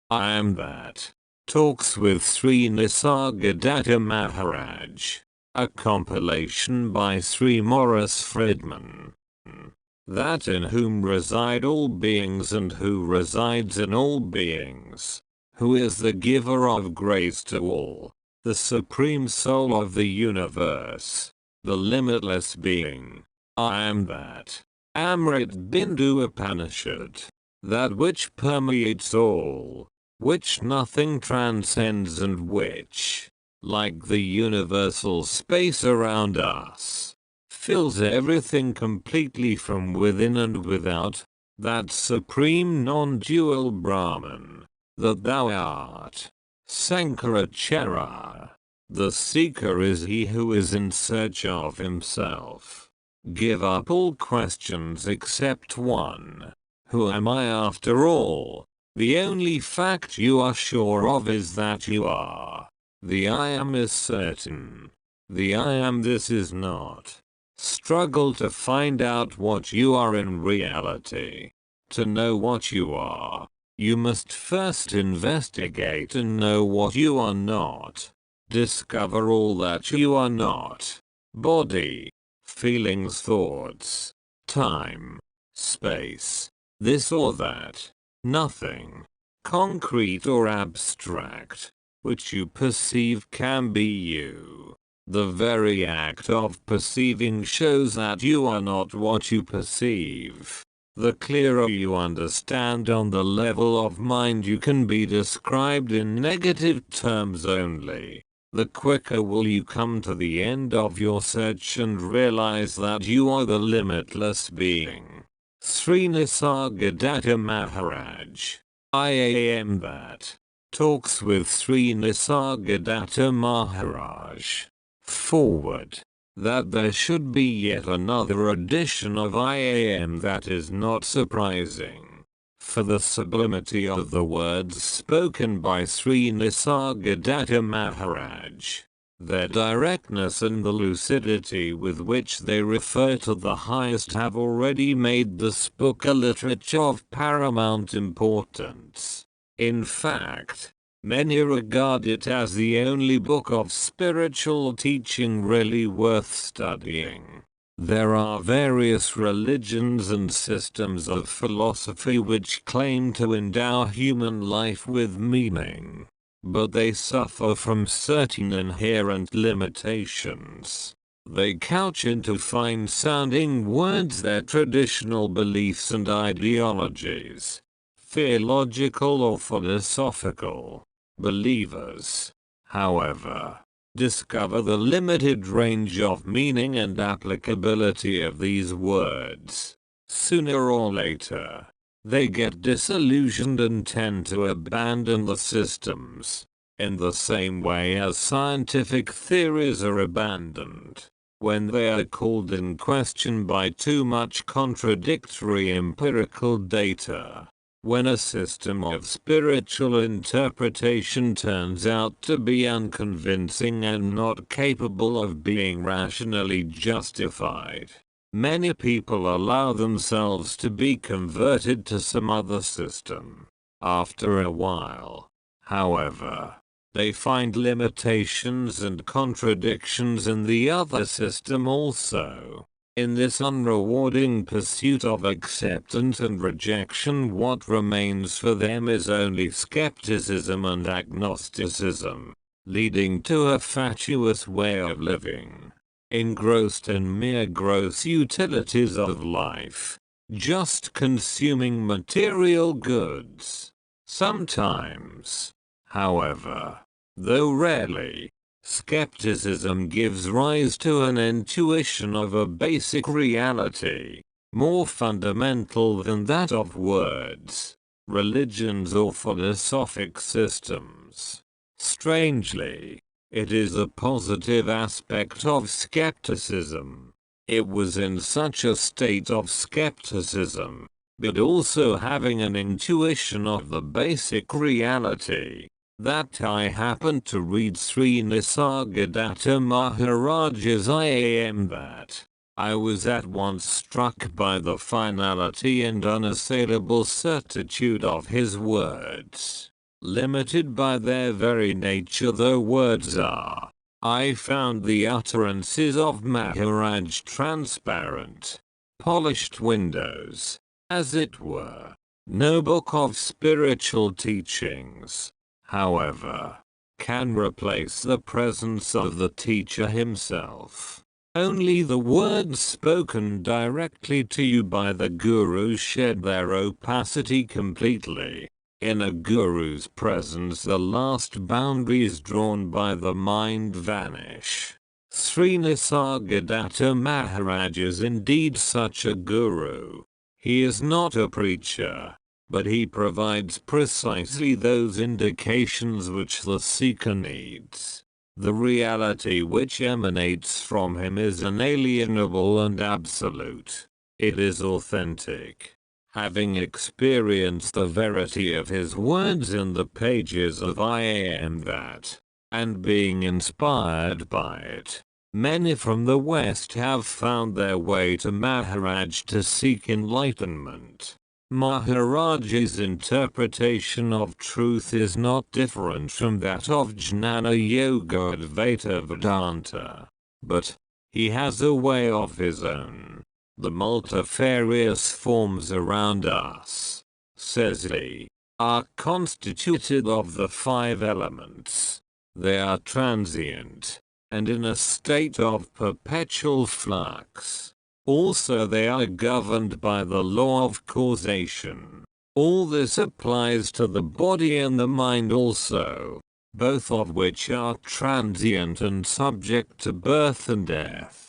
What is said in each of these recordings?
I am that. Talks with Sri Nisargadatta Maharaj. A compilation by Sri Maurice Frydman. That in whom reside all beings and who resides in all beings. Who is the giver of grace to all. The supreme soul of the universe. The limitless being. I am that. Amrit Bindu Upanishad. That which permeates all. Which nothing transcends and which, like the universal space around us, fills everything completely from within and without, that supreme non-dual Brahman, that thou art, Sankaracharya. The seeker is he who is in search of himself. Give up all questions except one. Who am I after all? The only fact you are sure of is that you are. The I am is certain. The I am this is not. Struggle to find out what you are in reality. To know what you are, you must first investigate and know what you are not. Discover all that you are not. Body, feelings, thoughts, time, space, this or that. Nothing, concrete or abstract, which you perceive can be you. The very act of perceiving shows that you are not what you perceive. The clearer you understand on the level of mind you can be described in negative terms only, the quicker will you come to the end of your search and realize that you are the limitless being. Sri Nisargadatta Maharaj. I am that. Talks with Sri Nisargadatta Maharaj. Foreword. That there should be yet another edition of I am that is not surprising. For the sublimity of the words spoken by Sri Nisargadatta Maharaj, their directness and the lucidity with which they refer to the highest have already made this book a literature of paramount importance. In fact, many regard it as the only book of spiritual teaching really worth studying. There are various religions and systems of philosophy which claim to endow human life with meaning. But they suffer from certain inherent limitations. They couch into fine-sounding words their traditional beliefs and ideologies. Theological or philosophical. Believers, however, discover the limited range of meaning and applicability of these words. Sooner or later, they get disillusioned and tend to abandon the systems, in the same way as scientific theories are abandoned, when they are called in question by too much contradictory empirical data. When a system of spiritual interpretation turns out to be unconvincing and not capable of being rationally justified, many people allow themselves to be converted to some other system. After a while, however, they find limitations and contradictions in the other system also. In this unrewarding pursuit of acceptance and rejection, what remains for them is only skepticism and agnosticism, leading to a fatuous way of living, engrossed in mere gross utilities of life, just consuming material goods. Sometimes, however, though rarely, skepticism gives rise to an intuition of a basic reality, more fundamental than that of words, religions or philosophic systems. Strangely, it is a positive aspect of skepticism. It was in such a state of skepticism, but also having an intuition of the basic reality, that I happened to read Sri Nisargadatta Maharaj's I am that. I was at once struck by the finality and unassailable certitude of his words. limited by their very nature though words are. I found the utterances of Maharaj transparent, polished windows, as it were. No book of spiritual teachings, however, can replace the presence of the teacher himself. Only the words spoken directly to you by the Guru shed their opacity completely. In a Guru's presence the last boundaries drawn by the mind vanish. Sri Nisargadatta Maharaj is indeed such a Guru. He is not a preacher, but he provides precisely those indications which the seeker needs. The reality which emanates from him is inalienable and absolute. It is authentic. Having experienced the verity of his words in the pages of I Am That, and being inspired by it, many from the West have found their way to Maharaj to seek enlightenment. Maharaj's interpretation of truth is not different from that of Jnana Yoga Advaita Vedanta, but he has a way of his own. The multifarious forms around us, says he, are constituted of the 5 elements. They are transient, and in a state of perpetual flux. Also they are governed by the law of causation. All this applies to the body and the mind also, both of which are transient and subject to birth and death.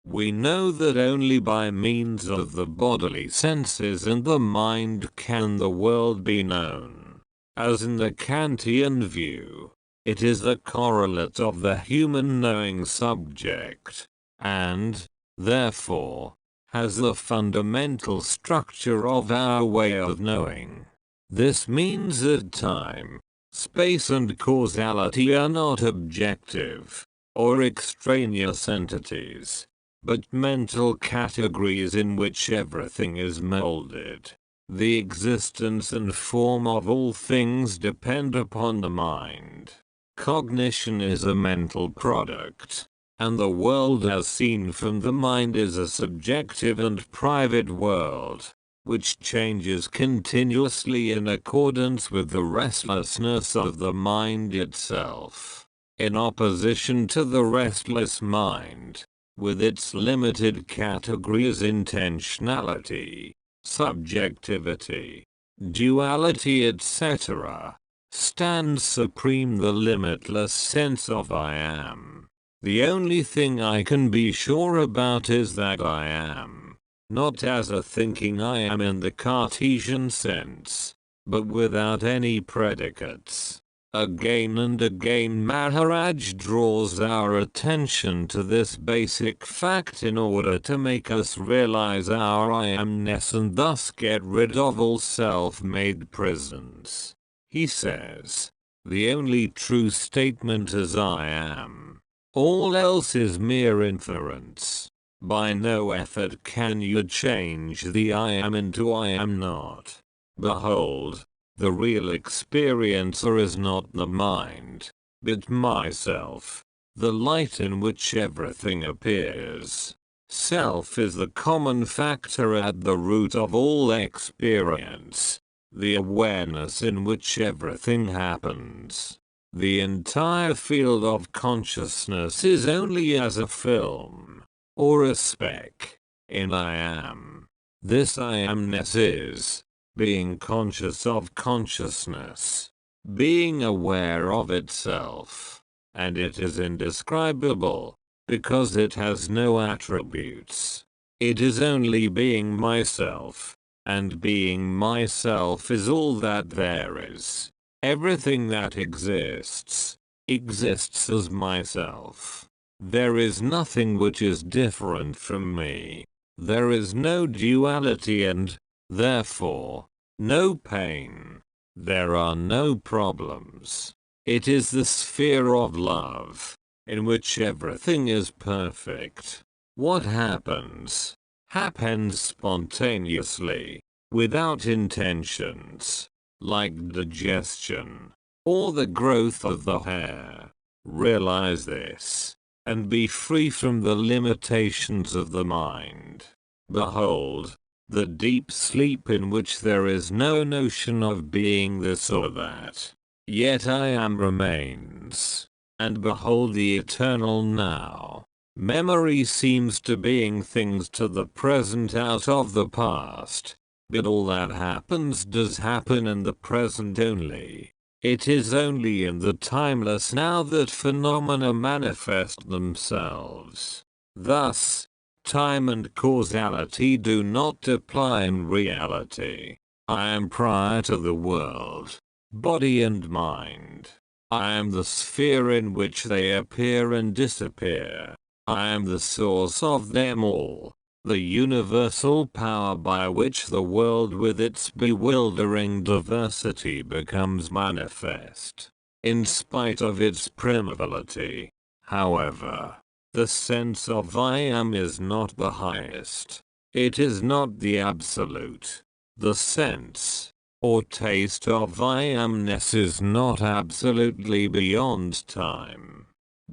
We know that only by means of the bodily senses and the mind can the world be known. As in the Kantian view, it is a correlate of the human knowing subject, and, therefore, has the fundamental structure of our way of knowing. This means that time, space and causality are not objective, or extraneous entities, but mental categories in which everything is molded. The existence and form of all things depend upon the mind. Cognition is a mental product, and the world as seen from the mind is a subjective and private world, which changes continuously in accordance with the restlessness of the mind itself. In opposition to the restless mind, with its limited categories intentionality, subjectivity, duality etc., stands supreme the limitless sense of I am. The only thing I can be sure about is that I am, not as a thinking I am in the Cartesian sense, but without any predicates. Again and again Maharaj draws our attention to this basic fact in order to make us realize our I amness and thus get rid of all self-made prisons. He says, the only true statement is I am. All else is mere inference. By no effort can you change the I am into I am not. Behold, the real experiencer is not the mind, but myself, the light in which everything appears. Self is the common factor at the root of all experience, the awareness in which everything happens. The entire field of consciousness is only as a film, or a speck, in I am. This I amness is being conscious of consciousness, being aware of itself, and it is indescribable, because it has no attributes. It is only being myself, and being myself is all that there is. Everything that exists, exists as myself. There is nothing which is different from me. There is no duality and, therefore, no pain. There are no problems. It is the sphere of love, in which everything is perfect. What happens, happens spontaneously, without intentions. like digestion, or the growth of the hair. Realize this, and be free from the limitations of the mind. Behold, the deep sleep in which there is no notion of being this or that, yet I am remains. And behold the eternal now. Memory seems to being things to the present out of the past, but all that happens does happen in the present only. It is only in the timeless now that phenomena manifest themselves. Thus, time and causality do not apply in reality. I am prior to the world, body and mind. I am the sphere in which they appear and disappear. I am the source of them all, the universal power by which the world with its bewildering diversity becomes manifest. In spite of its primality, however, the sense of I am is not the highest. It is not the absolute. The sense or taste of I amness is not absolutely beyond time.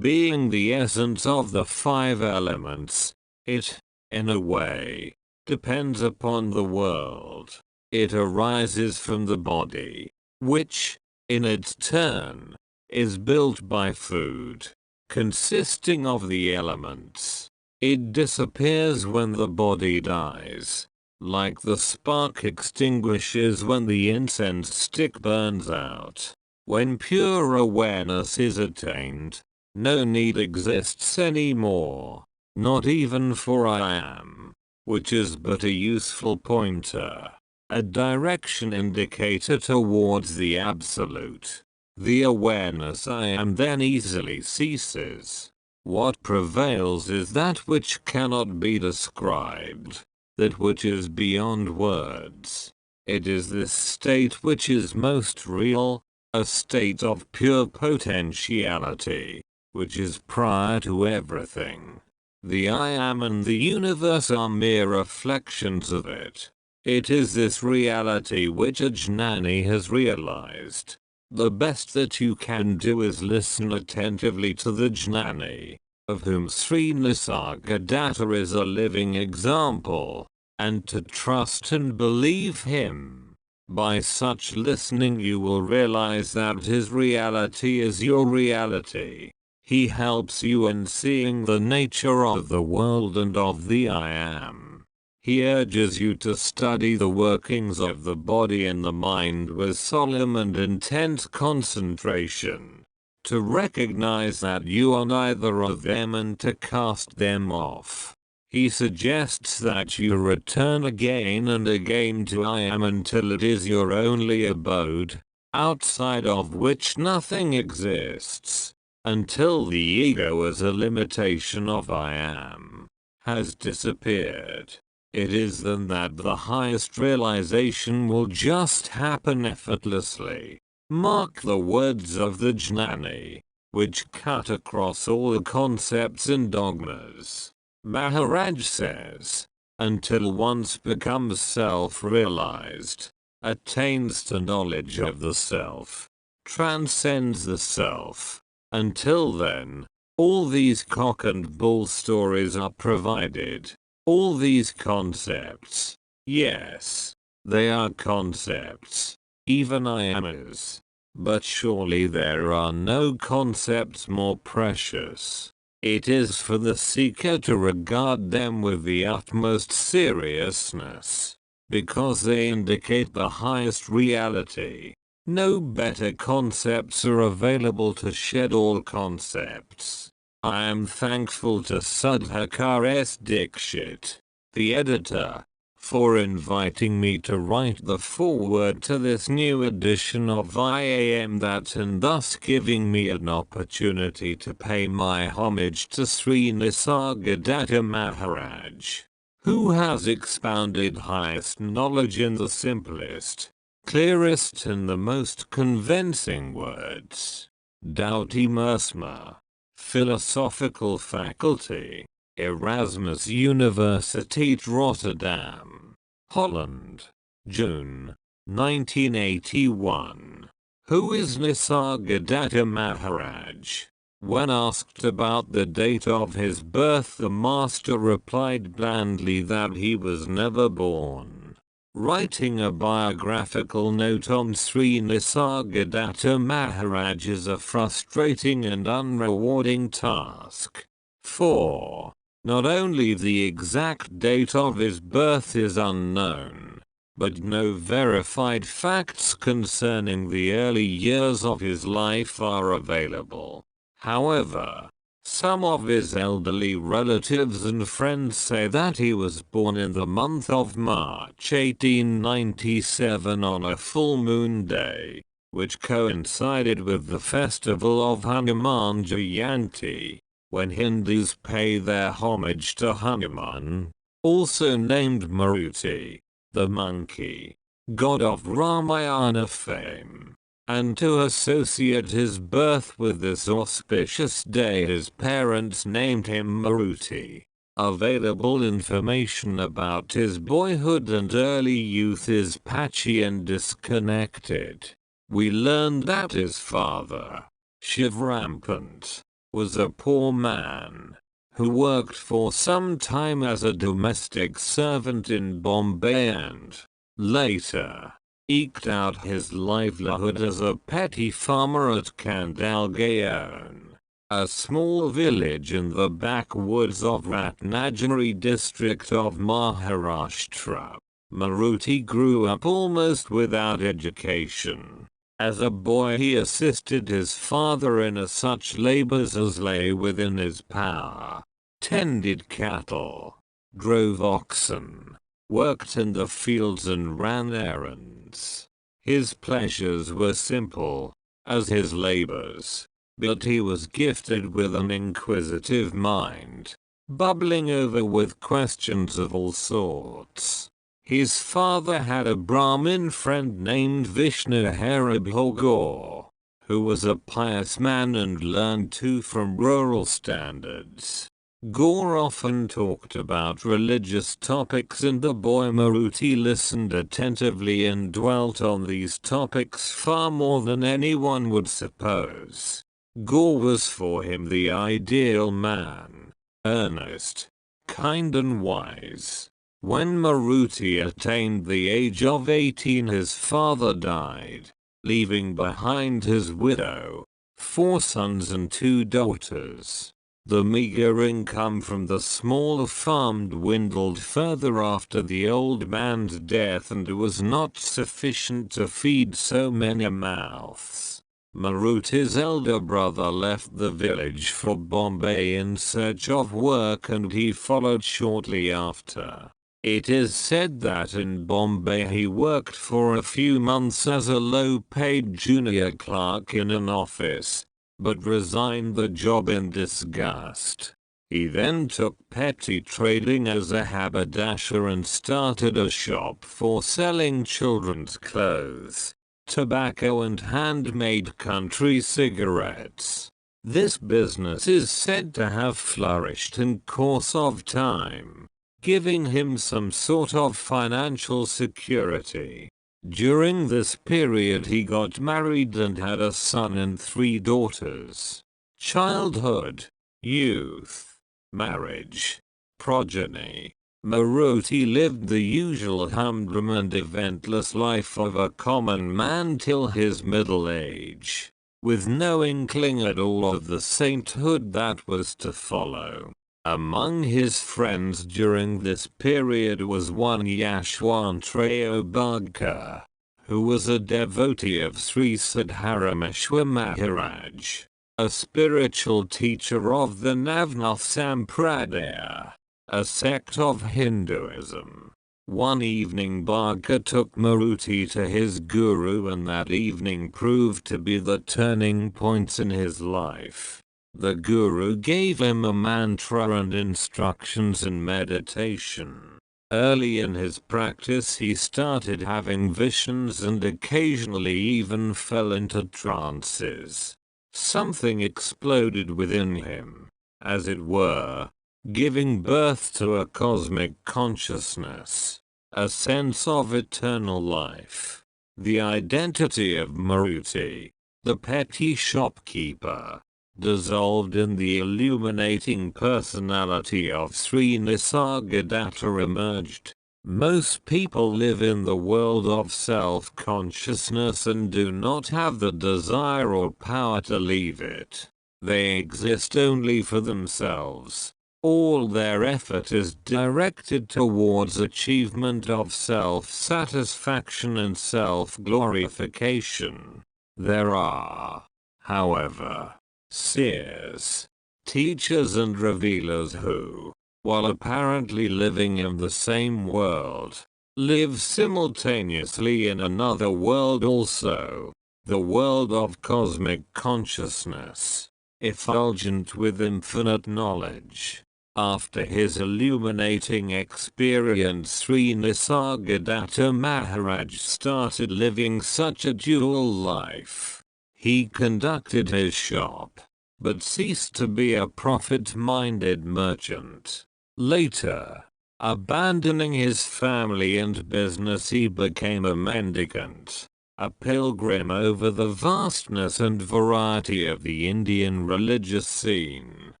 Being the essence of the five elements, it, in a way, depends upon the world. It arises from the body, which, in its turn, is built by food, consisting of the elements. It disappears when the body dies, like the spark extinguishes when the incense stick burns out. When pure awareness is attained, no need exists anymore. Not even for I am, which is but a useful pointer, a direction indicator towards the absolute. The awareness I am then easily ceases. What prevails is that which cannot be described, that which is beyond words. It is this state which is most real, a state of pure potentiality, which is prior to everything. The I am and the universe are mere reflections of it. It is this reality which a Jnani has realized. The best that you can do is listen attentively to the Jnani, of whom Sri Nisargadatta is a living example, and to trust and believe him. By such listening you will realize that his reality is your reality. He helps you in seeing the nature of the world and of the I am. He urges you to study the workings of the body and the mind with solemn and intense concentration, to recognize that you are neither of them and to cast them off. He suggests that you return again and again to I am until it is your only abode, outside of which nothing exists. Until the ego as a limitation of I am has disappeared. It is then that the highest realization will just happen effortlessly. Mark the words of the Jnani, which cut across all the concepts and dogmas. Maharaj says, until once becomes self-realized, attains to knowledge of the self, transcends the self. Until then, all these cock and bull stories are provided. All these concepts. Yes, they are concepts. Even I am is. But surely there are no concepts more precious. It is for the seeker to regard them with the utmost seriousness, because they indicate the highest reality. No better concepts are available to shed all concepts. I am thankful to Sudhakar S. Dikshit, the editor, for inviting me to write the foreword to this new edition of IAM that and thus giving me an opportunity to pay my homage to Sri Nisargadatta Maharaj, who has expounded highest knowledge in the simplest, clearest and the most convincing words. Tiemersma, Philosophical Faculty, Erasmus Universiteit Rotterdam, Holland, June 1981. Who is Nisargadatta Maharaj? When asked about the date of his birth, the master replied blandly that he was never born. Writing a biographical note on Sri Nisargadatta Maharaj is a frustrating and unrewarding task. 4. Not only the exact date of his birth is unknown, but no verified facts concerning the early years of his life are available. However, some of his elderly relatives and friends say that he was born in the month of March 1897 on a full moon day, which coincided with the festival of Hanuman Jayanti, when Hindus pay their homage to Hanuman, also named Maruti, the monkey, god of Ramayana fame. And to associate his birth with this auspicious day, his parents named him Maruti. Available information about his boyhood and early youth is patchy and disconnected. We learned that his father, Shiv Rampant, was a poor man who worked for some time as a domestic servant in Bombay and, later, eked out his livelihood as a petty farmer at Kandalgaon, a small village in the backwoods of Ratnagiri district of Maharashtra. Maruti grew up almost without education. As a boy, he assisted his father in such labors as lay within his power, tended cattle, drove oxen, worked in the fields and ran errands. His pleasures were simple, as his labors, but he was gifted with an inquisitive mind, bubbling over with questions of all sorts. His father had a Brahmin friend named Vishnu Haribhogor, who was a pious man and learned too from rural standards. Gaur often talked about religious topics, and the boy Maruti listened attentively and dwelt on these topics far more than anyone would suppose. Gaur was for him the ideal man, earnest, kind and wise. When Maruti attained the age of 18, his father died, leaving behind his widow, 4 sons and 2 daughters. The meager income from the small farm dwindled further after the old man's death and was not sufficient to feed so many mouths. Maruti's elder brother left the village for Bombay in search of work, and he followed shortly after. It is said that in Bombay he worked for a few months as a low-paid junior clerk in an office, but resigned the job in disgust. He then took petty trading as a haberdasher and started a shop for selling children's clothes, tobacco and handmade country cigarettes. This business is said to have flourished in course of time, giving him some sort of financial security. During this period he got married and had a son and 3 daughters. Childhood, youth, marriage, progeny. Maruti lived the usual humdrum and eventless life of a common man till his middle age, with no inkling at all of the sainthood that was to follow. Among his friends during this period was one Yashwantrao Bhagkar, who was a devotee of Sri Siddharameshwar Maharaj, a spiritual teacher of the Navnath Sampradaya, a sect of Hinduism. One evening Bhagkar took Maruti to his guru, and that evening proved to be the turning point in his life. The guru gave him a mantra and instructions in meditation. Early in his practice he started having visions and occasionally even fell into trances. Something exploded within him, as it were, giving birth to a cosmic consciousness, a sense of eternal life. The identity of Maruti, the petty shopkeeper, dissolved in the illuminating personality of Sri Nisargadatta emerged. Most people live in the world of self-consciousness and do not have the desire or power to leave it. They exist only for themselves. All their effort is directed towards achievement of self-satisfaction and self-glorification. There are, however, seers, teachers and revealers who, while apparently living in the same world, live simultaneously in another world also, the world of cosmic consciousness, effulgent with infinite knowledge. After his illuminating experience, Sri Nisargadatta Maharaj started living such a dual life. He conducted his shop, but ceased to be a profit-minded merchant. Later, abandoning his family and business, he became a mendicant, a pilgrim over the vastness and variety of the Indian religious scene.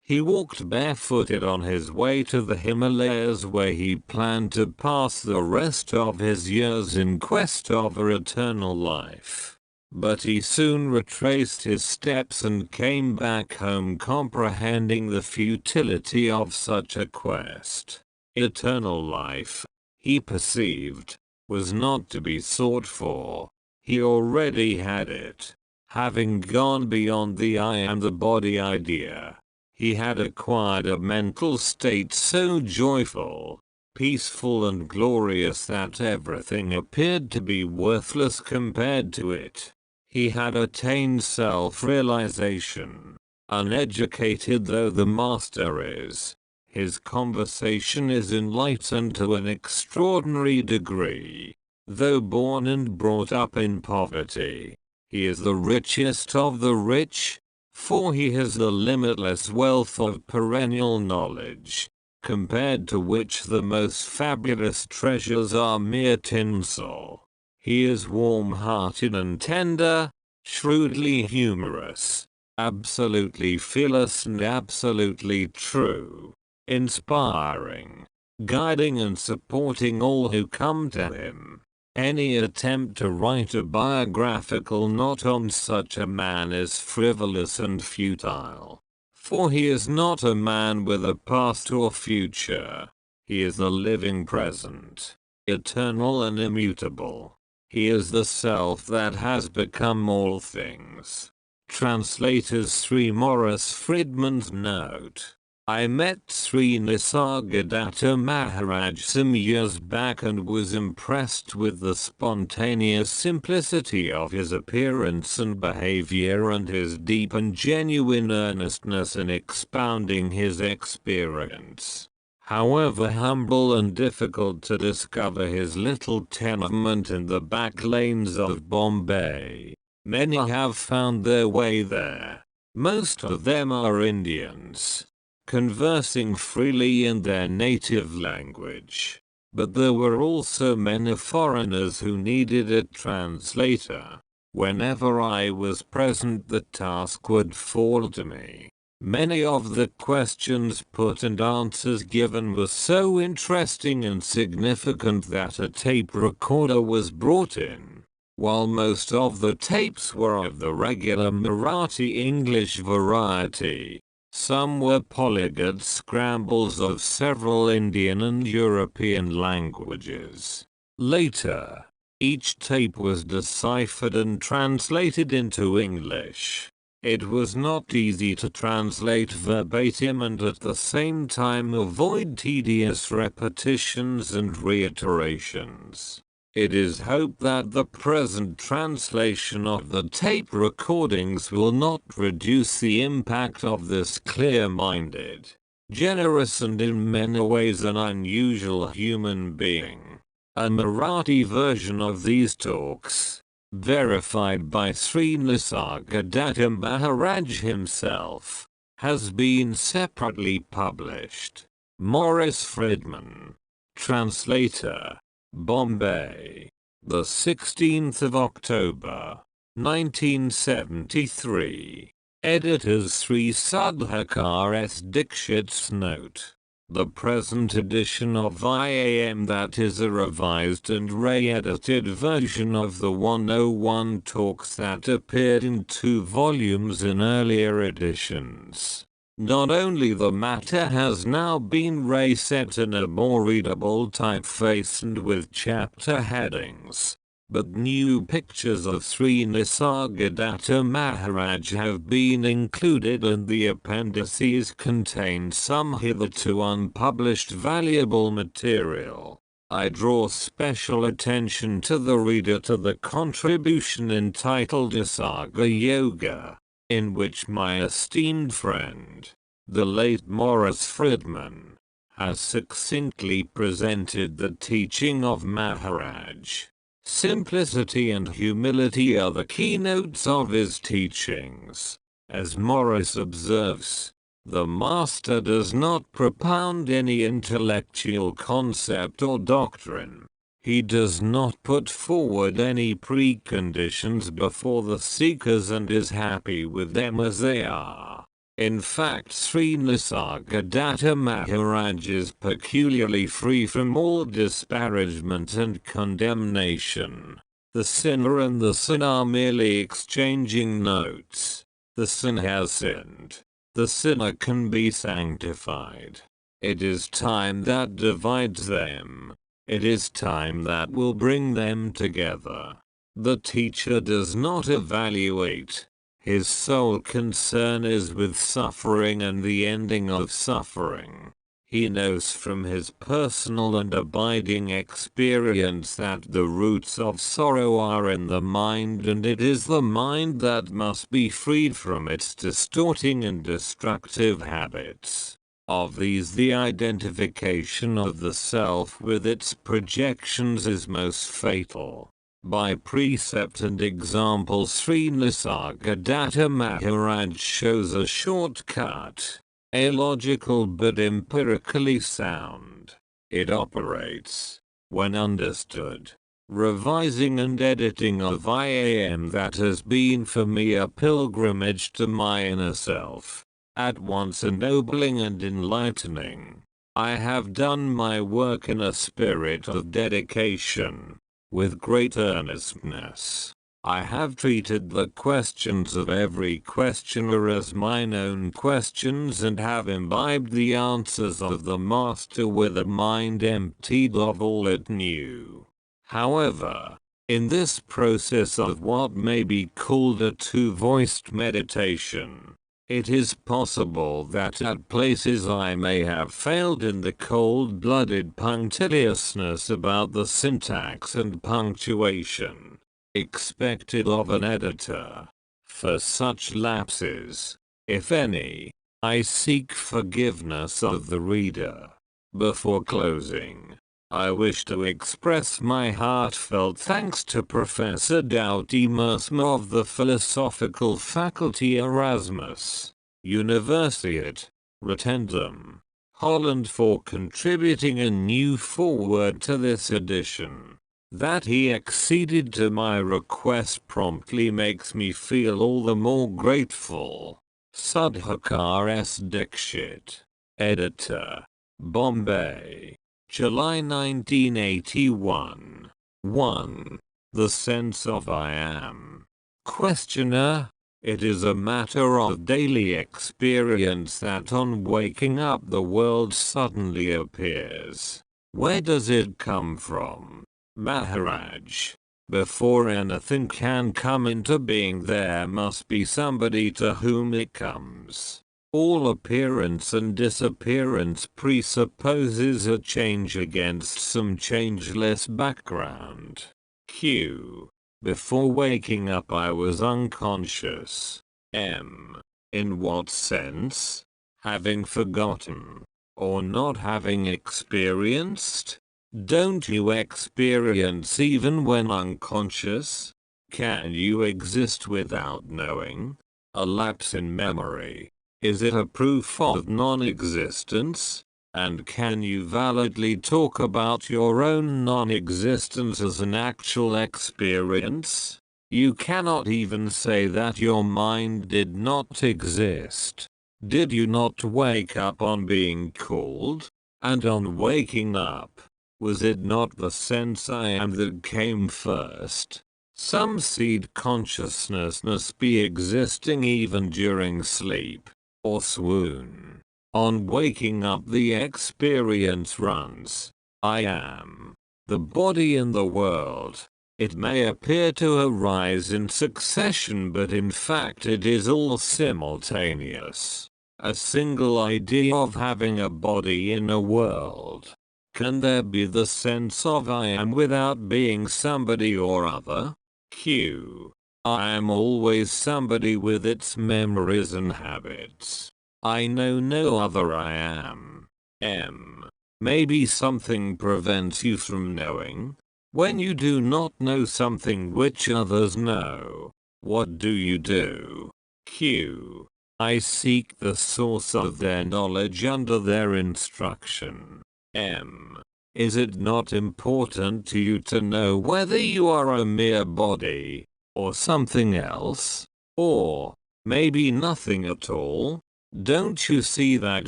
He walked barefooted on his way to the Himalayas, where he planned to pass the rest of his years in quest of an eternal life. But he soon retraced his steps and came back home, comprehending the futility of such a quest. Eternal life, he perceived, was not to be sought for. He already had it. Having gone beyond the I am the body idea, he had acquired a mental state so joyful, peaceful and glorious that everything appeared to be worthless compared to it. He had attained self-realization. Uneducated though the master is, his conversation is enlightened to an extraordinary degree. Though born and brought up in poverty, he is the richest of the rich, for he has the limitless wealth of perennial knowledge, compared to which the most fabulous treasures are mere tinsel. He is warm-hearted and tender, shrewdly humorous, absolutely fearless and absolutely true, inspiring, guiding and supporting all who come to him. Any attempt to write a biographical note on such a man is frivolous and futile. For he is not a man with a past or future. He is the living present, eternal and immutable. He is the self that has become all things. Translator's Sri Maurice Frydman's note. I met Sri Nisargadatta Maharaj some years back and was impressed with the spontaneous simplicity of his appearance and behavior and his deep and genuine earnestness in expounding his experience. However humble and difficult to discover his little tenement in the back lanes of Bombay, many have found their way there. Most of them are Indians, conversing freely in their native language. But there were also many foreigners who needed a translator. Whenever I was present, the task would fall to me. Many of the questions put and answers given were so interesting and significant that a tape recorder was brought in. While most of the tapes were of the regular Marathi English variety, some were polyglot scrambles of several Indian and European languages. Later, each tape was deciphered and translated into English. It was not easy to translate verbatim and at the same time avoid tedious repetitions and reiterations. It is hoped that the present translation of the tape recordings will not reduce the impact of this clear-minded, generous and in many ways an unusual human being. A Marathi version of these talks, verified by Sri Nisargadatta Maharaj himself, has been separately published. Maurice Frydman, Translator, Bombay. The 16th of October, 1973. Editors Sri Sudhakar S. Dikshit's note. The present edition of IAM, that is a revised and re-edited version of the 101 talks that appeared in 2 volumes in earlier editions. Not only the matter has now been reset in a more readable typeface and with chapter headings, but new pictures of Sri Nisargadatta Maharaj have been included, and the appendices contain some hitherto unpublished valuable material. I draw special attention to the reader to the contribution entitled Nisarga Yoga, in which my esteemed friend, the late Maurice Frydman, has succinctly presented the teaching of Maharaj. Simplicity and humility are the keynotes of his teachings. As Maurice observes, the master does not propound any intellectual concept or doctrine. He does not put forward any preconditions before the seekers and is happy with them as they are. In fact, Sri Nisargadatta Maharaj is peculiarly free from all disparagement and condemnation. The sinner and the sin are merely exchanging notes. The sin has sinned. The sinner can be sanctified. It is time that divides them. It is time that will bring them together. The teacher does not evaluate. His sole concern is with suffering and the ending of suffering. He knows from his personal and abiding experience that the roots of sorrow are in the mind, and it is the mind that must be freed from its distorting and destructive habits. Of these, the identification of the self with its projections is most fatal. By precept and example, Sri Nisargadatta Maharaj shows a shortcut, illogical but empirically sound. It operates, when understood. Revising and editing of IAM that has been for me a pilgrimage to my inner self, at once ennobling and enlightening. I have done my work in a spirit of dedication. With great earnestness, I have treated the questions of every questioner as mine own questions, and have imbibed the answers of the Master with a mind emptied of all it knew. However, in this process of what may be called a two-voiced meditation, it is possible that at places I may have failed in the cold-blooded punctiliousness about the syntax and punctuation expected of an editor. For such lapses, if any, I seek forgiveness of the reader. Before closing, I wish to express my heartfelt thanks to Professor Douwe Tiemersma of the Philosophical Faculty, Erasmus, Universiteit, Rotterdam, Holland, for contributing a new foreword to this edition. That he acceded to my request promptly makes me feel all the more grateful. Sudhakar S. Dikshit, Editor, Bombay, July 1981. 1. The sense of I am. Questioner. It is a matter of daily experience that on waking up the world suddenly appears. Where does it come from? Maharaj. Before anything can come into being, there must be somebody to whom it comes. All appearance and disappearance presupposes a change against some changeless background. Q. Before waking up I was unconscious. M. In what sense? Having forgotten, or not having experienced? Don't you experience even when unconscious? Can you exist without knowing? A lapse in memory. Is it a proof of non-existence? And can you validly talk about your own non-existence as an actual experience? You cannot even say that your mind did not exist. Did you not wake up on being called? And on waking up, was it not the sense I am that came first? Some seed consciousness must be existing even during sleep, or swoon. On waking up the experience runs. I am the body in the world. It may appear to arise in succession, but in fact it is all simultaneous. A single idea of having a body in a world. Can there be the sense of I am without being somebody or other? Q. I am always somebody with its memories and habits. I know no other I am. M. Maybe something prevents you from knowing? When you do not know something which others know, what do you do? Q. I seek the source of their knowledge under their instruction. M. Is it not important to you to know whether you are a mere body, or something else? Or, maybe nothing at all? Don't you see that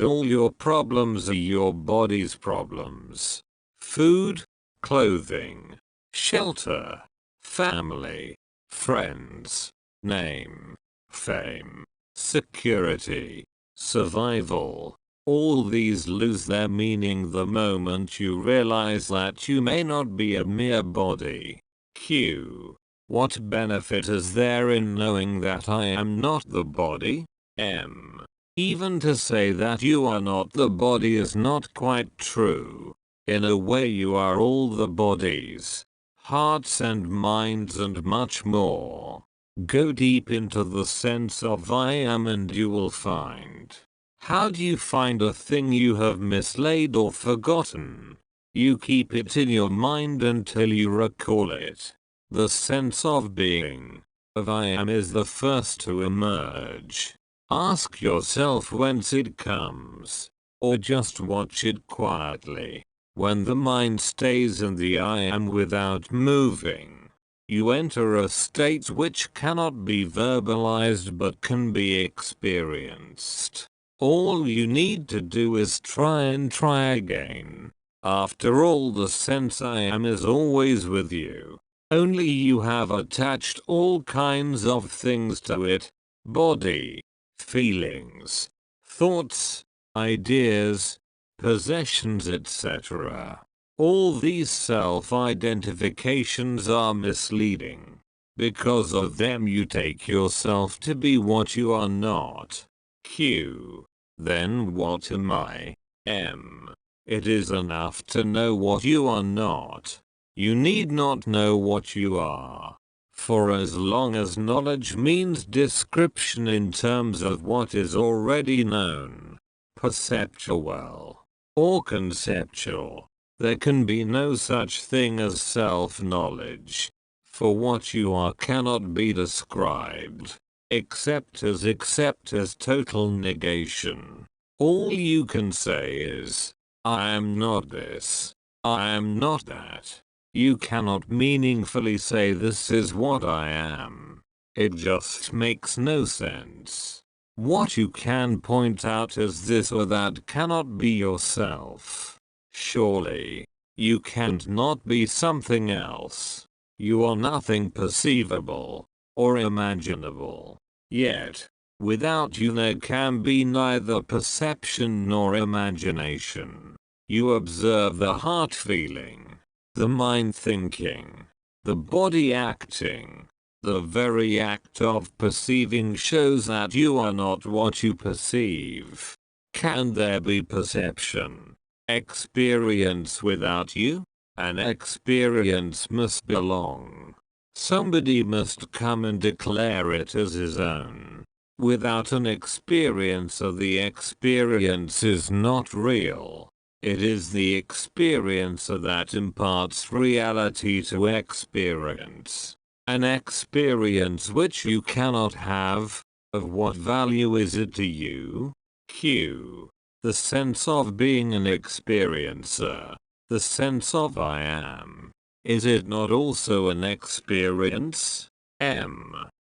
all your problems are your body's problems? Food, clothing, shelter, family, friends, name, fame, security, survival. All these lose their meaning the moment you realize that you may not be a mere body. Q. What benefit is there in knowing that I am not the body? M. Even to say that you are not the body is not quite true. In a way you are all the bodies, hearts and minds and much more. Go deep into the sense of I am and you will find. How do you find a thing you have mislaid or forgotten? You keep it in your mind until you recall it. The sense of being, of I am, is the first to emerge. Ask yourself whence it comes, or just watch it quietly. When the mind stays in the I am without moving, you enter a state which cannot be verbalized but can be experienced. All you need to do is try and try again. After all, the sense I am is always with you. Only you have attached all kinds of things to it. Body, feelings, thoughts, ideas, possessions, etc. All these self-identifications are misleading. Because of them you take yourself to be what you are not. Q. Then what am I? M. It is enough to know what you are not. You need not know what you are. For as long as knowledge means description in terms of what is already known, perceptual, or conceptual, there can be no such thing as self-knowledge. For what you are cannot be described, except as total negation. All you can say is, I am not this, I am not that. You cannot meaningfully say this is what I am. It just makes no sense. What you can point out as this or that cannot be yourself. Surely, you can't not be something else. You are nothing perceivable, or imaginable. Yet, without you there can be neither perception nor imagination. You observe the heart feeling, the mind thinking, the body acting. The very act of perceiving shows that you are not what you perceive. Can there be perception, experience without you? An experience must belong. Somebody must come and declare it as his own. Without an experiencer, the experience is not real. It is the experiencer that imparts reality to experience. An experience which you cannot have. Of what value is it to you? Q. The sense of being an experiencer. The sense of I am. Is it not also an experience?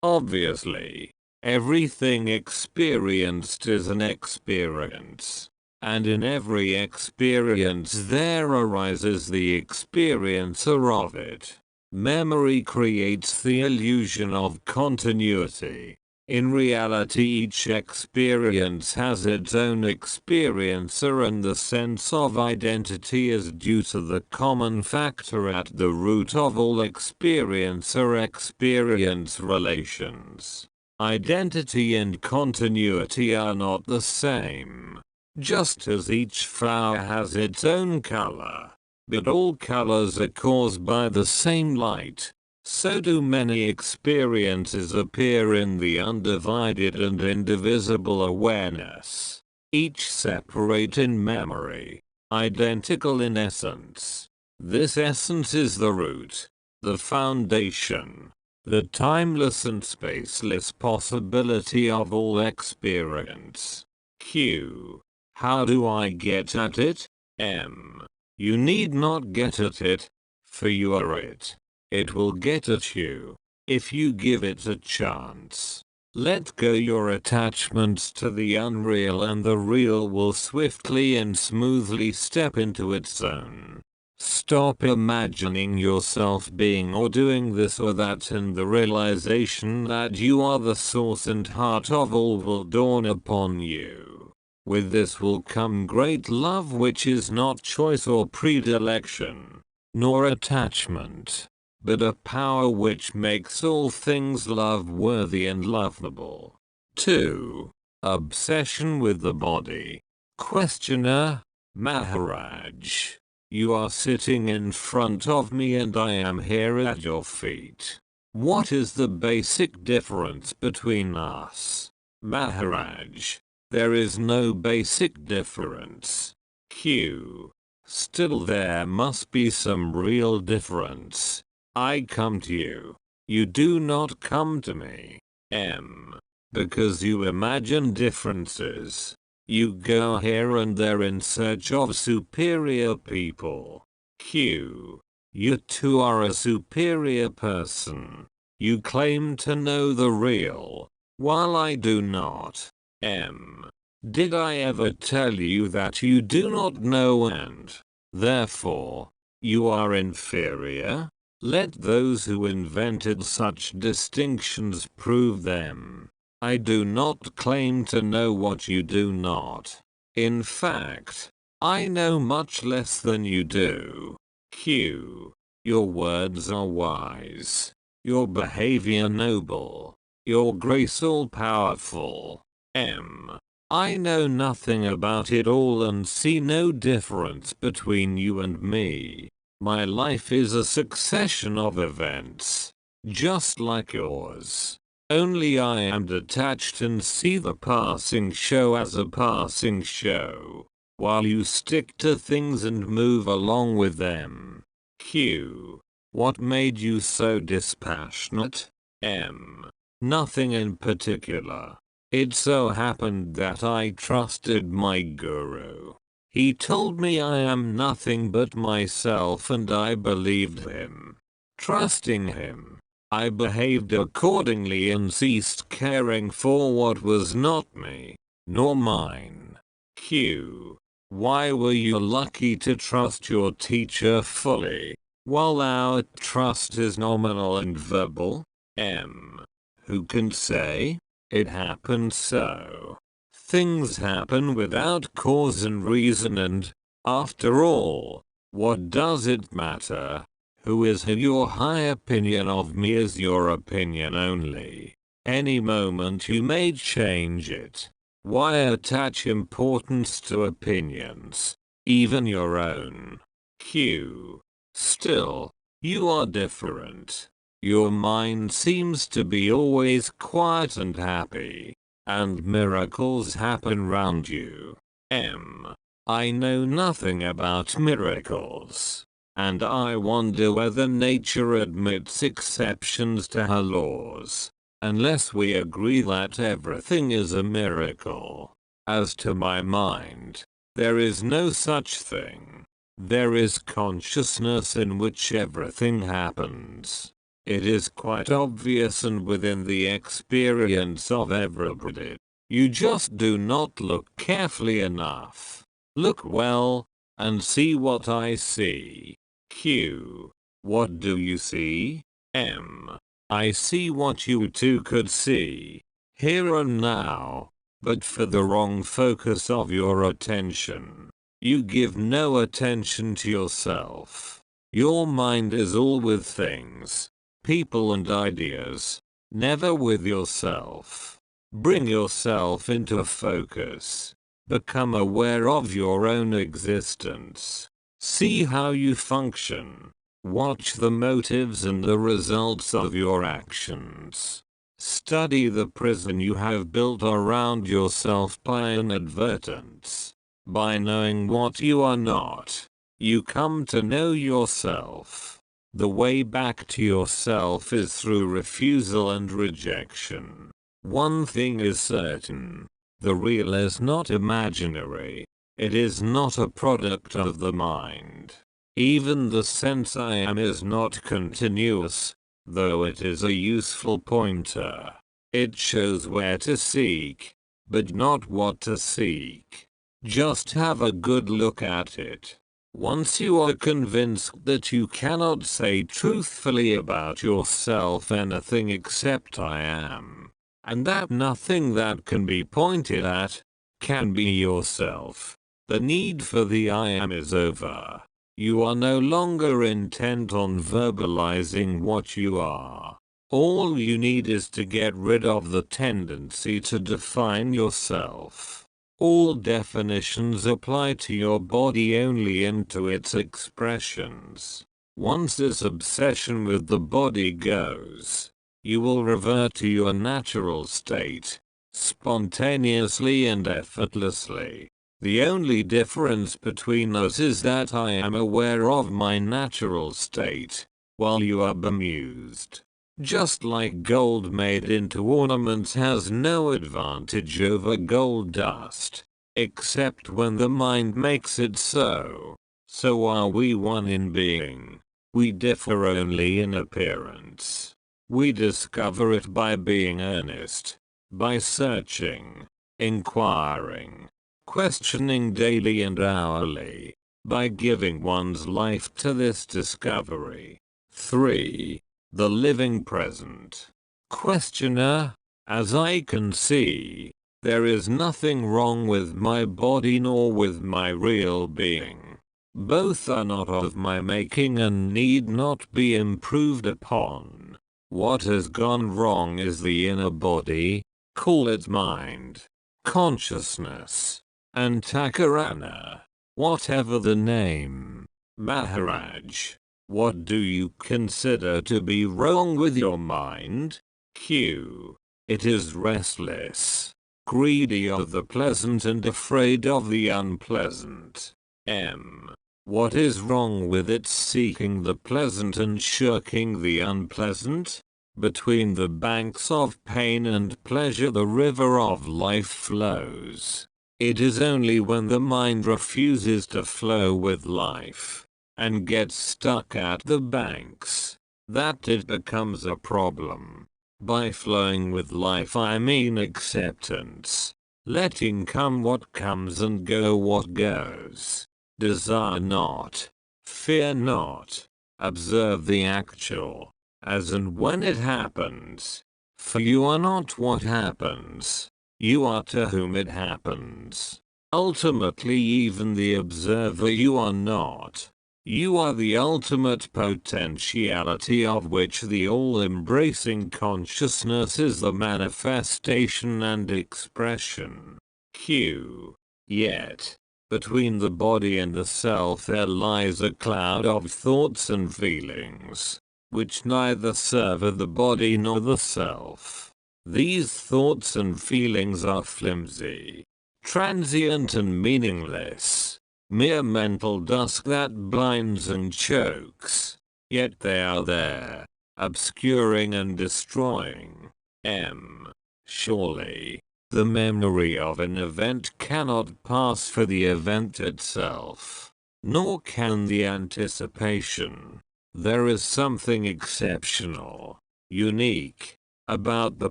Obviously. Everything experienced is an experience. And in every experience there arises the experiencer of it. Memory creates the illusion of continuity. In reality, each experience has its own experiencer, and the sense of identity is due to the common factor at the root of all experiencer-experience relations. Identity and continuity are not the same. Just as each flower has its own color, but all colors are caused by the same light, so do many experiences appear in the undivided and indivisible awareness, each separate in memory, identical in essence. This essence is the root, the foundation, the timeless and spaceless possibility of all experience. Q. How do I get at it? M. You need not get at it, for you are it. It will get at you, if you give it a chance. Let go your attachments to the unreal, and the real will swiftly and smoothly step into its own. Stop imagining yourself being or doing this or that, and the realization that you are the source and heart of all will dawn upon you. With this will come great love, which is not choice or predilection, nor attachment, but a power which makes all things love-worthy and lovable. 2. Obsession with the body. Questioner: Maharaj, you are sitting in front of me and I am here at your feet. What is the basic difference between us? Maharaj: there is no basic difference. Q. Still there must be some real difference. I come to you. You do not come to me. M. Because you imagine differences. You go here and there in search of superior people. Q. You too are a superior person. You claim to know the real, while I do not. M. Did I ever tell you that you do not know and, therefore, you are inferior? Let those who invented such distinctions prove them. I do not claim to know what you do not. In fact, I know much less than you do. Q. Your words are wise. Your behavior noble. Your grace all-powerful. M. I know nothing about it all and see no difference between you and me. My life is a succession of events, just like yours. Only I am detached and see the passing show as a passing show, while you stick to things and move along with them. Q. What made you so dispassionate? M. Nothing in particular. It so happened that I trusted my guru. He told me I am nothing but myself and I believed him. Trusting him, I behaved accordingly and ceased caring for what was not me, nor mine. Q. Why were you lucky to trust your teacher fully, while our trust is nominal and verbal? M. Who can say? It happened so. Things happen without cause and reason, and, after all, what does it matter? Who is who? Your high opinion of me is your opinion only. Any moment you may change it. Why attach importance to opinions, even your own? Q. Still, you are different. Your mind seems to be always quiet and happy, and miracles happen round you. M. I know nothing about miracles, and I wonder whether nature admits exceptions to her laws, unless we agree that everything is a miracle. As to my mind, there is no such thing. There is consciousness in which everything happens. It is quite obvious and within the experience of everybody. You just do not look carefully enough. Look well, and see what I see. Q. What do you see? M. I see what you too could see, here and now, but for the wrong focus of your attention. You give no attention to yourself. Your mind is all with things, people and ideas, never with yourself. Bring yourself into a focus. Become aware of your own existence. See how you function. Watch the motives and the results of your actions. Study the prison you have built around yourself by inadvertence. By knowing what you are not, you come to know yourself. The way back to yourself is through refusal and rejection. One thing is certain. The real is not imaginary. It is not a product of the mind. Even the sense I am is not continuous, though it is a useful pointer. It shows where to seek, but not what to seek. Just have a good look at it. Once you are convinced that you cannot say truthfully about yourself anything except I am, and that nothing that can be pointed at can be yourself, the need for the I am is over. You are no longer intent on verbalizing what you are. All you need is to get rid of the tendency to define yourself. All definitions apply to your body only and to its expressions. Once this obsession with the body goes, you will revert to your natural state, spontaneously and effortlessly. The only difference between us is that I am aware of my natural state, while you are bemused. Just like gold made into ornaments has no advantage over gold dust, except when the mind makes it so. So are we one in being. We differ only in appearance. We discover it by being earnest, by searching, inquiring, questioning daily and hourly, by giving one's life to this discovery. 3. The living present. Questioner, as I can see, there is nothing wrong with my body nor with my real being. Both are not of my making and need not be improved upon. What has gone wrong is the inner body, call it mind, consciousness, Antakarana, whatever the name. Maharaj, what do you consider to be wrong with your mind? Q. It is restless, greedy of the pleasant and afraid of the unpleasant. M. What is wrong with it seeking the pleasant and shirking the unpleasant? Between the banks of pain and pleasure the river of life flows. It is only when the mind refuses to flow with life, and gets stuck at the banks, that it becomes a problem. By flowing with life I mean acceptance, letting come what comes and go what goes. Desire not, fear not, observe the actual, as and when it happens. For you are not what happens, you are to whom it happens. Ultimately even the observer you are not. You are the ultimate potentiality of which the all-embracing consciousness is the manifestation and expression. Q. Yet, between the body and the self there lies a cloud of thoughts and feelings, which neither serve the body nor the self. These thoughts and feelings are flimsy, transient and meaningless. Mere mental dusk that blinds and chokes, yet they are there, obscuring and destroying. M. Surely, The memory of an event cannot pass for the event itself, nor can the anticipation. There is something exceptional, unique, about the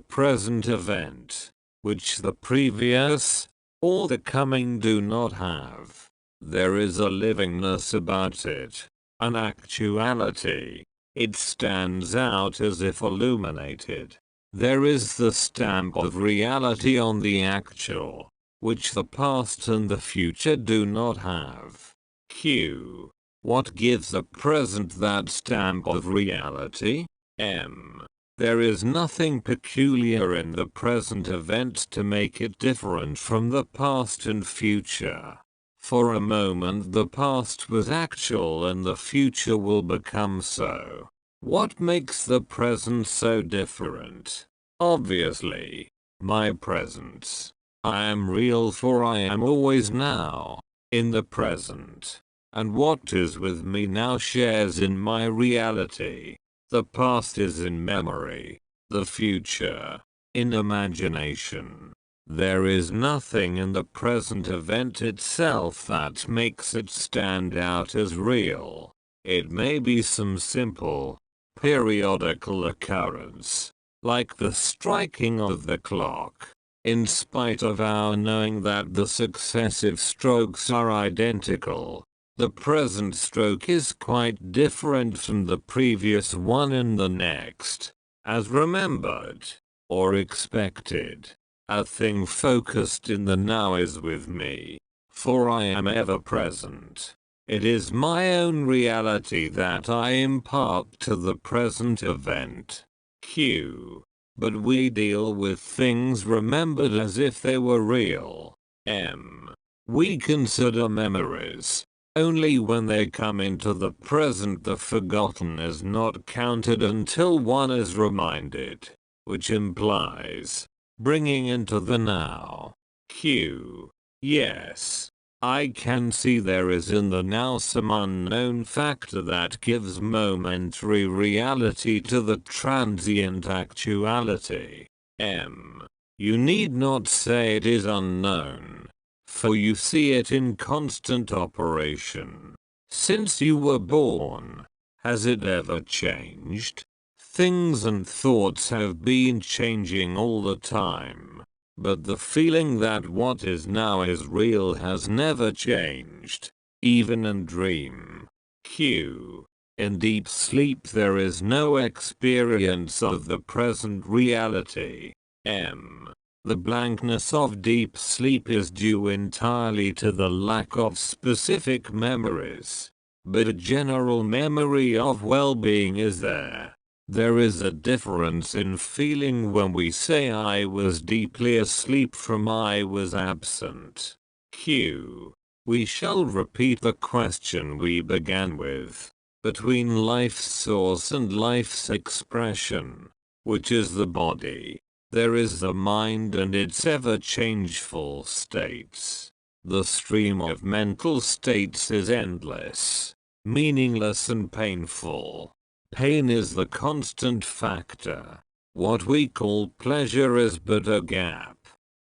present event, which the previous, or the coming do not have. There is a livingness about it, an actuality. It stands out as if illuminated. There is the stamp of reality on the actual, which the past and the future do not have. Q. What gives the present that stamp of reality? M. There is nothing peculiar in the present event to make it different from the past and future. For a moment the past was actual and the future will become so. What makes the present so different? Obviously, my presence. I am real, for I am always now, in the present. And what is with me now shares in my reality. The past is in memory, the future, in imagination. There is nothing in the present event itself that makes it stand out as real. It may be some simple, periodical occurrence, like the striking of the clock, in spite of our knowing that the successive strokes are identical. The present stroke is quite different from the previous one and the next, as remembered, or expected. A thing focused in the now is with me, for I am ever present. It is my own reality that I impart to the present event. Q. But we deal with things remembered as if they were real. M. We consider memories only when they come into the present. The forgotten is not counted until one is reminded, which implies bringing into the now. Q. Yes, I can see there is in the now some unknown factor that gives momentary reality to the transient actuality. M. You need not say it is unknown, for you see it in constant operation. Since you were born, has it ever changed? Things and thoughts have been changing all the time, but the feeling that what is now is real has never changed, even in dream. Q. In deep sleep there is no experience of the present reality. M. The blankness of deep sleep is due entirely to the lack of specific memories, but a general memory of well-being is there. There is a difference in feeling when we say I was deeply asleep from I was absent. Q. We shall repeat the question we began with. Between life's source and life's expression, which is the body, there is the mind and its ever-changeful states. The stream of mental states is endless, meaningless and painful. Pain is the constant factor. What we call pleasure is but a gap,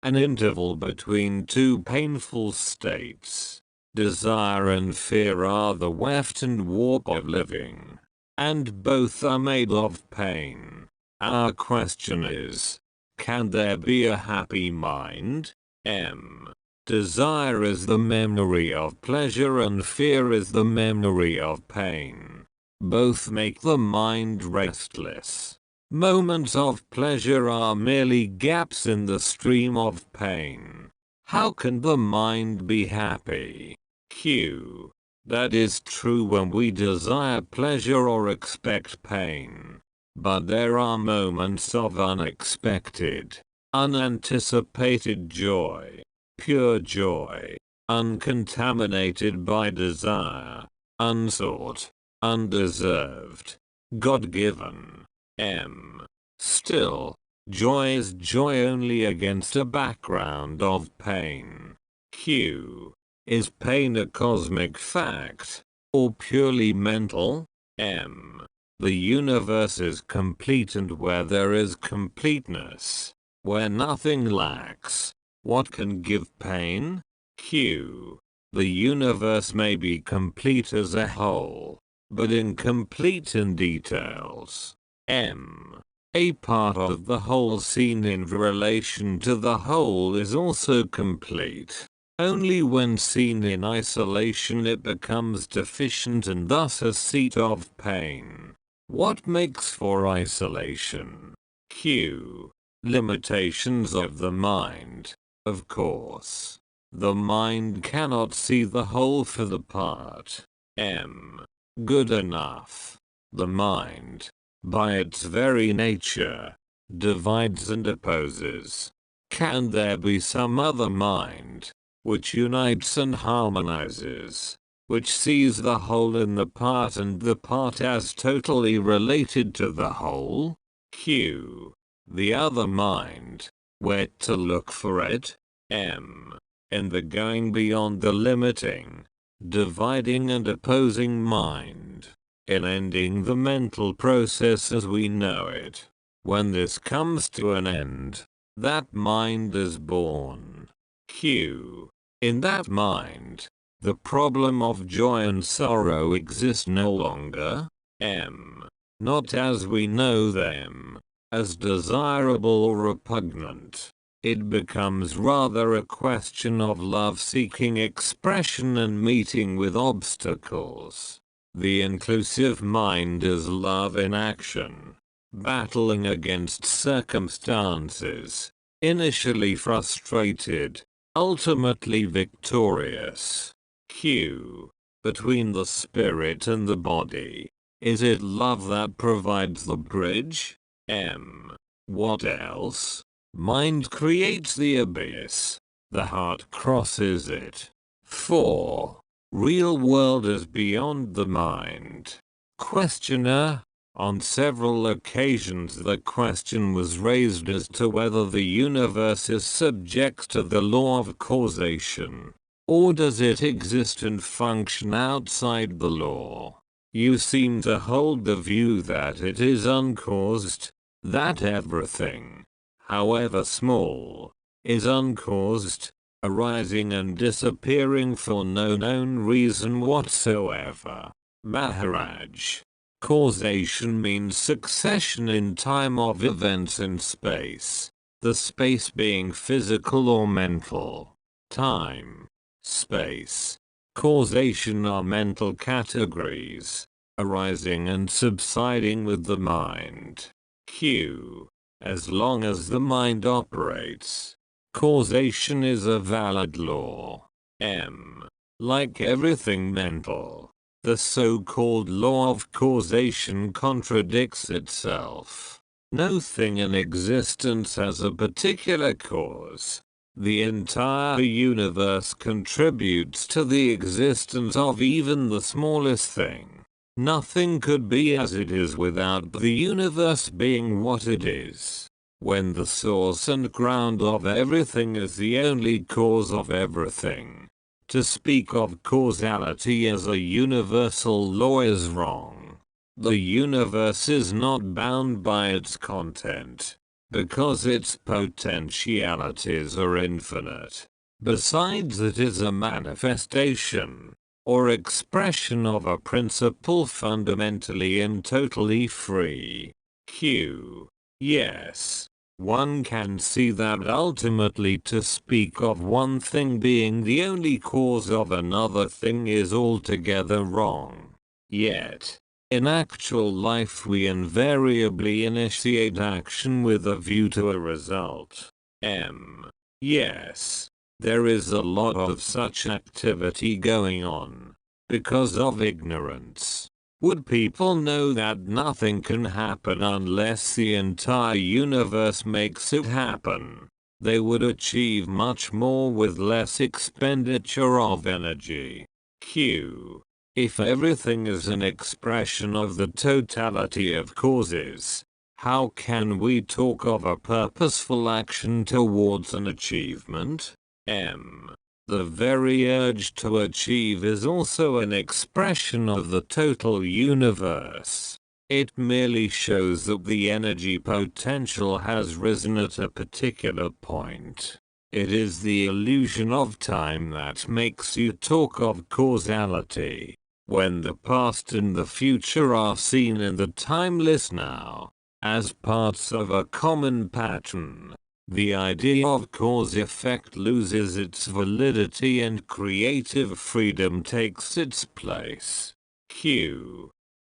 an interval between two painful states. Desire and fear are the weft and warp of living, and both are made of pain. Our question is, can there be a happy mind? M. Desire is the memory of pleasure and fear is the memory of pain. Both make the mind restless. Moments of pleasure are merely gaps in the stream of pain. How can the mind be happy? Q. That is true when we desire pleasure or expect pain. But there are moments of unexpected, unanticipated joy, pure joy, uncontaminated by desire, unsought, undeserved, God-given. M. Still, joy is joy only against a background of pain. Q. Is pain a cosmic fact, or purely mental? M. The universe is complete, and where there is completeness, Where nothing lacks, what can give pain? Q. The universe may be complete as a whole, but incomplete in details. M. A part of the whole seen in relation to the whole is also complete. Only when seen in isolation it becomes deficient and thus a seat of pain. What makes for isolation? Q. Limitations of the mind. Of course. The mind cannot see the whole for the part. M. Good enough. The mind, by its very nature, divides and opposes. Can there be some other mind, which unites and harmonizes, which sees the whole in the part and the part as totally related to the whole? Q. The other mind. Where to look for it? M. In the going beyond the limiting, dividing and opposing mind, in ending the mental process as we know it. When this comes to an end, that mind is born. Q. In that mind, the problem of joy and sorrow exists no longer. M. Not as we know them, as desirable or repugnant. It becomes rather a question of love seeking expression and meeting with obstacles. The inclusive mind is love in action, battling against circumstances, initially frustrated, ultimately victorious. Q. Between the spirit and the body, is it love that provides the bridge? M. What else? Mind creates the abyss. The heart crosses it. 4. Real world is beyond the mind. Questioner. On several occasions the question was raised as to whether the universe is subject to the law of causation, or does it exist and function outside the law. You seem to hold the view that it is uncaused, that everything, however small, is uncaused, arising and disappearing for no known reason whatsoever. Maharaj. Causation means succession in time of events in space, the space being physical or mental. Time, space, causation are mental categories, arising and subsiding with the mind. Q. As long as the mind operates, causation is a valid law. M. Like everything mental, the so-called law of causation contradicts itself. No thing in existence has a particular cause. The entire universe contributes to the existence of even the smallest thing. Nothing could be as it is without the universe being what it is. When the source and ground of everything is the only cause of everything, to speak of causality as a universal law is wrong. The universe is not bound by its content, because its potentialities are infinite. Besides, it is a manifestation, or expression of a principle fundamentally and totally free. Q. Yes. One can see that ultimately to speak of one thing being the only cause of another thing is altogether wrong. Yet, in actual life we invariably initiate action with a view to a result. M. Yes, there is a lot of such activity going on, because of ignorance. Would people know that nothing can happen unless the entire universe makes it happen, they would achieve much more with less expenditure of energy. Q. If everything is an expression of the totality of causes, how can we talk of a purposeful action towards an achievement? M. The very urge to achieve is also an expression of the total universe. It merely shows that the energy potential has risen at a particular point. It is the illusion of time that makes you talk of causality, when the past and the future are seen in the timeless now, as parts of a common pattern. The idea of cause-effect loses its validity and creative freedom takes its place.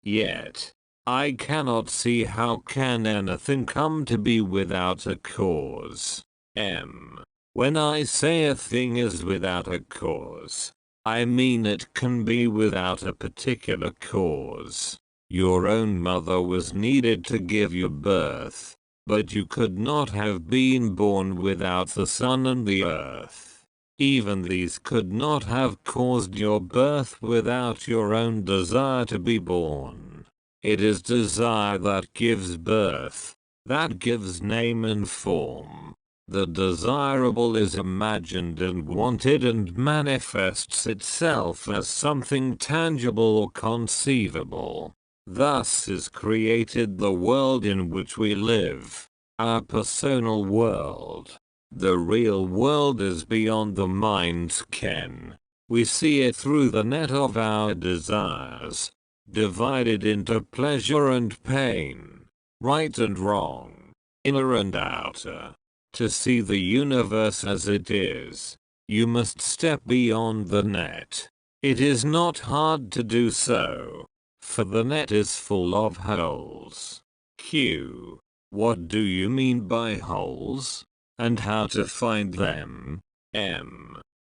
Yet, I cannot see how can anything come to be without a cause. When I say a thing is without a cause, I mean it can be without a particular cause. Your own mother was needed to give you birth, but you could not have been born without the sun and the earth. Even these could not have caused your birth without your own desire to be born. It is desire that gives birth, that gives name and form. The desirable is imagined and wanted and manifests itself as something tangible or conceivable. Thus is created the world in which we live, our personal world. The real world is beyond the mind's ken. We see it through the net of our desires, divided into pleasure and pain, right and wrong, inner and outer. To see the universe as it is, you must step beyond the net. It is not hard to do so, for the net is full of holes. What do you mean by holes? And how to find them?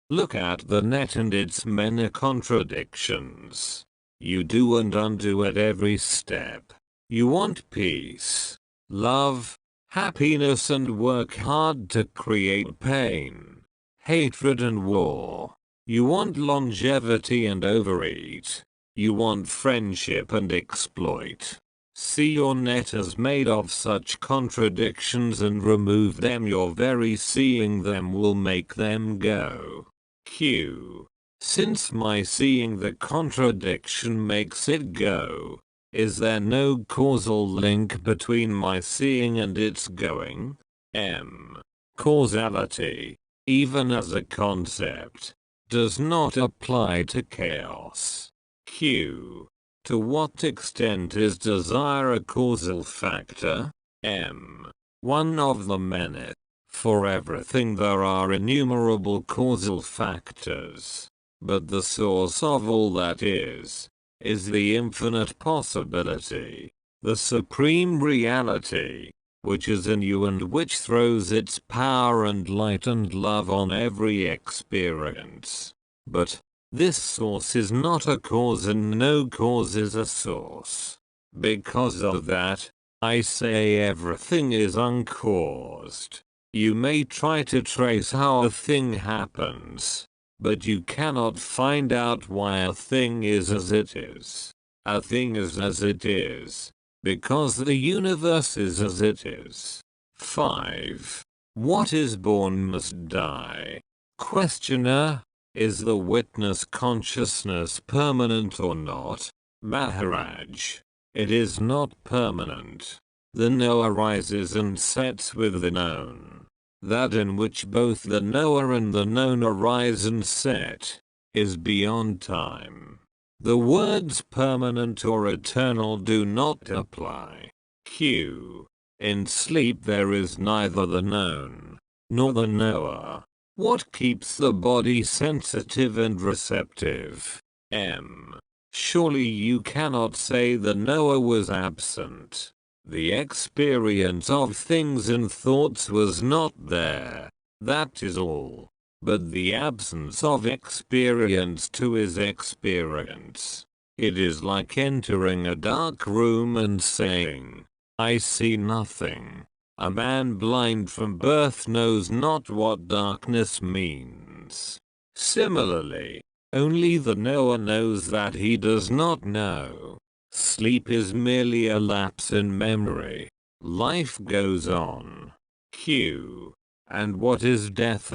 Look at the net and its many contradictions. You do and undo at every step. You want peace, love, happiness and work hard to create pain, hatred and war. You want longevity and overeat. You want friendship and exploit. See your net as made of such contradictions and remove them. Your very seeing them will make them go. Since my seeing the contradiction makes it go, is there no causal link between my seeing and its going? Causality, even as a concept, does not apply to chaos. To what extent is desire a causal factor? One of the many. For everything there are innumerable causal factors, but the source of all that is the infinite possibility, the supreme reality, which is in you and which throws its power and light and love on every experience. But this source is not a cause and no cause is a source. Because of that, I say everything is uncaused. You may try to trace how a thing happens, but you cannot find out why a thing is as it is. A thing is as it is, because the universe is as it is. 5. What is born must die. Questioner, is the witness consciousness permanent or not? Maharaj, it is not permanent. The knower rises and sets with the known. That in which both the knower and the known arise and set, is beyond time. The words permanent or eternal do not apply. In sleep there is neither the known, nor the knower. What keeps the body sensitive and receptive? Surely you cannot say the knower was absent. The experience of things and thoughts was not there. That is all. But the absence of experience too is experience. It is like entering a dark room and saying, I see nothing. A man blind from birth knows not what darkness means. Similarly, only the knower knows that he does not know. Sleep is merely a lapse in memory. Life goes on. And what is death?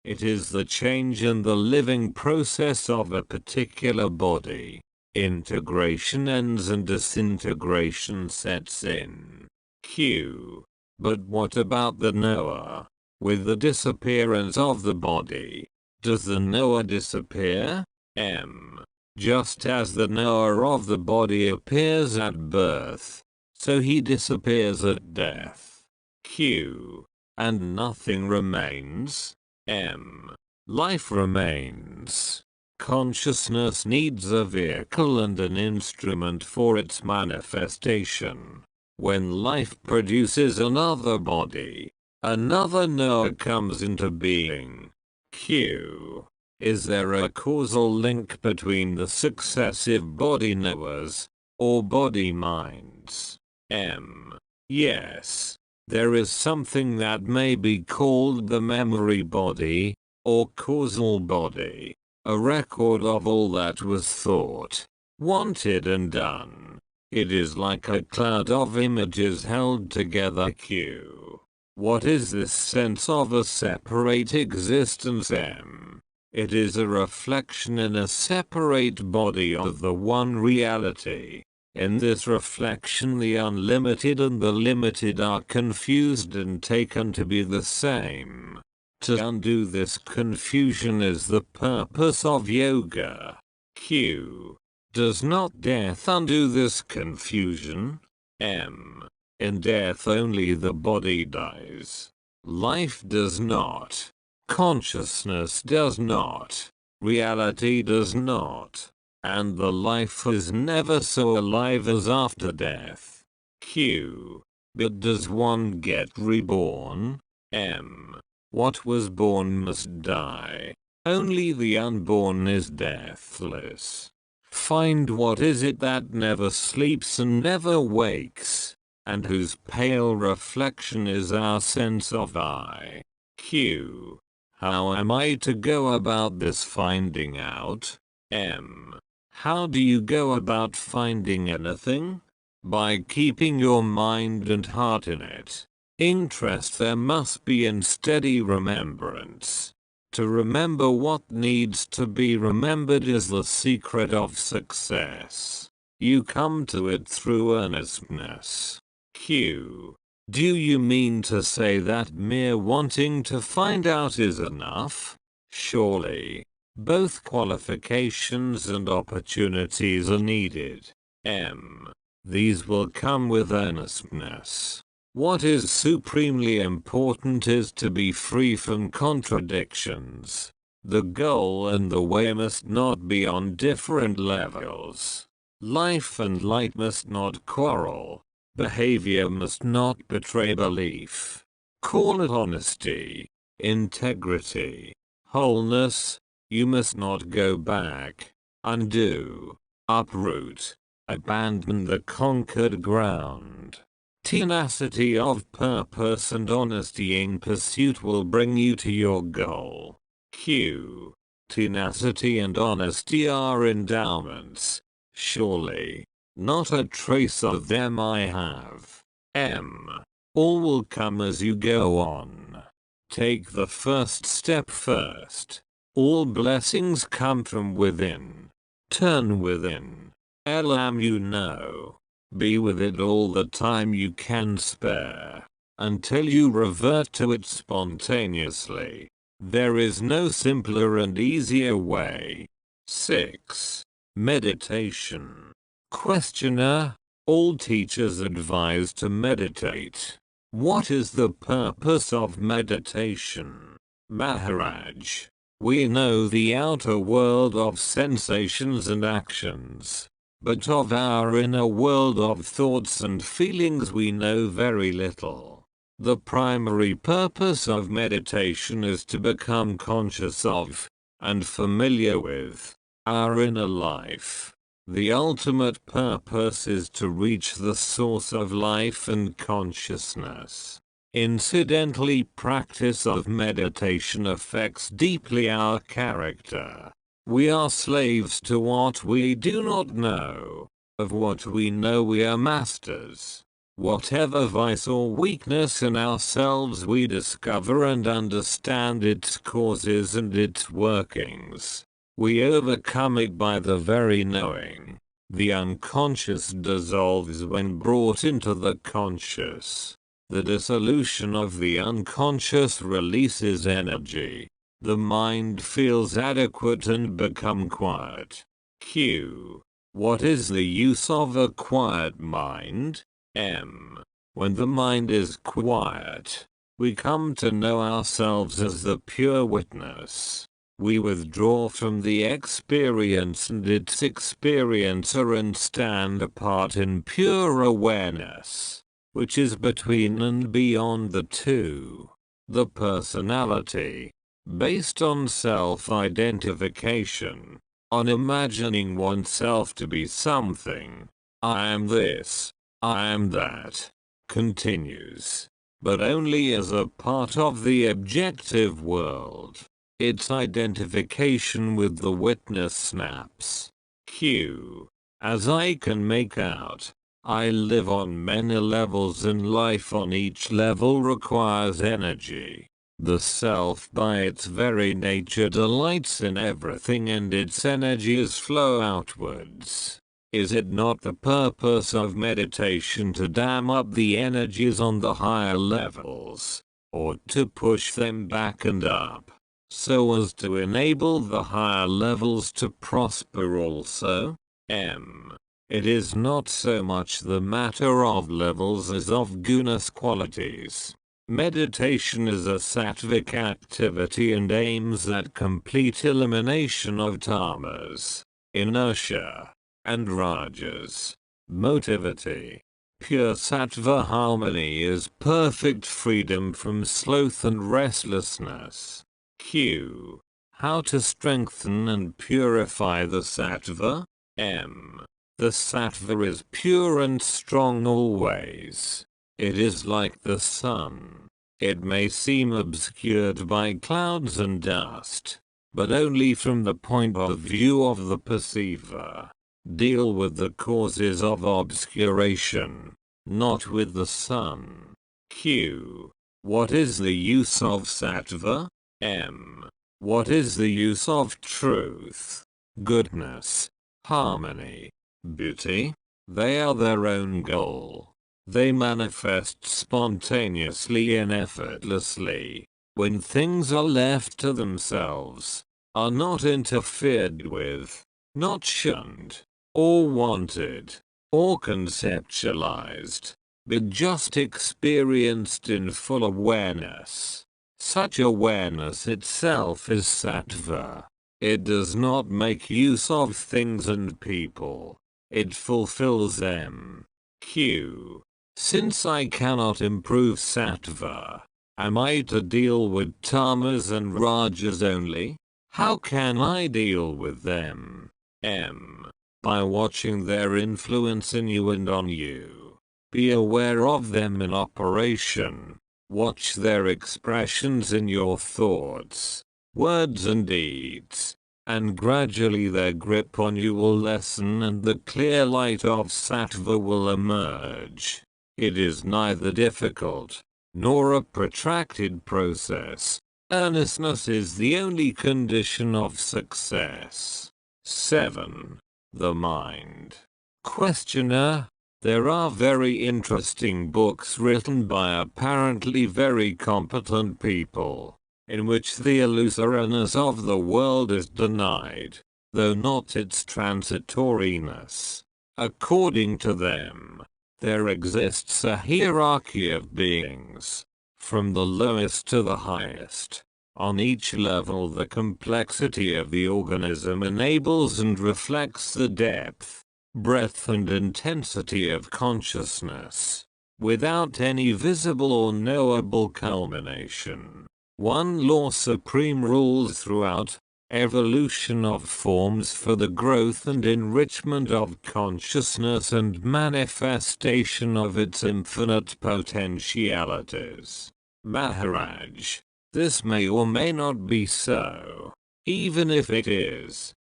It is the change in the living process of a particular body. Integration ends and disintegration sets in. Q. But what about the knower? With the disappearance of the body, does the knower disappear? M. Just as the knower of the body appears at birth, so he disappears at death. Q. And nothing remains? M. Life remains. Consciousness needs a vehicle and an instrument for its manifestation. When life produces another body, another knower comes into being. Q. Is there a causal link between the successive body knowers, or body minds? M. Yes. There is something that may be called the memory body, or causal body, a record of all that was thought, wanted and done. It is like a cloud of images held together. Q. What is this sense of a separate existence? M. It is a reflection in a separate body of the one reality. In this reflection the unlimited and the limited are confused and taken to be the same. To undo this confusion is the purpose of yoga. Q. Does not death undo this confusion? M. In death only the body dies. Life does not. Consciousness does not. Reality does not. And the life is never so alive as after death. Q. But does one get reborn? M. What was born must die. Only the unborn is deathless. Find what is it that never sleeps and never wakes, and whose pale reflection is our sense of I. Q. How am I to go about this finding out? M. How do you go about finding anything? By keeping your mind and heart in it. Interest there must be in steady remembrance. To remember what needs to be remembered is the secret of success. You come to it through earnestness. Q. Do you mean to say that mere wanting to find out is enough? Surely, both qualifications and opportunities are needed. M. These will come with earnestness. What is supremely important is to be free from contradictions. The goal and the way must not be on different levels. Life and light must not quarrel. Behavior must not betray belief. Call it honesty, integrity, wholeness. You must not go back, undo, uproot, abandon the conquered ground. Tenacity of purpose and honesty in pursuit will bring you to your goal. Q. Tenacity and honesty are endowments. Surely, not a trace of them I have. M. All will come as you go on. Take the first step first. All blessings come from within. Turn within. Elam you know. Be with it all the time you can spare, until you revert to it spontaneously. There is no simpler and easier way. 6. Meditation. Questioner. All teachers advise to meditate. What is the purpose of meditation? Maharaj. We know the outer world of sensations and actions. But of our inner world of thoughts and feelings we know very little. The primary purpose of meditation is to become conscious of, and familiar with, our inner life. The ultimate purpose is to reach the source of life and consciousness. Incidentally, practice of meditation affects deeply our character. We are slaves to what we do not know. Of what we know we are masters. Whatever vice or weakness in ourselves we discover and understand its causes and its workings. We overcome it by the very knowing. The unconscious dissolves when brought into the conscious. The dissolution of the unconscious releases energy. The mind feels adequate and become quiet. Q. What is the use of a quiet mind? M. When the mind is quiet, we come to know ourselves as the pure witness. We withdraw from the experience and its experiencer and stand apart in pure awareness, which is between and beyond the two. The personality, based on self-identification, on imagining oneself to be something, I am this, I am that, continues, but only as a part of the objective world. Its identification with the witness snaps. Q. As I can make out, I live on many levels and life on each level requires energy. The self by its very nature delights in everything and its energies flow outwards. Is it not the purpose of meditation to dam up the energies on the higher levels, or to push them back and up, so as to enable the higher levels to prosper also? M. It is not so much the matter of levels as of gunas qualities. Meditation is a sattvic activity and aims at complete elimination of tamas, inertia, and rajas, motivity. Pure sattva harmony is perfect freedom from sloth and restlessness. Q. How to strengthen and purify the sattva? M. The sattva is pure and strong always. It is like the sun. It may seem obscured by clouds and dust, but only from the point of view of the perceiver. Deal with the causes of obscuration, not with the sun. Q. What is the use of sattva? M. What is the use of truth, goodness, harmony, beauty? They are their own goal. They manifest spontaneously and effortlessly, when things are left to themselves, are not interfered with, not shunned, or wanted, or conceptualized, but just experienced in full awareness. Such awareness itself is sattva. It does not make use of things and people. It fulfills them. Q. Since I cannot improve sattva, am I to deal with tamas and rajas only? How can I deal with them? M. By watching their influence in you and on you. Be aware of them in operation. Watch their expressions in your thoughts, words and deeds, and gradually their grip on you will lessen and the clear light of sattva will emerge. It is neither difficult, nor a protracted process. Earnestness is the only condition of success. 7. The mind. Questioner. There are very interesting books written by apparently very competent people, in which the illusoriness of the world is denied, though not its transitoriness. According to them, there exists a hierarchy of beings, from the lowest to the highest. On each level the complexity of the organism enables and reflects the depth, breadth and intensity of consciousness, without any visible or knowable culmination. One law supreme rules throughout, evolution of forms for the growth and enrichment of consciousness and manifestation of its infinite potentialities. Maharaj, this may or may not be so. Even if it is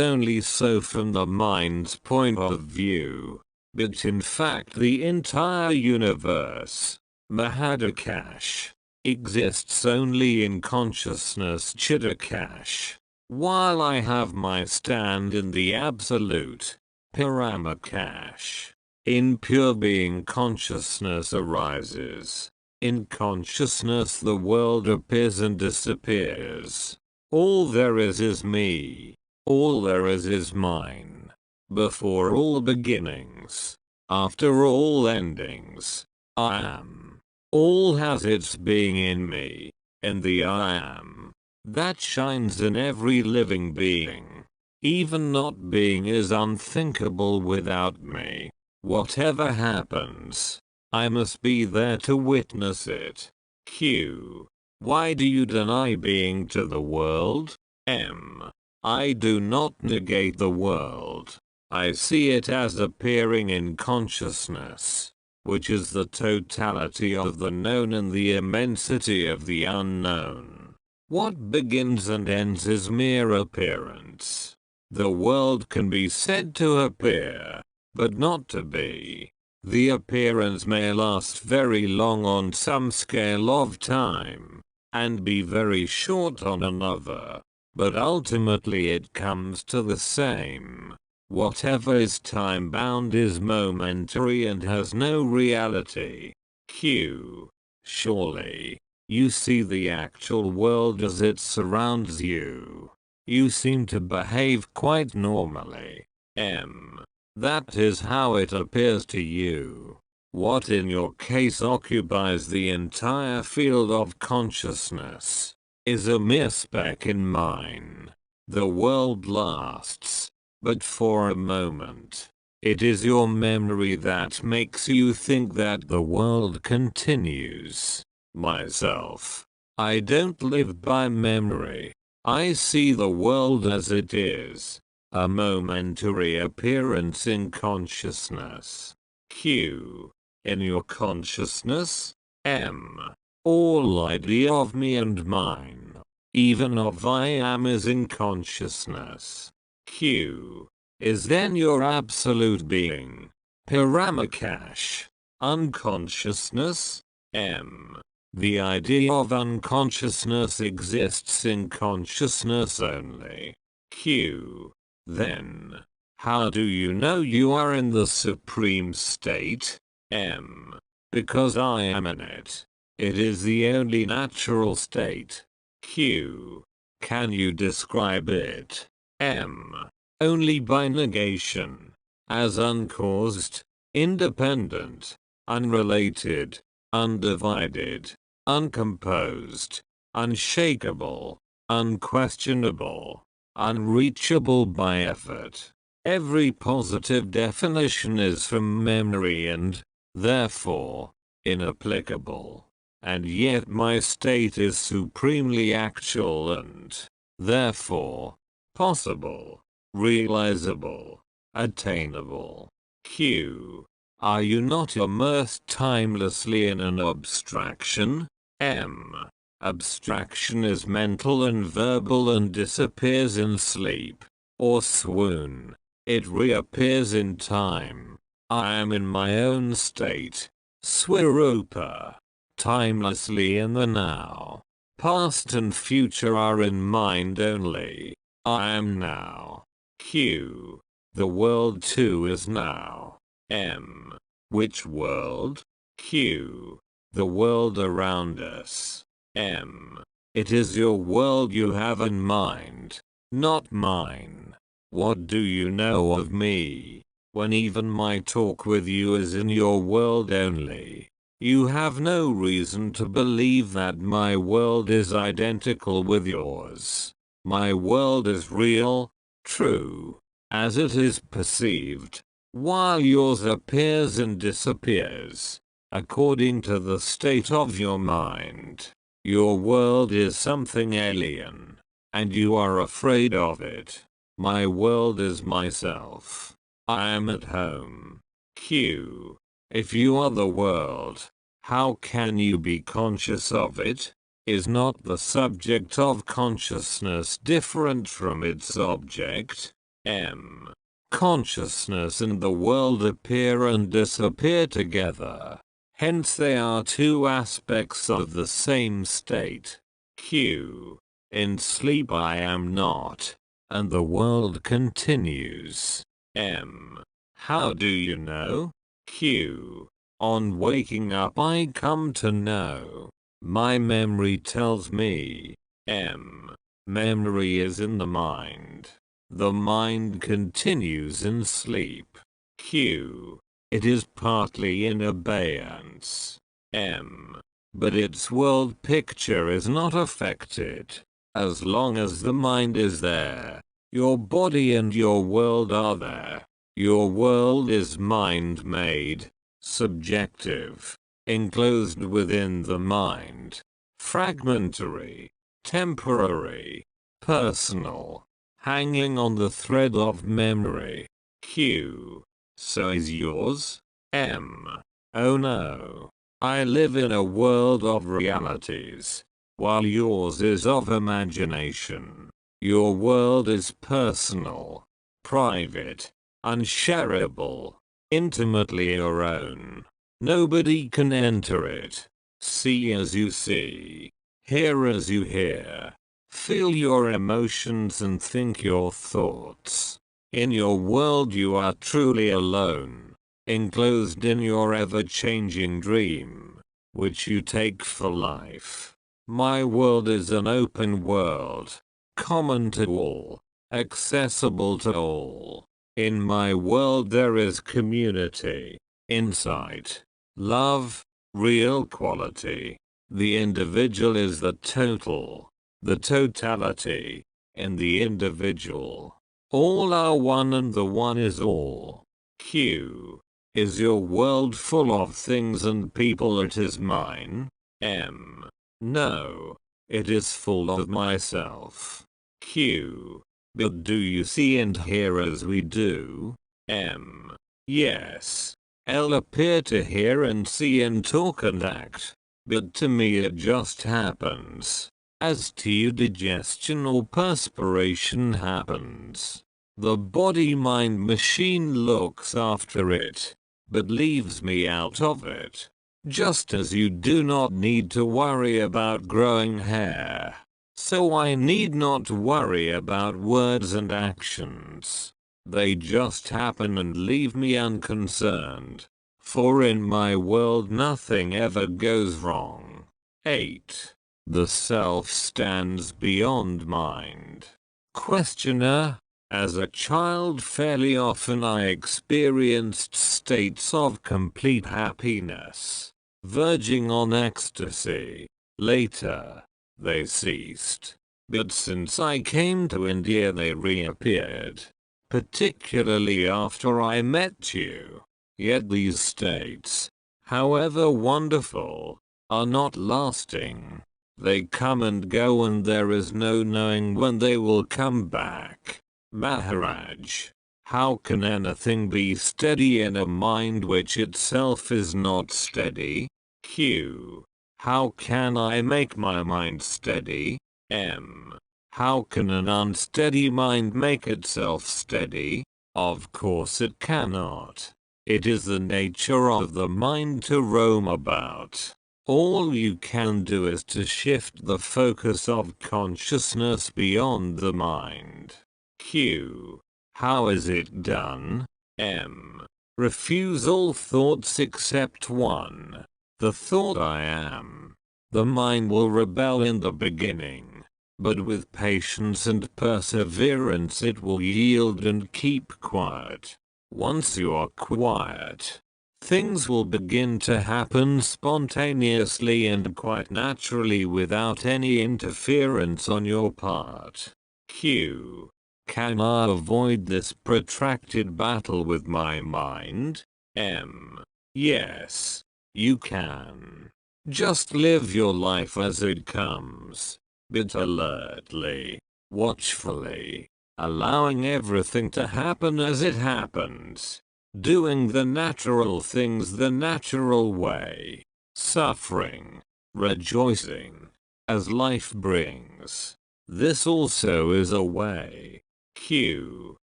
only so from the mind's point of view. But in fact the entire universe, Mahadakash, exists only in consciousness Chidakash. While I have my stand in the absolute, Paramakash. In pure being consciousness arises. In consciousness the world appears and disappears. All there is me. All there is mine. Before all beginnings. After all endings. I am. All has its being in me. In the I am. That shines in every living being. Even not being is unthinkable without me. Whatever happens, I must be there to witness it. Q. Why do you deny being to the world? M. I do not negate the world. I see it as appearing in consciousness, which is the totality of the known and the immensity of the unknown. What begins and ends is mere appearance. The world can be said to appear, but not to be. The appearance may last very long on some scale of time, and be very short on another, but ultimately it comes to the same. Whatever is time-bound is momentary and has no reality. Q. Surely, you see the actual world as it surrounds you. You seem to behave quite normally. M. That is how it appears to you. What in your case occupies the entire field of consciousness is a mere speck in mine. The world lasts, but for a moment. It is your memory that makes you think that the world continues. Myself. I don't live by memory. I see the world as it is. A momentary appearance in consciousness. Q. In your consciousness? M. All idea of me and mine, even of I am, is in consciousness. Q. Is then your absolute being, Paramakash, unconsciousness? M. The idea of unconsciousness exists in consciousness only. Q. Then, how do you know you are in the supreme state? M. Because I am in it. It is the only natural state. Q. Can you describe it? M. Only by negation. As uncaused, independent, unrelated, undivided, uncomposed, unshakable, unquestionable, unreachable by effort. Every positive definition is from memory and, therefore, inapplicable. And yet my state is supremely actual and, therefore, possible, realizable, attainable. Q. Are you not immersed timelessly in an abstraction? M. Abstraction is mental and verbal and disappears in sleep, or swoon. It reappears in time. I am in my own state, Swarupa, timelessly in the now. Past and future are in mind only. I am now. Q. The world too is now. M. Which world? Q. The world around us. M. It is your world you have in mind, not mine. What do you know of me, when even my talk with you is in your world only? You have no reason to believe that my world is identical with yours. My world is real, true, as it is perceived, while yours appears and disappears, according to the state of your mind. Your world is something alien, and you are afraid of it. My world is myself. I am at home. Q. If you are the world, how can you be conscious of it? Is not the subject of consciousness different from its object? M. Consciousness and the world appear and disappear together. Hence they are two aspects of the same state. Q. In sleep I am not, and the world continues. M. How do you know? Q. On waking up I come to know. My memory tells me. M. Memory is in the mind. The mind continues in sleep. Q. It is partly in abeyance. M. But its world picture is not affected. As long as the mind is there, your body and your world are there. Your world is mind-made, subjective, enclosed within the mind, fragmentary, temporary, personal, hanging on the thread of memory. Q. So is yours? M. Oh no. I live in a world of realities, while yours is of imagination. Your world is personal, private, unshareable, intimately your own. Nobody can enter it. See as you see, hear as you hear, feel your emotions and think your thoughts. In your world you are truly alone, enclosed in your ever-changing dream, which you take for life. My world is an open world, common to all, accessible to all. In my world there is community, insight, love, real quality. The individual is the total, the totality, in the individual. All are one and the one is all. Q. Is your world full of things and people? It is mine. M. No. It is full of myself. Q. But do you see and hear as we do? M. Yes. L appear to hear and see and talk and act. But to me it just happens. As to you digestion or perspiration happens. The body-mind machine looks after it, but leaves me out of it. Just as you do not need to worry about growing hair, so I need not worry about words and actions. They just happen and leave me unconcerned. For in my world nothing ever goes wrong. 8. The self stands beyond mind. Questioner. As a child fairly often I experienced states of complete happiness, verging on ecstasy. Later, they ceased. But since I came to India they reappeared, particularly after I met you. Yet these states, however wonderful, are not lasting. They come and go and there is no knowing when they will come back. Maharaj, how can anything be steady in a mind which itself is not steady? Q. How can I make my mind steady? M. How can an unsteady mind make itself steady? Of course it cannot. It is the nature of the mind to roam about. All you can do is to shift the focus of consciousness beyond the mind. Q. How is it done? M. Refuse all thoughts except one. The thought I am. The mind will rebel in the beginning, but with patience and perseverance it will yield and keep quiet. Once you are quiet, things will begin to happen spontaneously and quite naturally without any interference on your part. Q. Can I avoid this protracted battle with my mind? M. Yes, you can. Just live your life as it comes, but alertly, watchfully, allowing everything to happen as it happens, doing the natural things the natural way, suffering, rejoicing, as life brings. This also is a way. Q.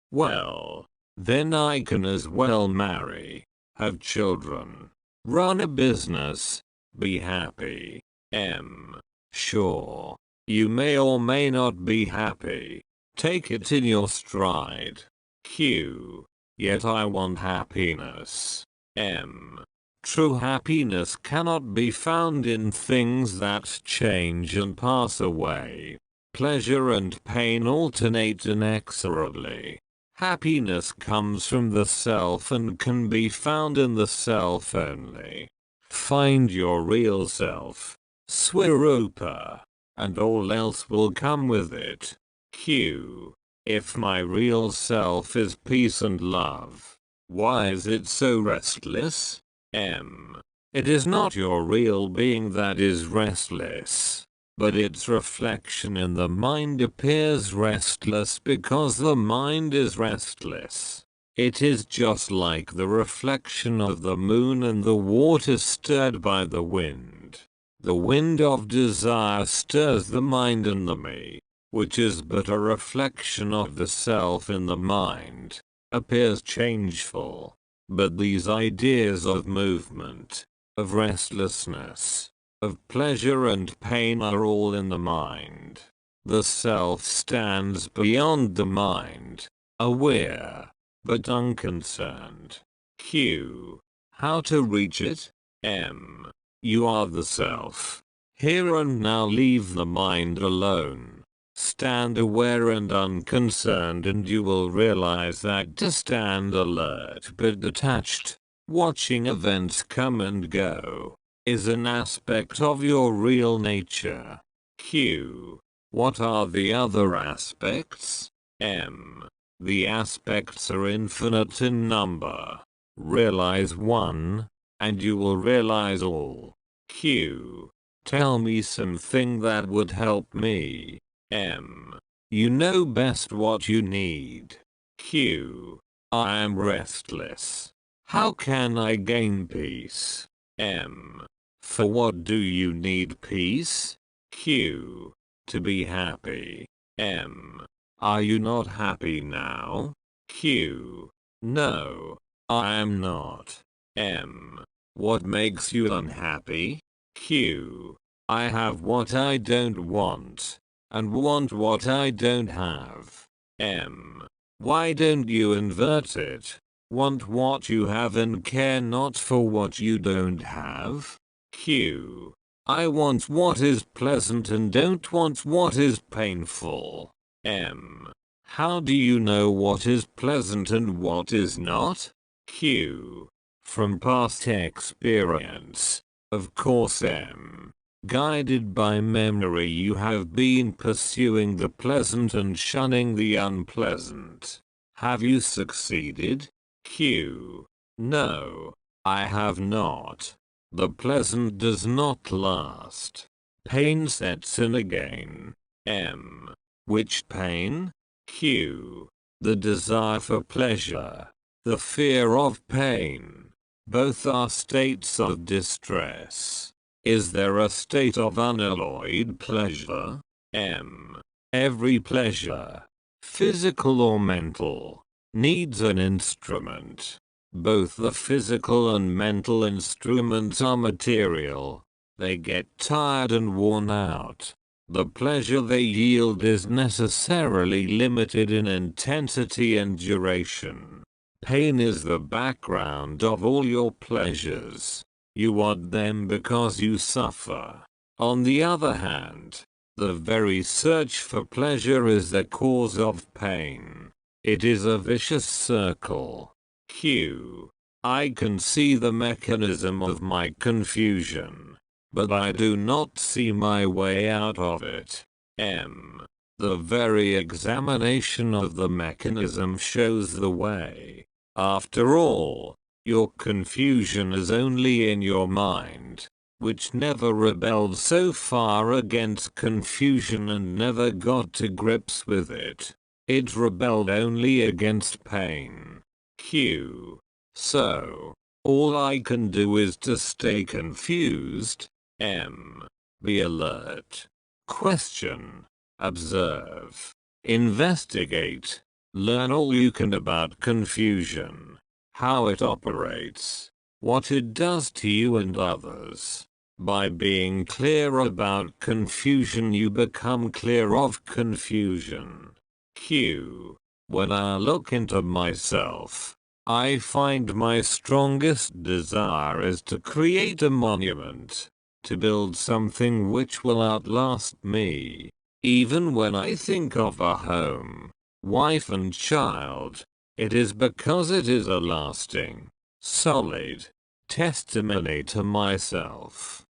Well, then I can as well marry, have children, run a business, be happy. M. Sure. You may or may not be happy. Take it in your stride. Q. Yet I want happiness. M. True happiness cannot be found in things that change and pass away. Pleasure and pain alternate inexorably. Happiness comes from the self and can be found in the self only. Find your real self, Swarupa, and all else will come with it. Q. If my real self is peace and love, why is it so restless? M. It is not your real being that is restless, but its reflection in the mind appears restless because the mind is restless. It is just like the reflection of the moon in the water stirred by the wind. The wind of desire stirs the mind and the me, which is but a reflection of the self in the mind, appears changeful. But these ideas of movement, of restlessness, of pleasure and pain are all in the mind. The self stands beyond the mind, aware, but unconcerned. Q. How to reach it? M. You are the self. Here and now leave the mind alone. Stand aware and unconcerned and you will realize that to stand alert but detached, watching events come and go, is an aspect of your real nature. Q. What are the other aspects? M. The aspects are infinite in number. Realize one, and you will realize all. Q. Tell me something that would help me. M. You know best what you need. Q. I am restless. How can I gain peace? M. For what do you need peace? Q. To be happy. M. Are you not happy now? Q. No, I am not. M. What makes you unhappy? Q. I have what I don't want, and want what I don't have. M. Why don't you invert it? Want what you have and care not for what you don't have? Q. I want what is pleasant and don't want what is painful. M. How do you know what is pleasant and what is not? Q. From past experience. Of course. M. Guided by memory you have been pursuing the pleasant and shunning the unpleasant. Have you succeeded? Q. No, I have not. The pleasant does not last. Pain sets in again. M. Which pain? Q. The desire for pleasure. The fear of pain. Both are states of distress. Is there a state of unalloyed pleasure? M. Every pleasure, physical or mental, needs an instrument. Both the physical and mental instruments are material. They get tired and worn out. The pleasure they yield is necessarily limited in intensity and duration. Pain is the background of all your pleasures. You want them because you suffer. On the other hand, the very search for pleasure is the cause of pain. It is a vicious circle. Q. I can see the mechanism of my confusion, but I do not see my way out of it. M. The very examination of the mechanism shows the way. After all, your confusion is only in your mind, which never rebelled so far against confusion and never got to grips with it. It rebelled only against pain. Q. So, all I can do is to stay confused. M. Be alert. Question. Observe. Investigate. Learn all you can about confusion. How it operates. What it does to you and others. By being clear about confusion you become clear of confusion. Q. When I look into myself, I find my strongest desire is to create a monument, to build something which will outlast me. Even when I think of a home, wife and child, it is because it is a lasting, solid testimony to myself.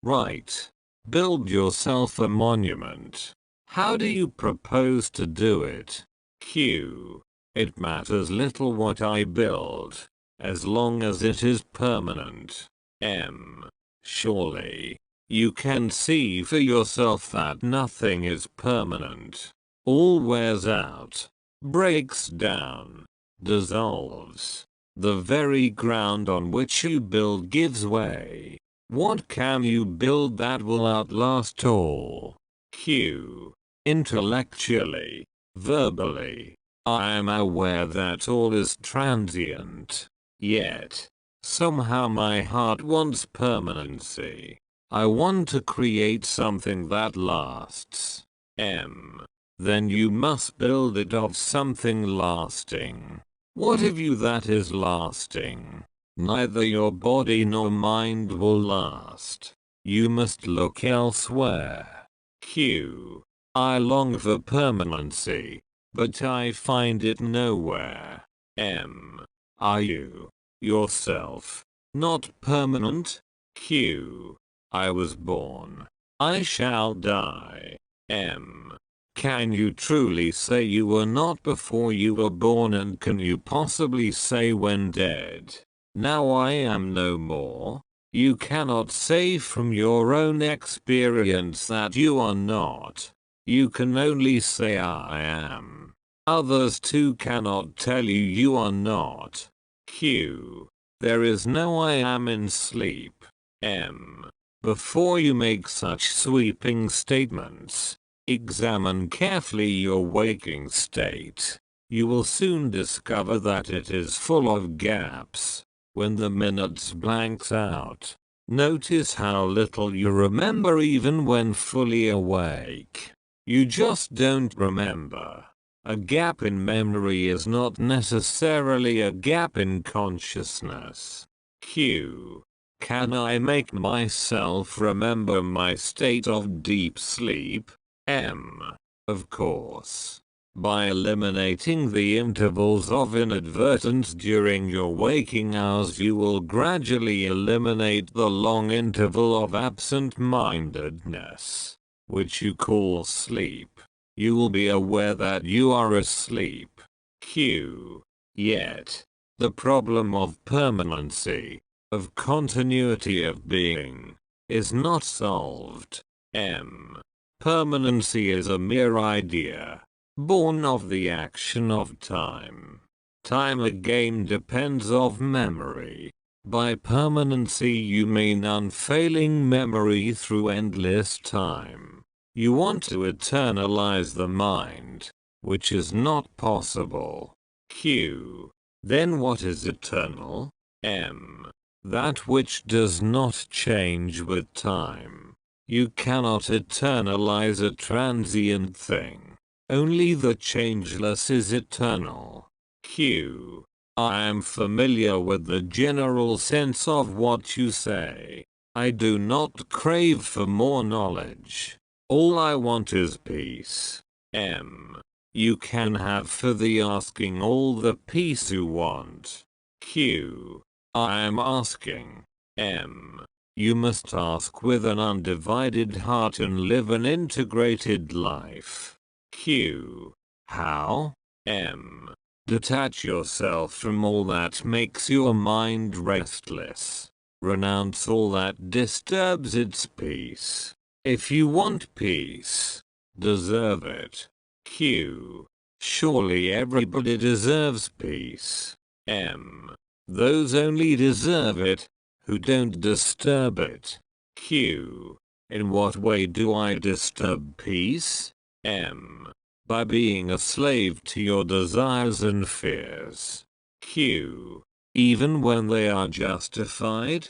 Right. Build yourself a monument. How do you propose to do it? Q. It matters little what I build, as long as it is permanent. Surely, you can see for yourself that nothing is permanent. All wears out, breaks down, dissolves. The very ground on which you build gives way. What can you build that will outlast all? Q. Intellectually, verbally, I am aware that all is transient. Yet, somehow my heart wants permanency. I want to create something that lasts. Then you must build it of something lasting. What have you that is lasting? Neither your body nor mind will last. You must look elsewhere. Q. I long for permanency, but I find it nowhere. Are you, yourself, not permanent? Q. I was born. I shall die. Can you truly say you were not before you were born, and can you possibly say when dead, now I am no more? You cannot say from your own experience that you are not. You can only say I am. Others too cannot tell you you are not. Q. There is no I am in sleep. Before you make such sweeping statements, examine carefully your waking state. You will soon discover that it is full of gaps. When the minutes blanks out, notice how little you remember even when fully awake. You just don't remember. A gap in memory is not necessarily a gap in consciousness. Q. Can I make myself remember my state of deep sleep? Of course. By eliminating the intervals of inadvertence during your waking hours, you will gradually eliminate the long interval of absent-mindedness, which you call sleep. You will be aware that you are asleep. Q. Yet, the problem of permanency, of continuity of being, is not solved. Permanency is a mere idea, born of the action of time. Time again depends of memory. By permanency you mean unfailing memory through endless time. You want to eternalize the mind, which is not possible. Q. Then what is eternal? That which does not change with time. You cannot eternalize a transient thing. Only the changeless is eternal. Q. I am familiar with the general sense of what you say. I do not crave for more knowledge. All I want is peace. You can have for the asking all the peace you want. Q. I am asking. You must ask with an undivided heart and live an integrated life. Q. How? Detach yourself from all that makes your mind restless. Renounce all that disturbs its peace. If you want peace, deserve it. Q. Surely everybody deserves peace. Those only deserve it who don't disturb it. Q. In what way do I disturb peace? By being a slave to your desires and fears. Q. Even when they are justified?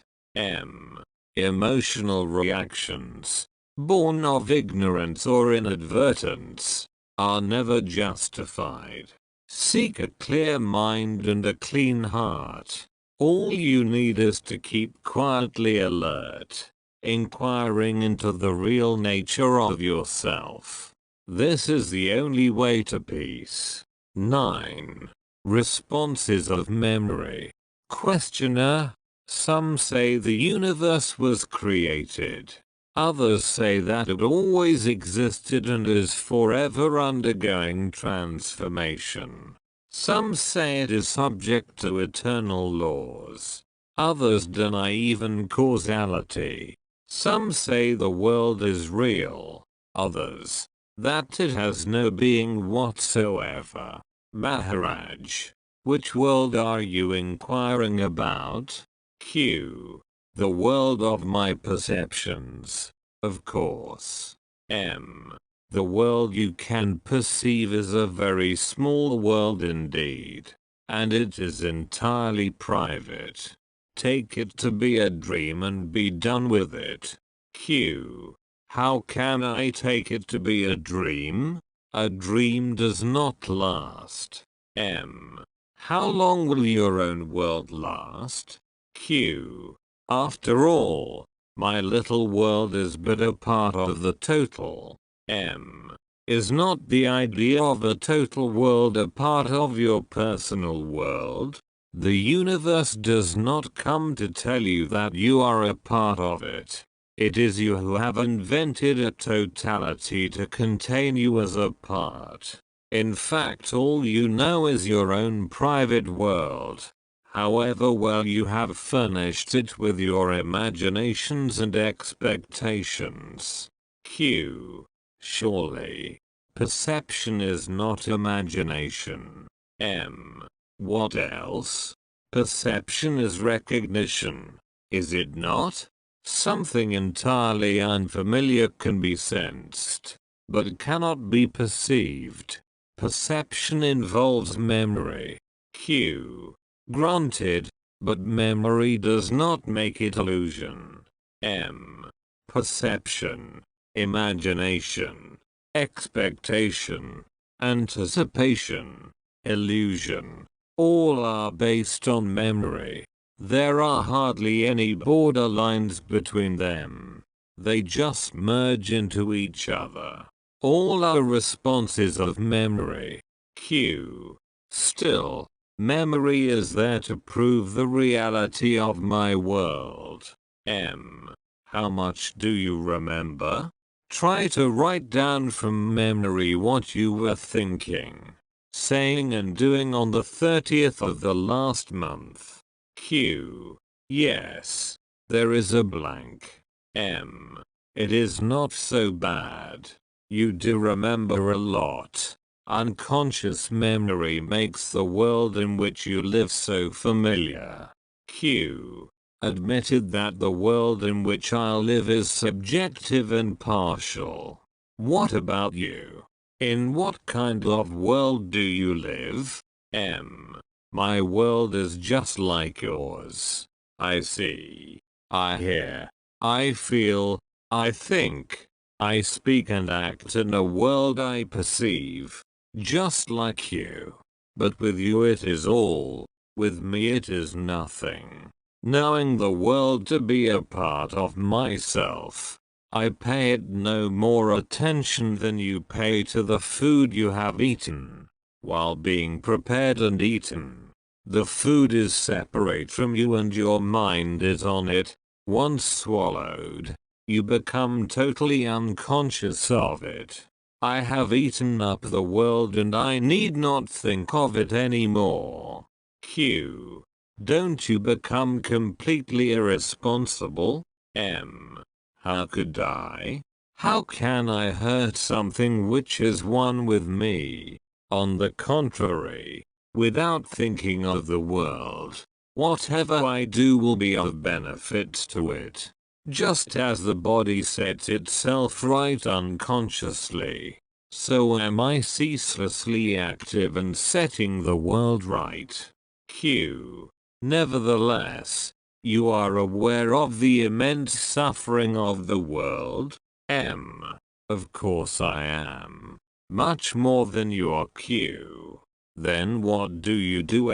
Emotional reactions, born of ignorance or inadvertence, are never justified. Seek a clear mind and a clean heart. All you need is to keep quietly alert, inquiring into the real nature of yourself. This is the only way to peace. 9. Responses of memory. Questioner. Some say the universe was created. Others say that it always existed and is forever undergoing transformation. Some say it is subject to eternal laws. Others deny even causality. Some say the world is real. Others, that it has no being whatsoever. Maharaj, which world are you inquiring about? Q. The world of my perceptions, of course. M. The world you can perceive is a very small world indeed, and it is entirely private. Take it to be a dream and be done with it. Q. How can I take it to be a dream? A dream does not last. M. How long will your own world last? Q. After all, my little world is but a part of the total. M. Is not the idea of a total world a part of your personal world? The universe does not come to tell you that you are a part of it. It is you who have invented a totality to contain you as a part. In fact, all you know is your own private world. However well you have furnished it with your imaginations and expectations. Q. Surely, perception is not imagination. M. What else? Perception is recognition, is it not? Something entirely unfamiliar can be sensed, but cannot be perceived. Perception involves memory. Q. Granted, but memory does not make it illusion. M. Perception, imagination, expectation, anticipation, illusion, all are based on memory. There are hardly any borderlines between them. They just merge into each other. All are responses of memory. Q. Still, memory is there to prove the reality of my world. M. How much do you remember? Try to write down from memory what you were thinking, saying and doing on the 30th of the last month. Q. Yes. There is a blank. M. It is not so bad. You do remember a lot. Unconscious memory makes the world in which you live so familiar. Q. Admitted that the world in which I live is subjective and partial. What about you? In what kind of world do you live? M. My world is just like yours. I see, I hear, I feel, I think, I speak and act in a world I perceive, just like you. But with you it is all, with me it is nothing. Knowing the world to be a part of myself, I pay it no more attention than you pay to the food you have eaten. While being prepared and eaten, the food is separate from you and your mind is on it. Once swallowed, you become totally unconscious of it. I have eaten up the world and I need not think of it anymore. Q. Don't you become completely irresponsible? M. How could I? How can I hurt something which is one with me? On the contrary, without thinking of the world, whatever I do will be of benefit to it. Just as the body sets itself right unconsciously, so am I ceaselessly active and setting the world right. Q. Nevertheless, you are aware of the immense suffering of the world? M. Of course I am. Much more than your Q. Then what do you do?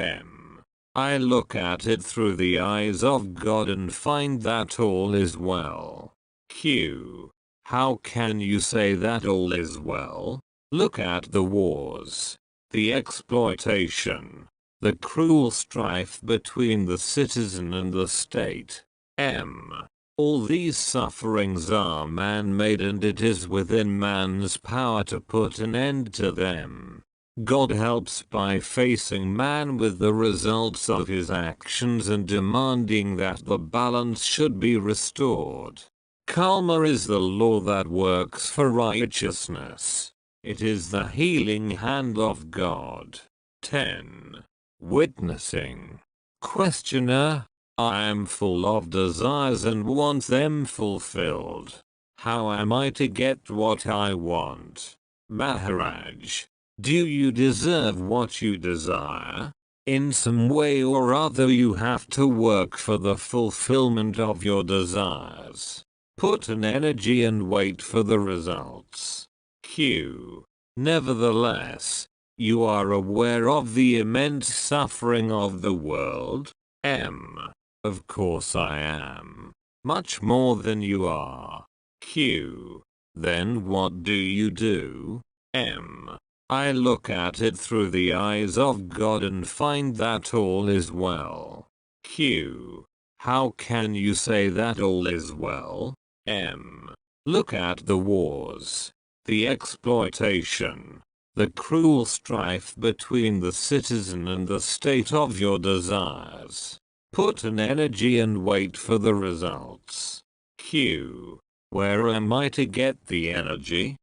I look at it through the eyes of God and find that all is well. Q. How can you say that all is well? Look at the wars, the exploitation, the cruel strife between the citizen and the state. All these sufferings are man-made, and it is within man's power to put an end to them. God helps by facing man with the results of his actions and demanding that the balance should be restored. Karma is the law that works for righteousness. It is the healing hand of God. 10. Witnessing. Questioner. I am full of desires and want them fulfilled. How am I to get what I want? Maharaj. Do you deserve what you desire? In some way or other you have to work for the fulfillment of your desires. Put an energy and wait for the results. Q. Nevertheless, you are aware of the immense suffering of the world? Of course I am. Much more than you are. Q. Then what do you do? I look at it through the eyes of God and find that all is well. Q. How can you say that all is well? Look at the wars, the exploitation, the cruel strife between the citizen and the state of your desires. Put an energy and wait for the results. Q. Where am I to get the energy?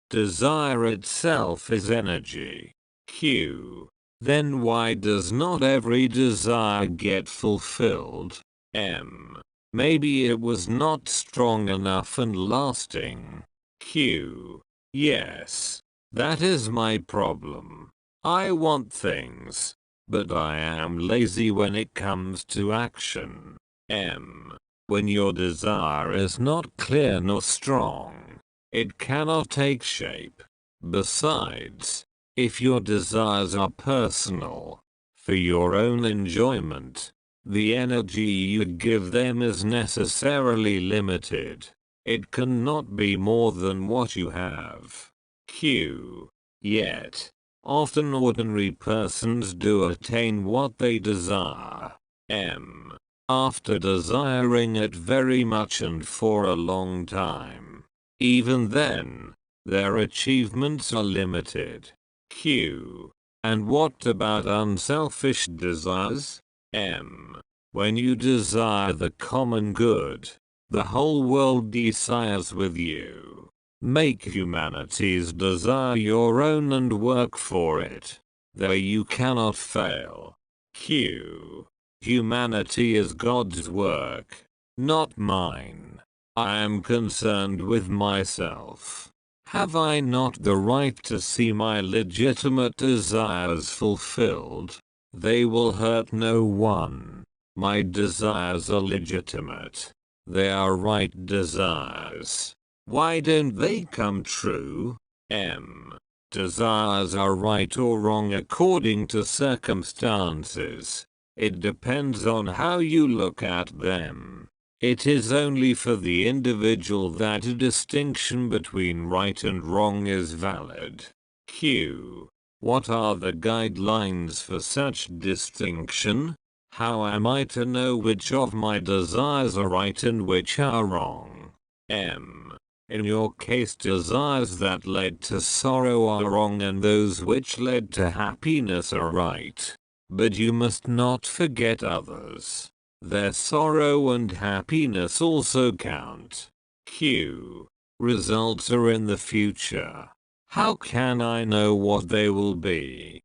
Desire itself is energy. Q. Then why does not every desire get fulfilled? Maybe it was not strong enough and lasting. Q. Yes. That is my problem. I want things, but I am lazy when it comes to action. When your desire is not clear nor strong, it cannot take shape. Besides, if your desires are personal, for your own enjoyment, the energy you give them is necessarily limited. It cannot be more than what you have. Q. Yet, often ordinary persons do attain what they desire. After desiring it very much and for a long time. Even then, their achievements are limited. Q. And what about unselfish desires? When you desire the common good, the whole world desires with you. Make humanity's desire your own and work for it. There you cannot fail. Q. Humanity is God's work, not mine. I am concerned with myself. Have I not the right to see my legitimate desires fulfilled? They will hurt no one. My desires are legitimate. They are right desires. Why don't they come true? Desires are right or wrong according to circumstances. It depends on how you look at them. It is only for the individual that a distinction between right and wrong is valid. Q. What are the guidelines for such distinction? How am I to know which of my desires are right and which are wrong? In your case, desires that led to sorrow are wrong and those which led to happiness are right. But you must not forget others. Their sorrow and happiness also count. Q. Results are in the future. How can I know what they will be?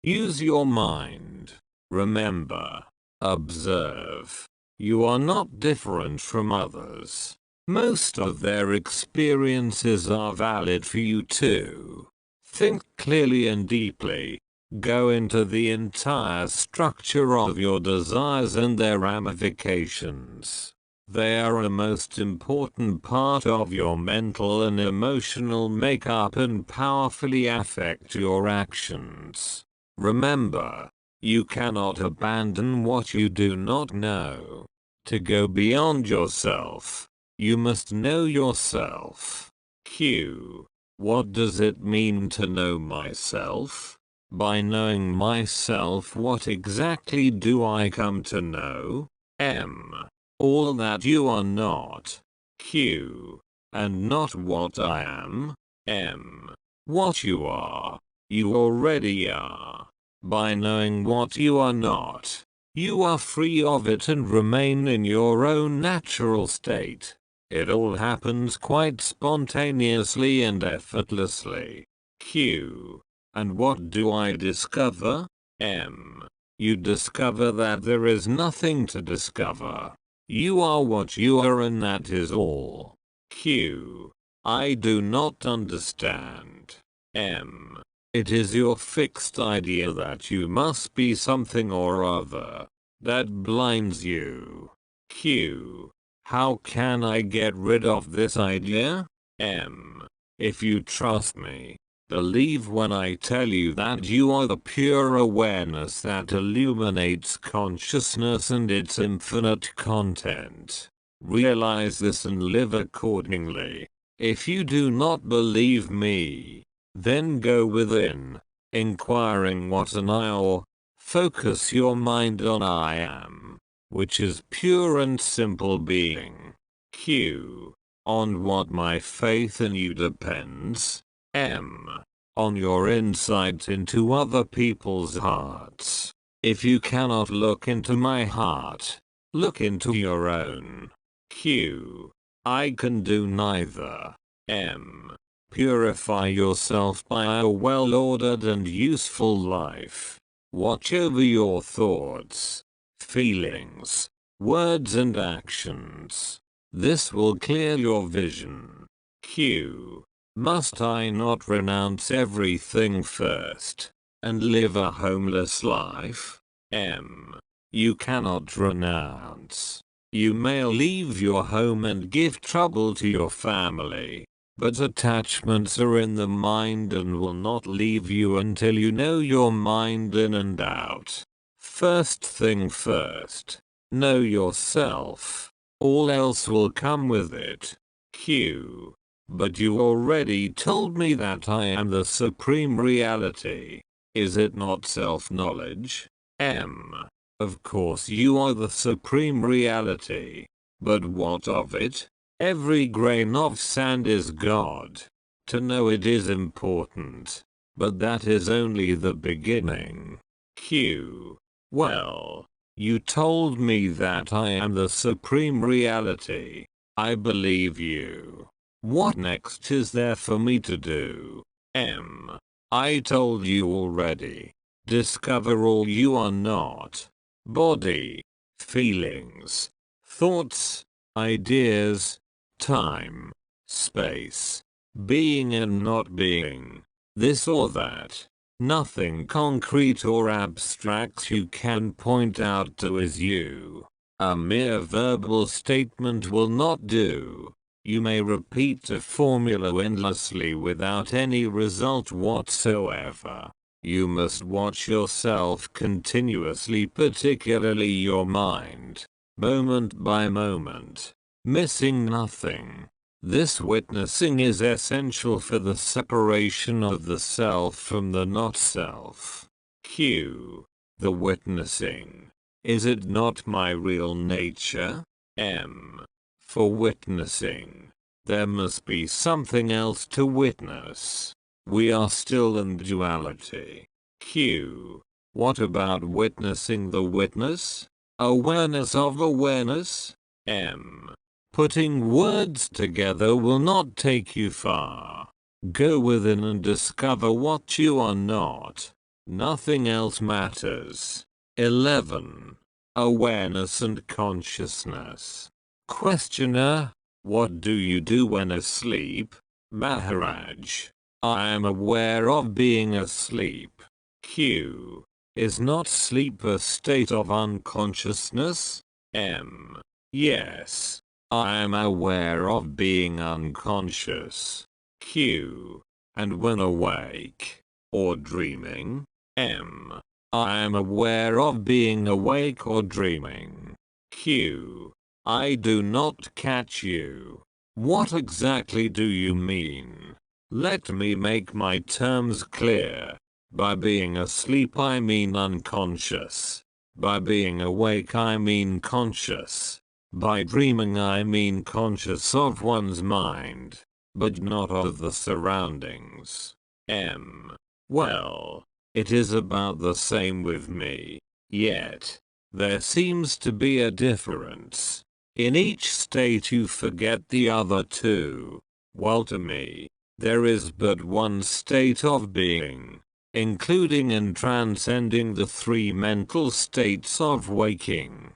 Use your mind. Remember. Observe. You are not different from others. Most of their experiences are valid for you too. Think clearly and deeply. Go into the entire structure of your desires and their ramifications. They are a most important part of your mental and emotional makeup and powerfully affect your actions. Remember, you cannot abandon what you do not know. To go beyond yourself, you must know yourself. Q. What does it mean to know myself? By knowing myself, what exactly do I come to know? M. All that you are not. Q. And not what I am. M. What you are. You already are. By knowing what you are not, you are free of it and remain in your own natural state. It all happens quite spontaneously and effortlessly. Q. And what do I discover? M. You discover that there is nothing to discover. You are what you are and that is all. Q. I do not understand. M. It is your fixed idea that you must be something or other that blinds you. Q. How can I get rid of this idea? M. If you trust me, believe when I tell you that you are the pure awareness that illuminates consciousness and its infinite content. Realize this and live accordingly. If you do not believe me, then go within, inquiring what an I, or focus your mind on I am, which is pure and simple being. Q. On what my faith in you depends. M. On your insight into other people's hearts. If you cannot look into my heart, look into your own. Q. I can do neither. M. Purify yourself by a well-ordered and useful life. Watch over your thoughts, feelings, words and actions. This will clear your vision. Q. Must I not renounce everything first, and live a homeless life? M. You cannot renounce. You may leave your home and give trouble to your family, but attachments are in the mind and will not leave you until you know your mind in and out. First thing first, know yourself. All else will come with it. Q. But you already told me that I am the supreme reality. Is it not self-knowledge? M. Of course you are the supreme reality. But what of it? Every grain of sand is God. To know it is important. But that is only the beginning. Q. Well, you told me that I am the supreme reality. I believe you. What next is there for me to do? M. I told you already. Discover all you are not. Body, feelings, thoughts, ideas, time, space, being and not being, this or that. Nothing concrete or abstract you can point out to is you. A mere verbal statement will not do. You may repeat a formula endlessly without any result whatsoever. You must watch yourself continuously, particularly your mind, moment by moment, missing nothing. This witnessing is essential for the separation of the self from the not-self. Q. The witnessing. Is it not my real nature? M. For witnessing, there must be something else to witness. We are still in duality. Q. What about witnessing the witness? Awareness of awareness? M. Putting words together will not take you far. Go within and discover what you are not. Nothing else matters. 11. Awareness and consciousness. Questioner. What do you do when asleep? Maharaj. I am aware of being asleep. Q. Is not sleep a state of unconsciousness? M. Yes. I am aware of being unconscious. Q. And when awake, or dreaming, M. I am aware of being awake or dreaming. Q. I do not catch you. What exactly do you mean? Let me make my terms clear. By being asleep I mean unconscious. By being awake I mean conscious. By dreaming I mean conscious of one's mind, but not of the surroundings. M. Well, it is about the same with me. Yet, there seems to be a difference. In each state you forget the other two, while to me, there is but one state of being, including and transcending the three mental states of waking,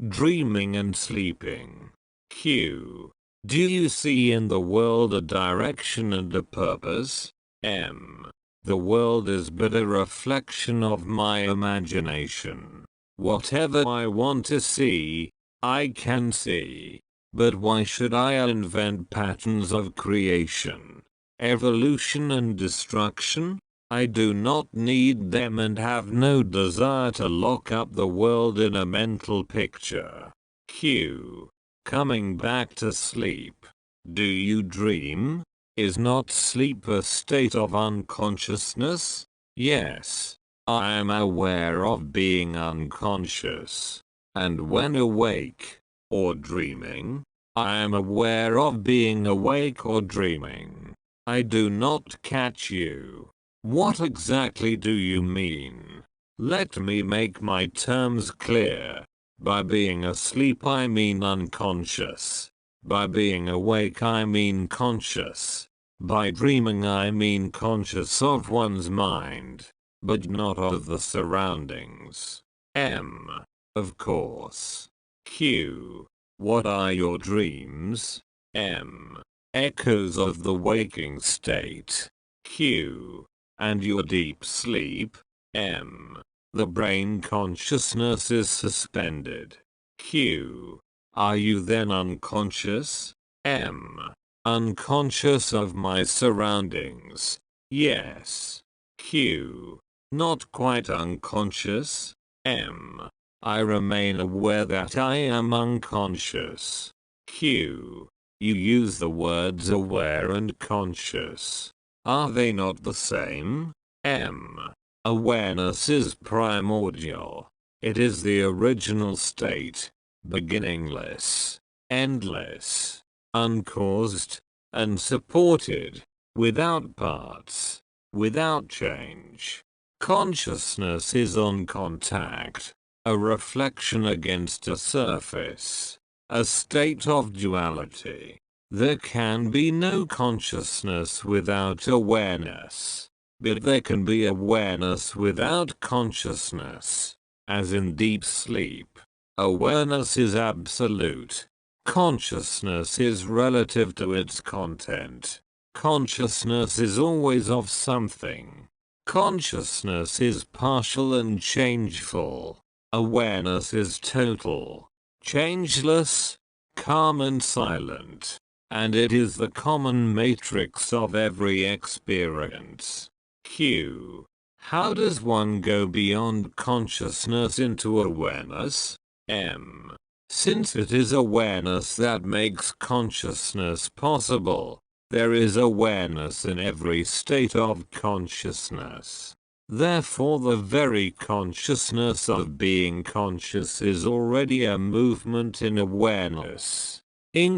dreaming and sleeping. Q. Do you see in the world a direction and a purpose? M. The world is but a reflection of my imagination. Whatever I want to see, I can see. But why should I invent patterns of creation, evolution and destruction? I do not need them and have no desire to lock up the world in a mental picture. Q. Coming back to sleep. Do you dream? Is not sleep a state of unconsciousness? Yes. I am aware of being unconscious. And when awake, or dreaming, I am aware of being awake or dreaming. I do not catch you. What exactly do you mean? Let me make my terms clear. By being asleep I mean unconscious. By being awake I mean conscious. By dreaming I mean conscious of one's mind, but not of the surroundings. M. Of course. Q. What are your dreams? M. Echoes of the waking state. Q. And your deep sleep? M. The brain consciousness is suspended. Q. Are you then unconscious? M. Unconscious of my surroundings? Yes. Q. Not quite unconscious? M. I remain aware that I am unconscious. Q. You use the words aware and conscious. Are they not the same? M. Awareness is primordial. It is the original state, beginningless, endless, uncaused, unsupported, without parts, without change. Consciousness is on contact, a reflection against a surface, a state of duality. There can be no consciousness without awareness, but there can be awareness without consciousness, as in deep sleep. Awareness is absolute. Consciousness is relative to its content. Consciousness is always of something. Consciousness is partial and changeful. Awareness is total, changeless, calm and silent. And it is the common matrix of every experience. Q. How does one go beyond consciousness into awareness? M. Since it is awareness that makes consciousness possible, there is awareness in every state of consciousness. Therefore the very consciousness of being conscious is already a movement in awareness.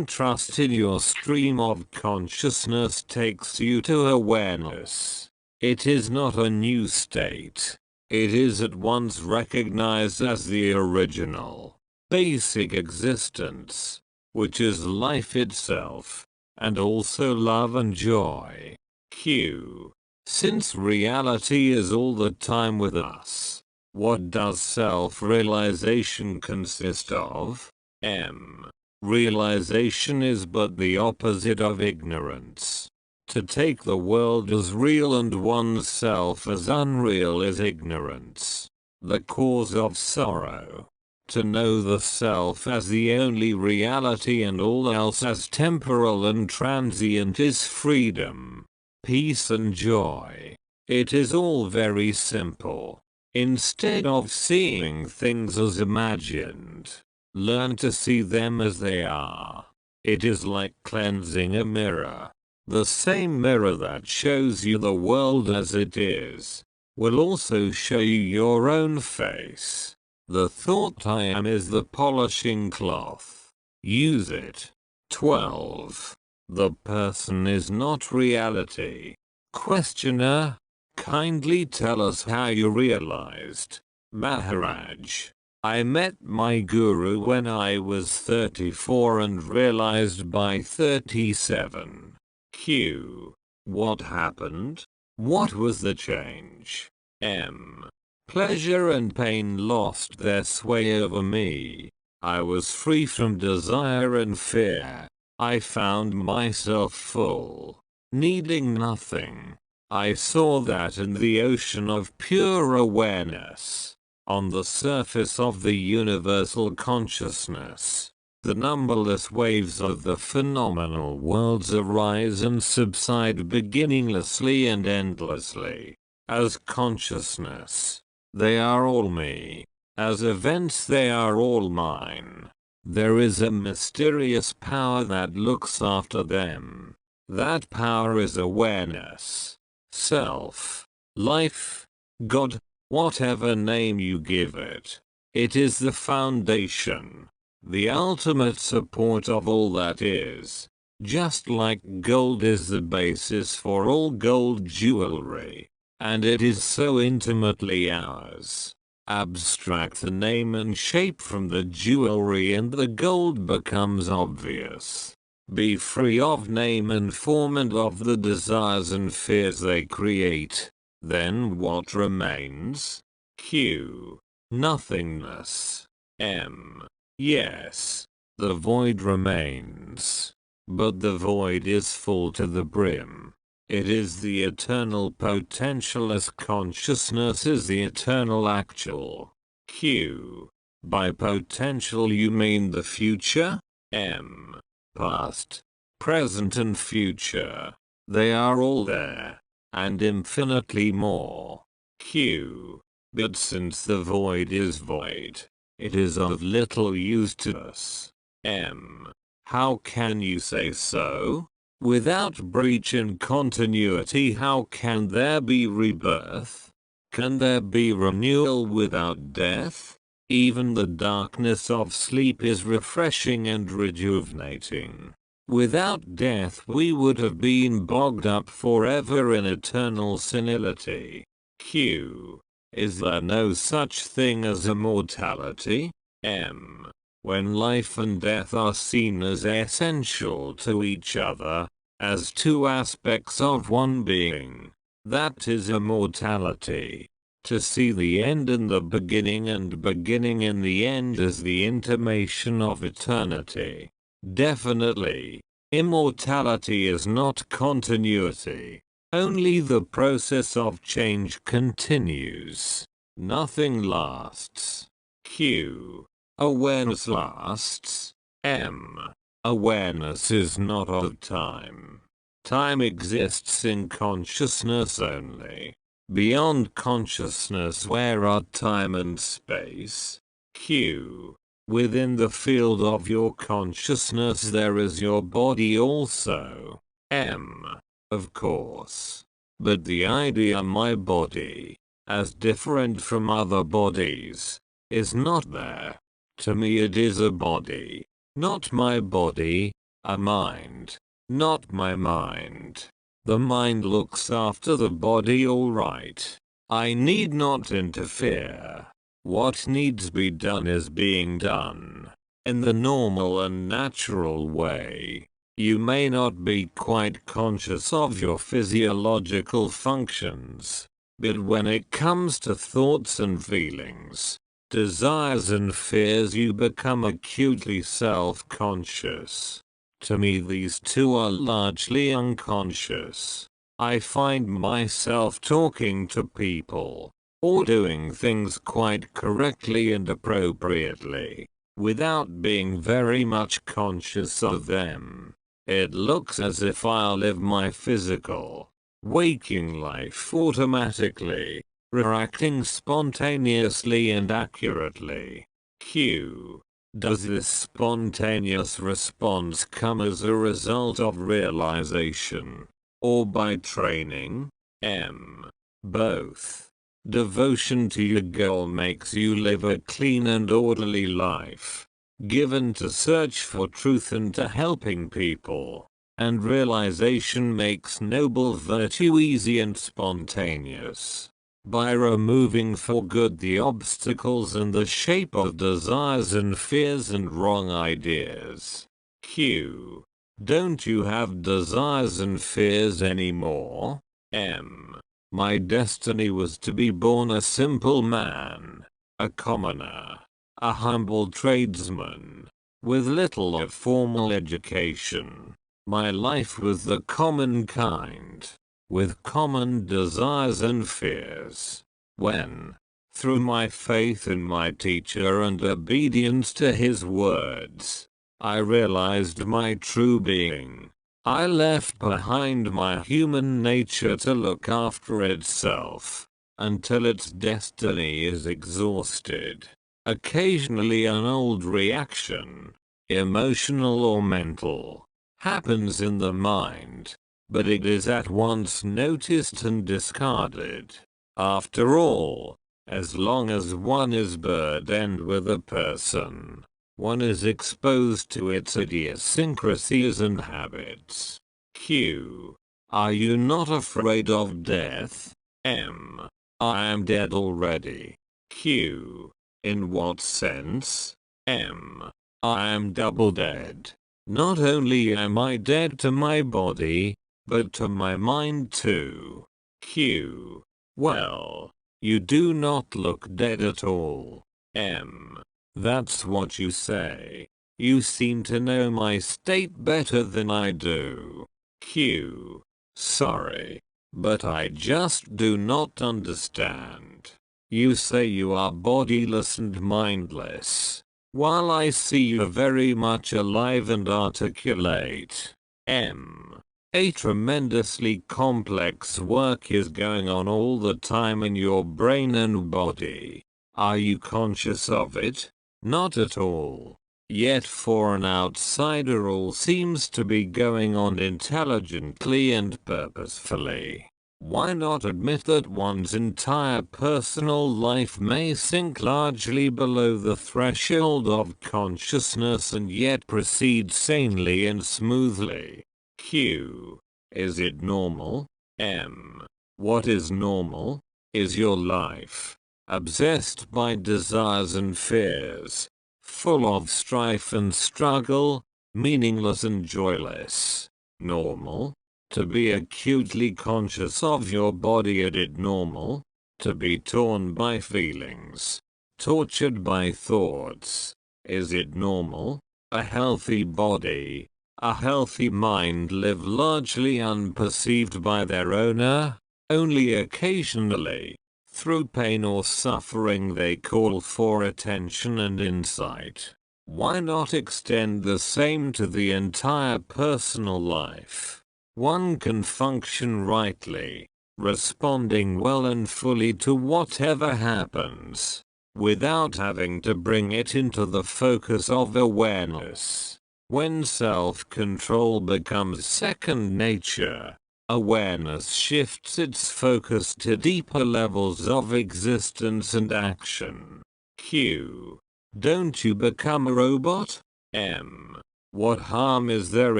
Trust in your stream of consciousness takes you to awareness. It is not a new state. It is at once recognized as the original, basic existence, which is life itself, and also love and joy. Q. Since reality is all the time with us, what does self-realization consist of? M. Realization is but the opposite of ignorance. To take the world as real and oneself as unreal is ignorance, the cause of sorrow. to know the self as the only reality and all else as temporal and transient is freedom, peace and joy. It is all very simple. Instead of seeing things as imagined, learn to see them as they are. It is like cleansing a mirror. The same mirror that shows you the world as it is will also show you your own face. The thought I am is the polishing cloth. Use it. 12. The person is not reality. Questioner, kindly tell us how you realized. Maharaj, I met my guru when I was 34 and realized by 37. Q. What happened? What was the change? M. Pleasure and pain lost their sway over me. I was free from desire and fear. I found myself full, needing nothing. I saw that in the ocean of pure awareness, on the surface of the universal consciousness, the numberless waves of the phenomenal worlds arise and subside beginninglessly and endlessly. As consciousness, they are all me. As events, they are all mine. There is a mysterious power that looks after them. That power is awareness, self, life, God, whatever name you give it. It is the foundation, the ultimate support of all that is. Just like gold is the basis for all gold jewelry, and it is so intimately ours. Abstract the name and shape from the jewelry and the gold becomes obvious. Be free of name and form and of the desires and fears they create. Then what remains? Q. Nothingness. M. Yes. The void remains. But the void is full to the brim. It is the eternal potential as consciousness is the eternal actual. Q. By potential you mean the future? M. Past, present and future. They are all there, and infinitely more. Q. But since the void is void, it is of little use to us. M. How can you say so? Without breach in continuity, how can there be rebirth? Can there be renewal without death? Even the darkness of sleep is refreshing and rejuvenating. Without death we would have been bogged up forever in eternal senility. Q. Is there no such thing as immortality? M. When life and death are seen as essential to each other, as two aspects of one being, that is immortality. To see the end in the beginning and beginning in the end is the intimation of eternity. Definitely, immortality is not continuity. Only the process of change continues. Nothing lasts. Q. Awareness lasts. M. Awareness is not of time. Time exists in consciousness only. Beyond consciousness where are time and space? Q. Within the field of your consciousness there is your body also. M. Of course. But the idea my body, as different from other bodies, is not there. To me it is a body, not my body, a mind, not my mind. The mind looks after the body all right. I need not interfere. What needs be done is being done. In the normal and natural way. You may not be quite conscious of your physiological functions. But when it comes to thoughts and feelings, desires and fears, you become acutely self-conscious. To me these two are largely unconscious. I find myself talking to people, or doing things quite correctly and appropriately, without being very much conscious of them. It looks as if I live my physical, waking life automatically, reacting spontaneously and accurately. Q. Does this spontaneous response come as a result of realization, or by training? M. Both. Devotion to your goal makes you live a clean and orderly life, given to search for truth and to helping people, and realization makes noble virtue easy and spontaneous, by removing for good the obstacles in the shape of desires and fears and wrong ideas. Q. Don't you have desires and fears anymore? M. My destiny was to be born a simple man, a commoner, a humble tradesman, with little of formal education. My life was the common kind, with common desires and fears. When, through my faith in my teacher and obedience to his words, I realized my true being, I left behind my human nature to look after itself, until its destiny is exhausted. Occasionally an old reaction, emotional or mental, happens in the mind, but it is at once noticed and discarded. After all, as long as one is burdened with a person, one is exposed to its idiosyncrasies and habits. Q. Are you not afraid of death? M. I am dead already. Q. In what sense? M. I am double dead. Not only am I dead to my body, but to my mind too. Q. Well, you do not look dead at all. M. That's what you say. You seem to know my state better than I do. Q. Sorry, but I just do not understand. You say you are bodiless and mindless, while I see you very much alive and articulate. M. A tremendously complex work is going on all the time in your brain and body. Are you conscious of it? Not at all. Yet for an outsider all seems to be going on intelligently and purposefully. Why not admit that one's entire personal life may sink largely below the threshold of consciousness and yet proceed sanely and smoothly? Q. Is it normal? M. What is normal? Is your life obsessed by desires and fears, full of strife and struggle, meaningless and joyless? Normal? To be acutely conscious of your body? Is it normal? To be torn by feelings, tortured by thoughts? Is it normal? A healthy body, a healthy mind live largely unperceived by their owner. Only occasionally, through pain or suffering, they call for attention and insight. Why not extend the same to the entire personal life? One can function rightly, responding well and fully to whatever happens, without having to bring it into the focus of awareness. When self-control becomes second nature, awareness shifts its focus to deeper levels of existence and action. Q. Don't you become a robot? M. What harm is there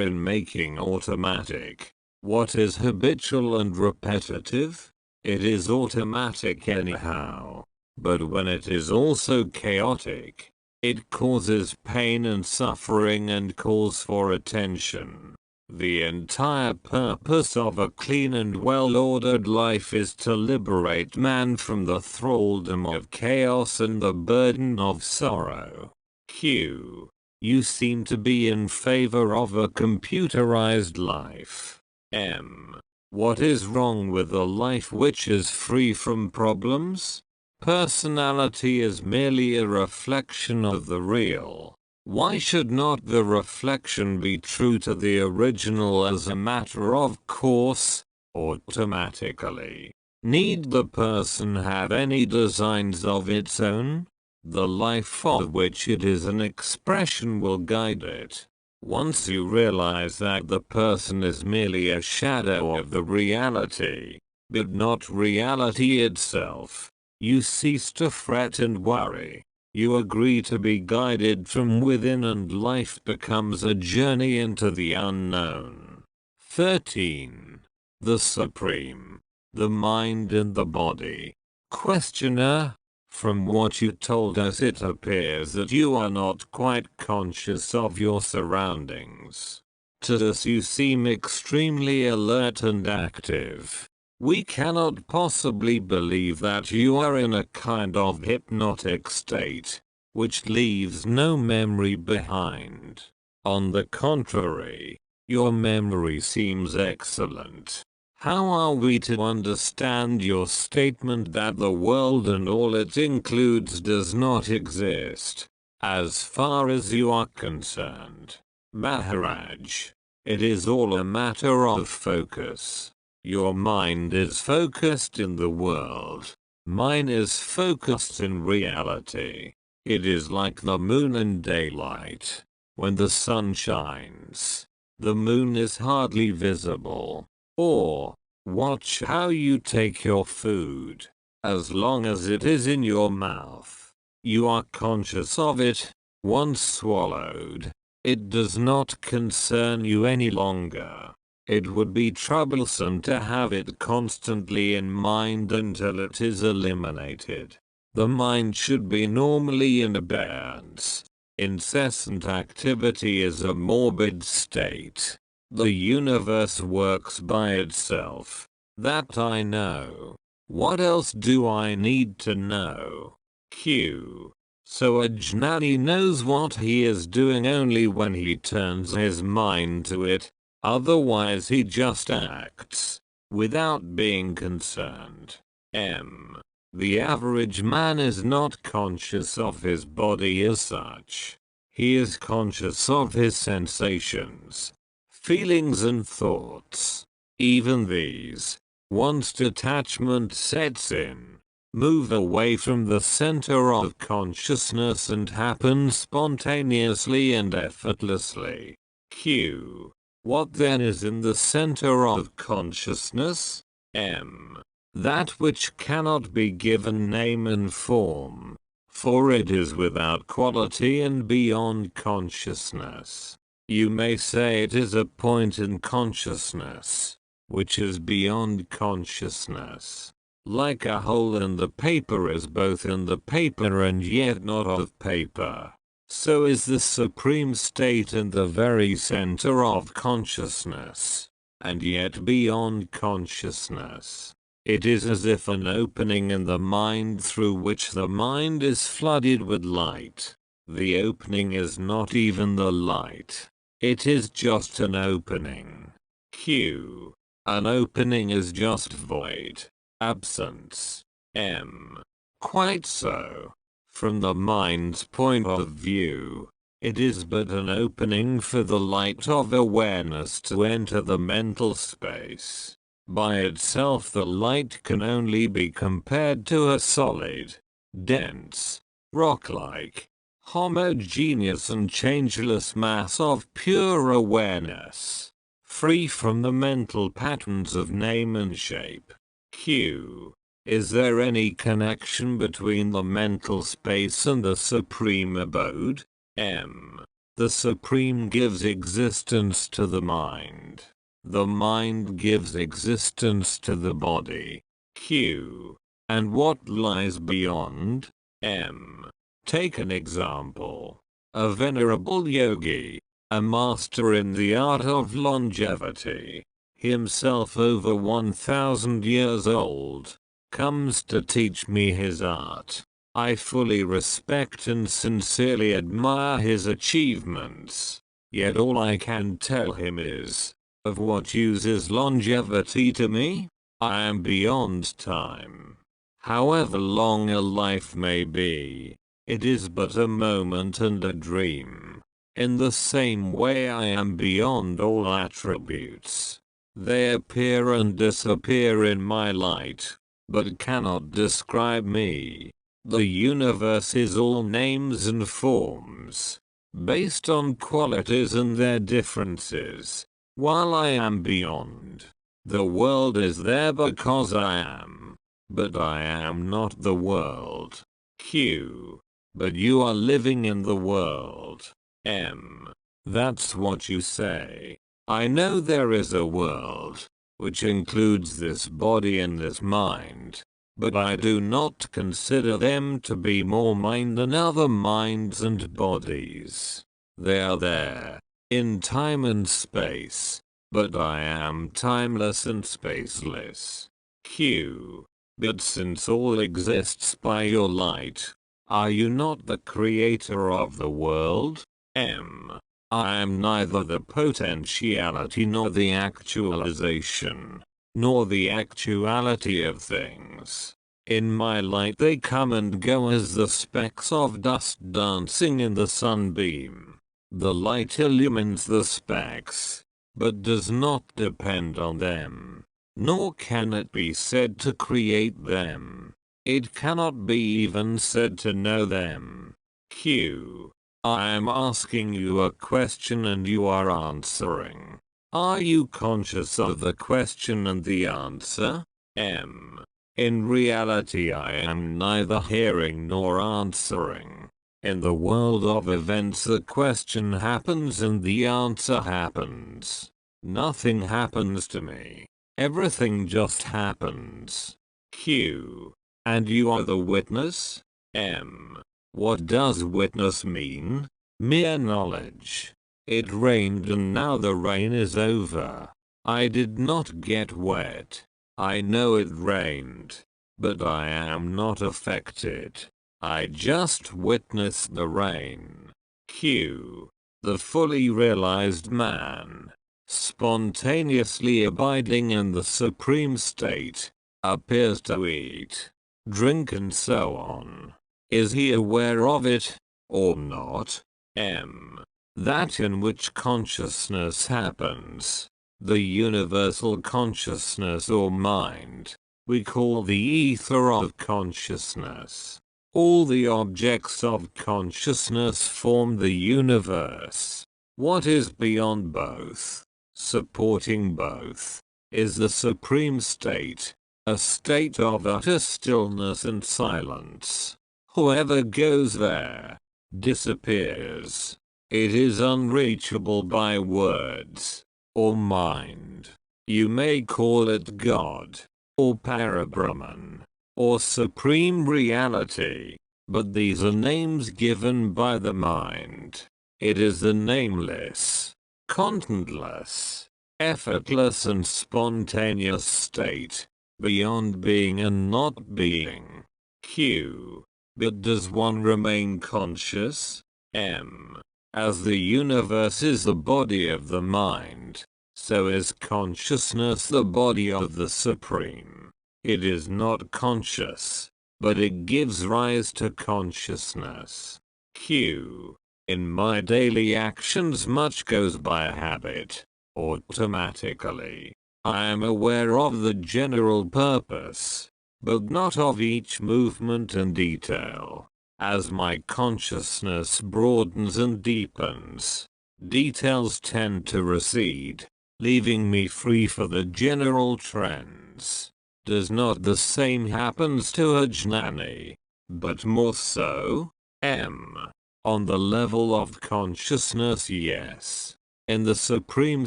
in making automatic what is habitual and repetitive? It is automatic anyhow, but when it is also chaotic, it causes pain and suffering and calls for attention. The entire purpose of a clean and well-ordered life is to liberate man from the thraldom of chaos and the burden of sorrow. Q. You seem to be in favor of a computerized life. M. What is wrong with a life which is free from problems? Personality is merely a reflection of the real. Why should not the reflection be true to the original as a matter of course, automatically? Need the person have any designs of its own? The life of which it is an expression will guide it. Once you realize that the person is merely a shadow of the reality, but not reality itself, you cease to fret and worry. You agree to be guided from within and life becomes a journey into the unknown. 13. The Supreme. The mind and the body. Questioner: from what you told us it appears that you are not quite conscious of your surroundings. To us you seem extremely alert and active. We cannot possibly believe that you are in a kind of hypnotic state, which leaves no memory behind. On the contrary, your memory seems excellent. How are we to understand your statement that the world and all it includes does not exist, as far as you are concerned? Maharaj, it is all a matter of focus. Your mind is focused in the world. Mine is focused in reality. It is like the moon in daylight. When the sun shines, the moon is hardly visible. Or, watch how you take your food. As long as it is in your mouth, you are conscious of it. Once swallowed, it does not concern you any longer. It would be troublesome to have it constantly in mind until it is eliminated. The mind should be normally in abeyance. Incessant activity is a morbid state. The universe works by itself. That I know. What else do I need to know? Q. So a Jnani knows what he is doing only when he turns his mind to it. Otherwise he just acts, without being concerned. M. The average man is not conscious of his body as such. He is conscious of his sensations, feelings and thoughts. Even these, once detachment sets in, move away from the center of consciousness and happen spontaneously and effortlessly. Q. What then is in the center of consciousness? M. That which cannot be given name and form, for it is without quality and beyond consciousness. You may say it is a point in consciousness, which is beyond consciousness. Like a hole in the paper is both in the paper and yet not of paper. So is the supreme state in the very center of consciousness, and yet beyond consciousness. It is as if an opening in the mind through which the mind is flooded with light. The opening is not even the light. It is just an opening. Q. An opening is just void, absence. M. Quite so. From the mind's point of view, it is but an opening for the light of awareness to enter the mental space. By itself the light can only be compared to a solid, dense, rock-like, homogeneous and changeless mass of pure awareness, free from the mental patterns of name and shape. Q. Is there any connection between the mental space and the supreme abode? M. The supreme gives existence to the mind. The mind gives existence to the body. Q. And what lies beyond? M. Take an example. A venerable yogi, a master in the art of longevity, himself over 1,000 years old, comes to teach me his art. I fully respect and sincerely admire his achievements. Yet all I can tell him is, of what use is longevity to me? I am beyond time. However long a life may be, it is but a moment and a dream. In the same way I am beyond all attributes. They appear and disappear in my light, but cannot describe me. The universe is all names and forms, based on qualities and their differences. While I am beyond, the world is there because I am, but I am not the world. Q. But you are living in the world. M. That's what you say. I know there is a world, which includes this body and this mind, but I do not consider them to be more mine than other minds and bodies. They are there, in time and space, but I am timeless and spaceless. Q. But since all exists by your light, are you not the creator of the world? M. I am neither the potentiality nor the actualization, nor the actuality of things. In my light they come and go as the specks of dust dancing in the sunbeam. The light illumines the specks, but does not depend on them, nor can it be said to create them. It cannot be even said to know them. Q. I am asking you a question and you are answering. Are you conscious of the question and the answer? M. In reality I am neither hearing nor answering. In the world of events the question happens and the answer happens. Nothing happens to me. Everything just happens. Q. And you are the witness? M. What does witness mean? Mere knowledge. It rained and now the rain is over. I did not get wet. I know it rained, but I am not affected. I just witnessed the rain. Q. The fully realized man, spontaneously abiding in the supreme state, appears to eat, drink and so on. Is he aware of it, or not? M. That in which consciousness happens, the universal consciousness or mind, we call the ether of consciousness. All the objects of consciousness form the universe. What is beyond both, supporting both, is the supreme state, a state of utter stillness and silence. Whoever goes there, disappears. It is unreachable by words, or mind. You may call it God, or Parabrahman, or Supreme Reality, but these are names given by the mind. It is the nameless, contentless, effortless and spontaneous state, beyond being and not being. Q. But does one remain conscious? M. As the universe is the body of the mind, so is consciousness the body of the Supreme. It is not conscious, but it gives rise to consciousness. Q. In my daily actions much goes by habit, automatically. I am aware of the general purpose, but not of each movement and detail. As my consciousness broadens and deepens, details tend to recede, leaving me free for the general trends. Does not the same happens to a Jnani, but more so? M. On the level of consciousness, yes. In the supreme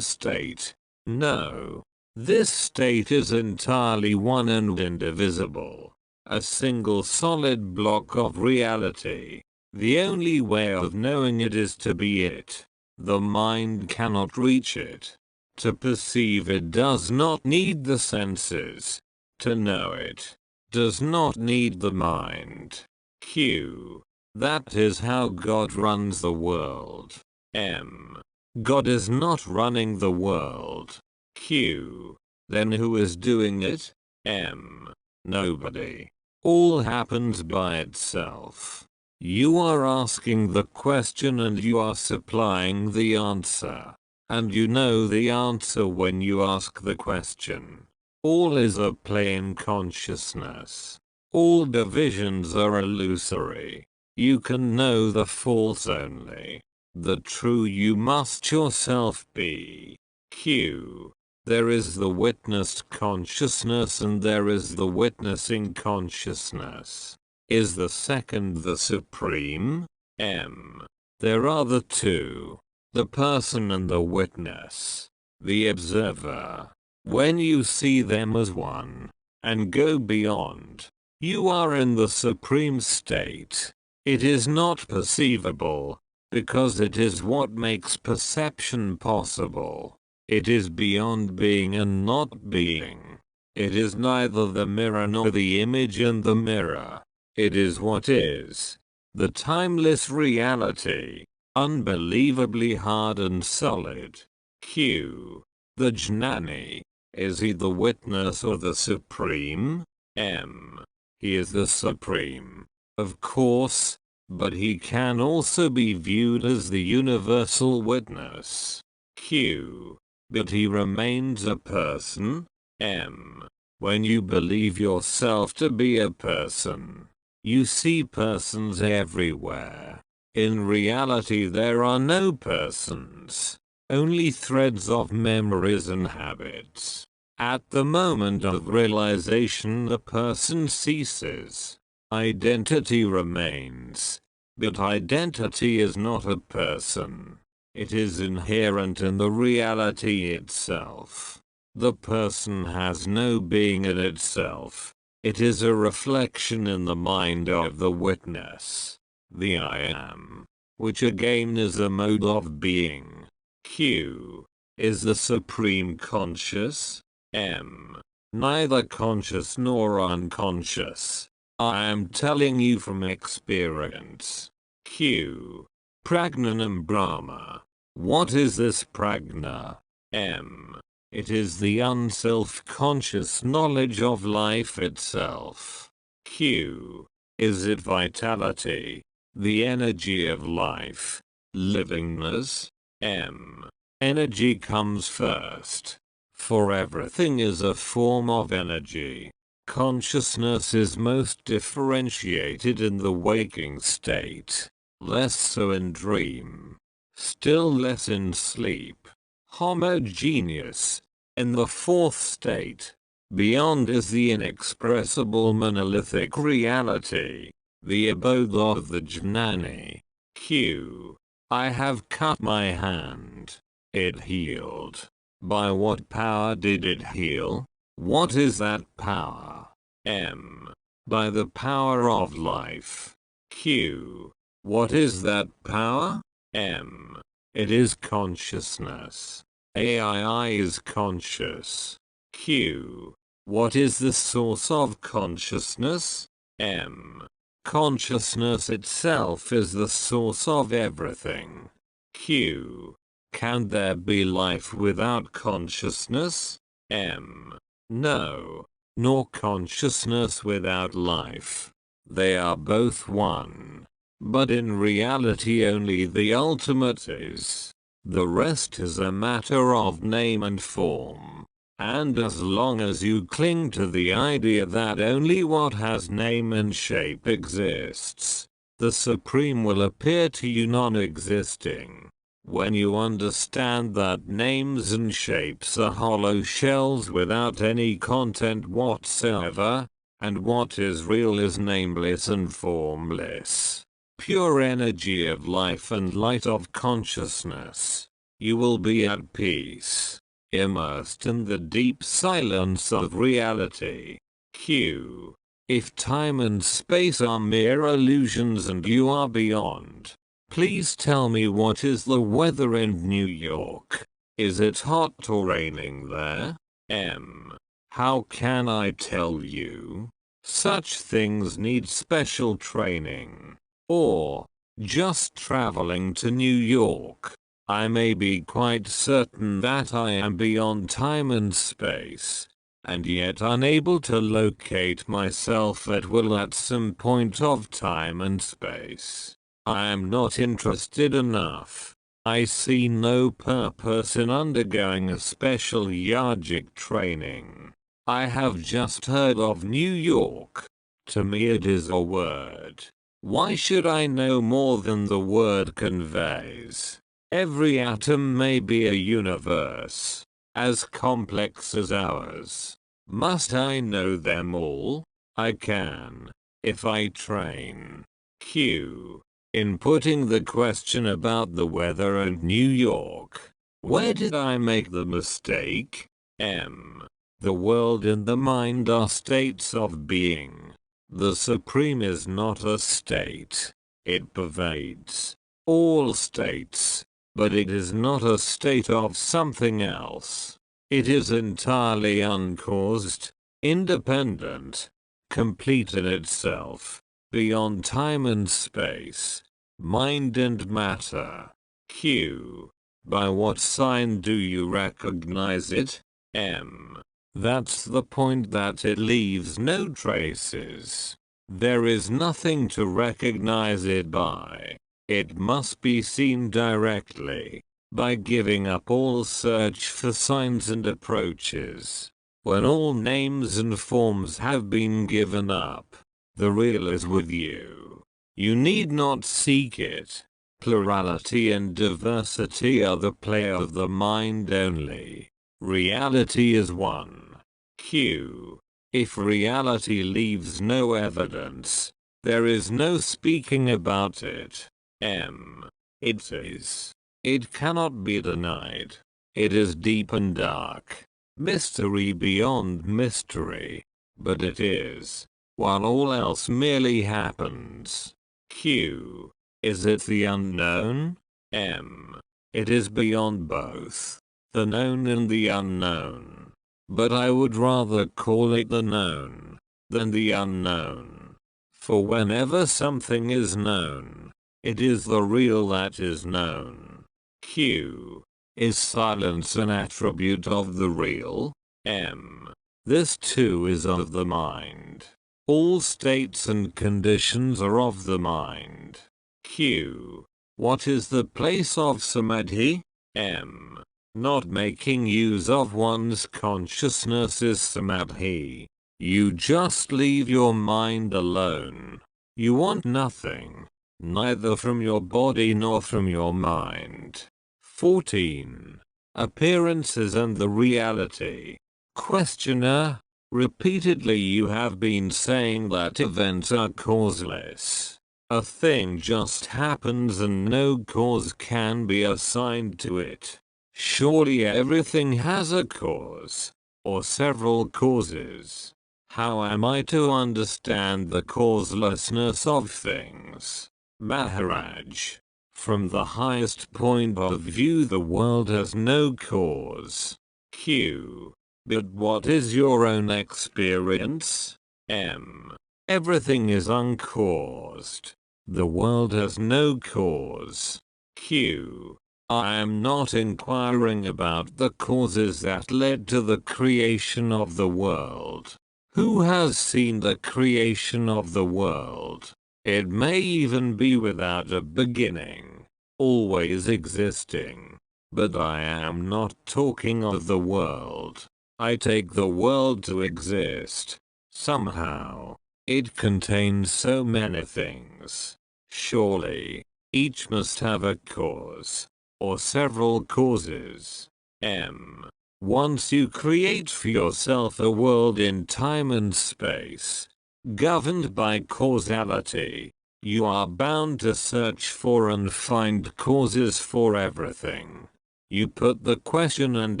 state, no. This state is entirely one and indivisible, a single solid block of reality. The only way of knowing it is to be it. The mind cannot reach it. To perceive it does not need the senses. To know it does not need the mind. Q. That is how God runs the world. M. God is not running the world. Q. Then who is doing it? M. Nobody. All happens by itself. You are asking the question and you are supplying the answer. And you know the answer when you ask the question. All is a plain consciousness. All divisions are illusory. You can know the false only. The true you must yourself be. Q. There is the witnessed consciousness and there is the witnessing consciousness. Is the second the supreme? M. There are the two. The person and the witness. The observer. When you see them as one, and go beyond, you are in the supreme state. It is not perceivable, because it is what makes perception possible. It is beyond being and not being. It is neither the mirror nor the image in the mirror. It is what is. The timeless reality. Unbelievably hard and solid. Q. The Jnani. Is he the witness or the supreme? M. He is the supreme. Of course, but he can also be viewed as the universal witness. Q. But he remains a person? M. When you believe yourself to be a person, you see persons everywhere. In reality there are no persons, only threads of memories and habits. At the moment of realization the person ceases. Identity remains. But identity is not a person. It is inherent in the reality itself. The person has no being in itself. It is a reflection in the mind of the witness. The I am, which again is a mode of being. Q. Is the supreme conscious? M. Neither conscious nor unconscious. I am telling you from experience. Q. Pragnanam Brahma. What is this prajna? M. It is the unself-conscious knowledge of life itself. Q. Is it vitality? The energy of life? Livingness? M. Energy comes first. For everything is a form of energy. Consciousness is most differentiated in the waking state. Less so in dream. Still less in sleep. Homogeneous. In the fourth state. Beyond is the inexpressible monolithic reality. The abode of the Jnani. Q. I have cut my hand. It healed. By what power did it heal? What is that power? M. By the power of life. Q. What is that power? M. It is consciousness. AI is conscious. Q. What is the source of consciousness? M. Consciousness itself is the source of everything. Q. Can there be life without consciousness? M. No. Nor consciousness without life. They are both one. But in reality only the ultimate is. The rest is a matter of name and form. And as long as you cling to the idea that only what has name and shape exists, the Supreme will appear to you non-existing. When you understand that names and shapes are hollow shells without any content whatsoever, and what is real is nameless and formless, pure energy of life and light of consciousness, you will be at peace, immersed in the deep silence of reality. Q. If time and space are mere illusions and you are beyond, please tell me what is the weather in New York? Is it hot or raining there? M. How can I tell you? Such things need special training. Or, just traveling to New York, I may be quite certain that I am beyond time and space, and yet unable to locate myself at will at some point of time and space. I am not interested enough. I see no purpose in undergoing a special yogic training. I have just heard of New York. To me it is a word. Why should I know more than the word conveys? Every atom may be a universe, as complex as ours. Must I know them all? I can, if I train. Q. In putting the question about the weather and New York, where did I make the mistake? M. The world and the mind are states of being. The Supreme is not a state. It pervades all states, but it is not a state of something else. It is entirely uncaused, independent, complete in itself, beyond time and space, mind and matter. Q. By what sign do you recognize it? M. That's the point, that it leaves no traces. There is nothing to recognize it by. It must be seen directly, by giving up all search for signs and approaches. When all names and forms have been given up, the real is with you. You need not seek it. Plurality and diversity are the play of the mind only. Reality is one. Q. If reality leaves no evidence, there is no speaking about it. M. It is. It cannot be denied. It is deep and dark. Mystery beyond mystery. But it is, while all else merely happens. Q. Is it the unknown? M. It is beyond both, the known and the unknown. But I would rather call it the known than the unknown. For whenever something is known, it is the real that is known. Q. Is silence an attribute of the real? M. This too is of the mind. All states and conditions are of the mind. Q. What is the place of samadhi? M. Not making use of one's consciousness is samadhi. You just leave your mind alone. You want nothing, neither from your body nor from your mind. 14. Appearances and the reality. Questioner. Repeatedly you have been saying that events are causeless. A thing just happens and no cause can be assigned to it. Surely everything has a cause, or several causes. How am I to understand the causelessness of things? Maharaj. From the highest point of view the world has no cause. Q. But what is your own experience? M. Everything is uncaused. The world has no cause. Q. I am not inquiring about the causes that led to the creation of the world. Who has seen the creation of the world? It may even be without a beginning, always existing. But I am not talking of the world. I take the world to exist. Somehow, it contains so many things. Surely, each must have a cause, or several causes. M. Once you create for yourself a world in time and space, governed by causality, you are bound to search for and find causes for everything. You put the question and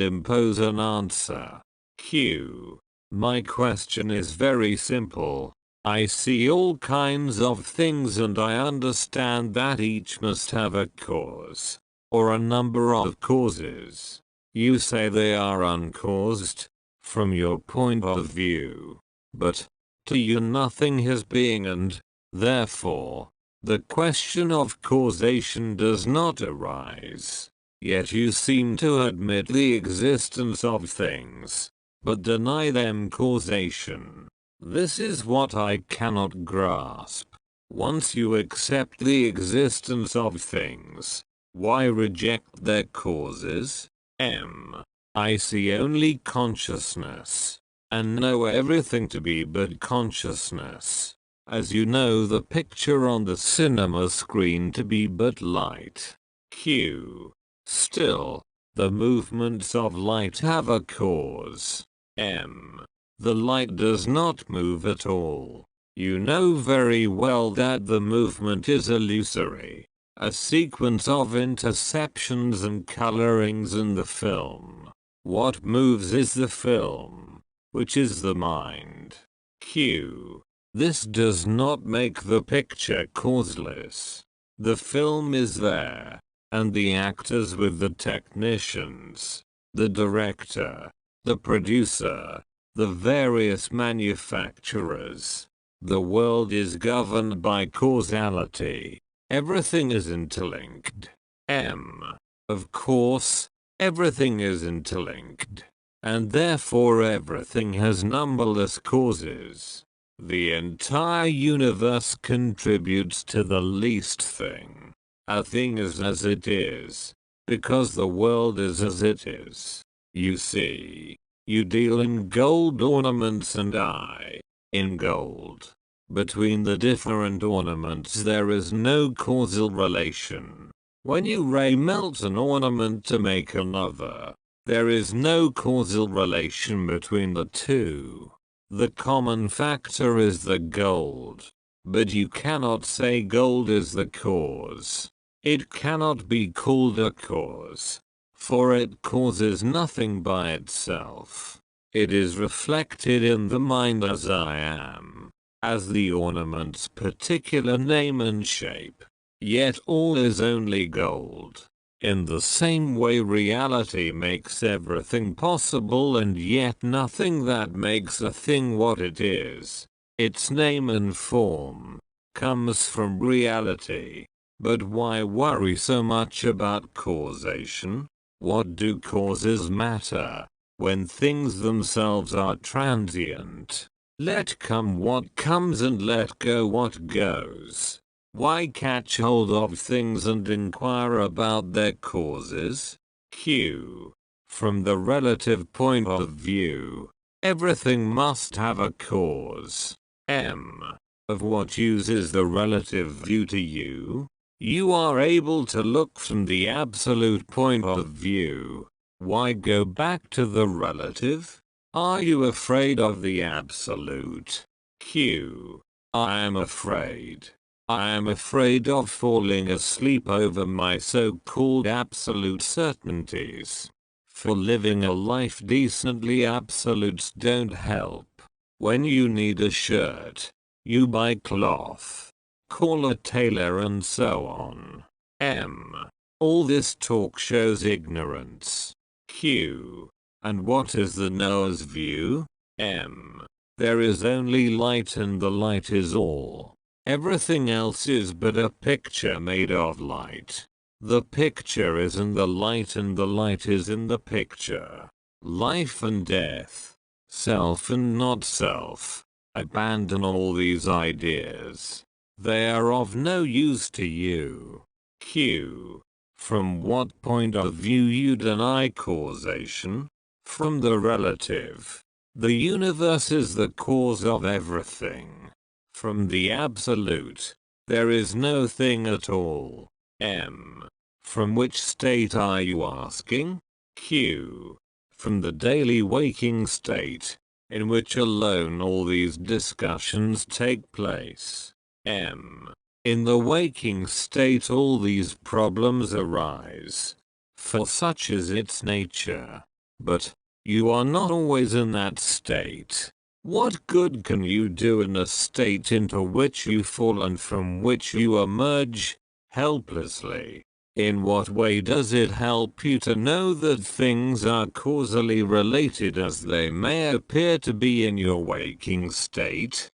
impose an answer. Q. My question is very simple. I see all kinds of things and I understand that each must have a cause, or a number of causes. You say they are uncaused, from your point of view. But, to you nothing has being and, therefore, the question of causation does not arise. Yet you seem to admit the existence of things. but deny them causation. This is what I cannot grasp. Once you accept the existence of things, why reject their causes? I see only consciousness, and know everything to be but consciousness, as you know the picture on the cinema screen to be but light. Still, the movements of light have a cause. The light does not move at all. You know very well that the movement is illusory, a sequence of interceptions and colorings in the film. What moves is the film, which is the mind. This does not make the picture causeless. The film is there, and the actors with the technicians, the director, the producer, the various manufacturers. The world is governed by causality. Everything is interlinked. Of course, everything is interlinked, and therefore everything has numberless causes. The entire universe contributes to the least thing. A thing is as it is, because the world is as it is. You see, you deal in gold ornaments and I, in gold. Between the different ornaments there is no causal relation. When you melt an ornament to make another, there is no causal relation between the two. The common factor is the gold. But you cannot say gold is the cause. It cannot be called a cause, for it causes nothing by itself. It is reflected in the mind as I am, as the ornament's particular name and shape. Yet all is only gold. In the same way reality makes everything possible and yet nothing that makes a thing what it is, its name and form, comes from reality. But why worry so much about causation? What do causes matter, when things themselves are transient? Let come what comes and let go what goes. Why catch hold of things and inquire about their causes? From the relative point of view, everything must have a cause. Of what use is the relative view to you? You are able to look from the absolute point of view. Why go back to the relative? Are you afraid of the absolute? I am afraid. I am afraid of falling asleep over my so-called absolute certainties. For living a life decently, absolutes don't help. When you need a shirt, you buy cloth, call a tailor and so on. All this talk shows ignorance. And what is the knower's view? There is only light and the light is all. Everything else is but a picture made of light. The picture is in the light and the light is in the picture. Life and death, self and not self. Abandon all these ideas. They are of no use to you. From what point of view you deny causation? From the relative. The universe is the cause of everything. From the absolute, there is no thing at all. From which state are you asking? From the daily waking state, in which alone all these discussions take place. In the waking state all these problems arise, for such is its nature. But, you are not always in that state. What good can you do in a state into which you fall and from which you emerge, helplessly? In what way does it help you to know that things are causally related as they may appear to be in your waking state?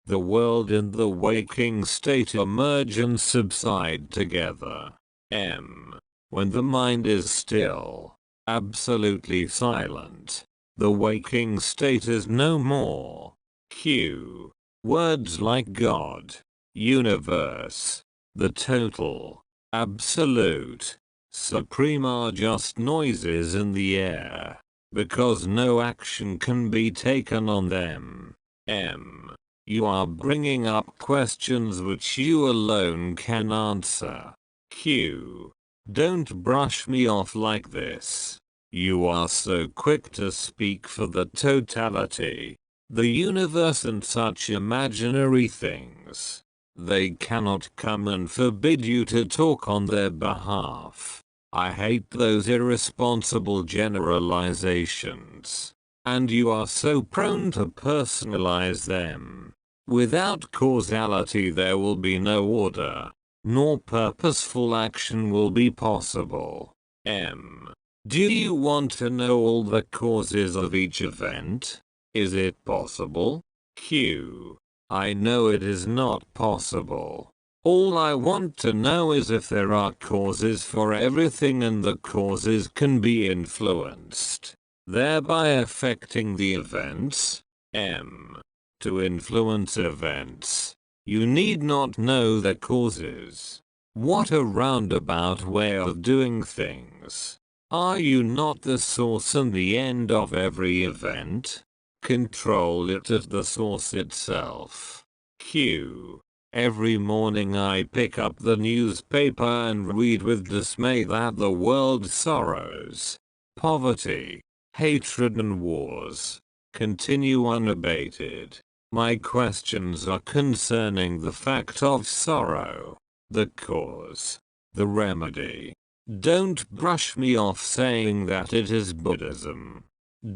The world and the waking state emerge and subside together. When the mind is still, absolutely silent, The waking state is no more. Q. Words like God, universe, the total, absolute, supreme are just noises in the air, because no action can be taken on them. M. You are bringing up questions which you alone can answer. Q. Don't brush me off like this. You are so quick to speak for the totality, the universe and such imaginary things. They cannot come and forbid you to talk on their behalf. I hate those irresponsible generalizations. And you are so prone to personalize them. Without causality there will be no order, nor purposeful action will be possible. M. Do you want to know all the causes of each event? Is it possible? Q. I know it is not possible. All I want to know is if there are causes for everything and the causes can be influenced, thereby affecting the events. M. To influence events, you need not know the causes. What a roundabout way of doing things. Are you not the source and the end of every event? Control it at the source itself. Q. Every morning I pick up the newspaper and read with dismay that the world sorrows, poverty, hatred and wars continue unabated. My questions are concerning the fact of sorrow, the cause, the remedy. Don't brush me off saying that it is Buddhism.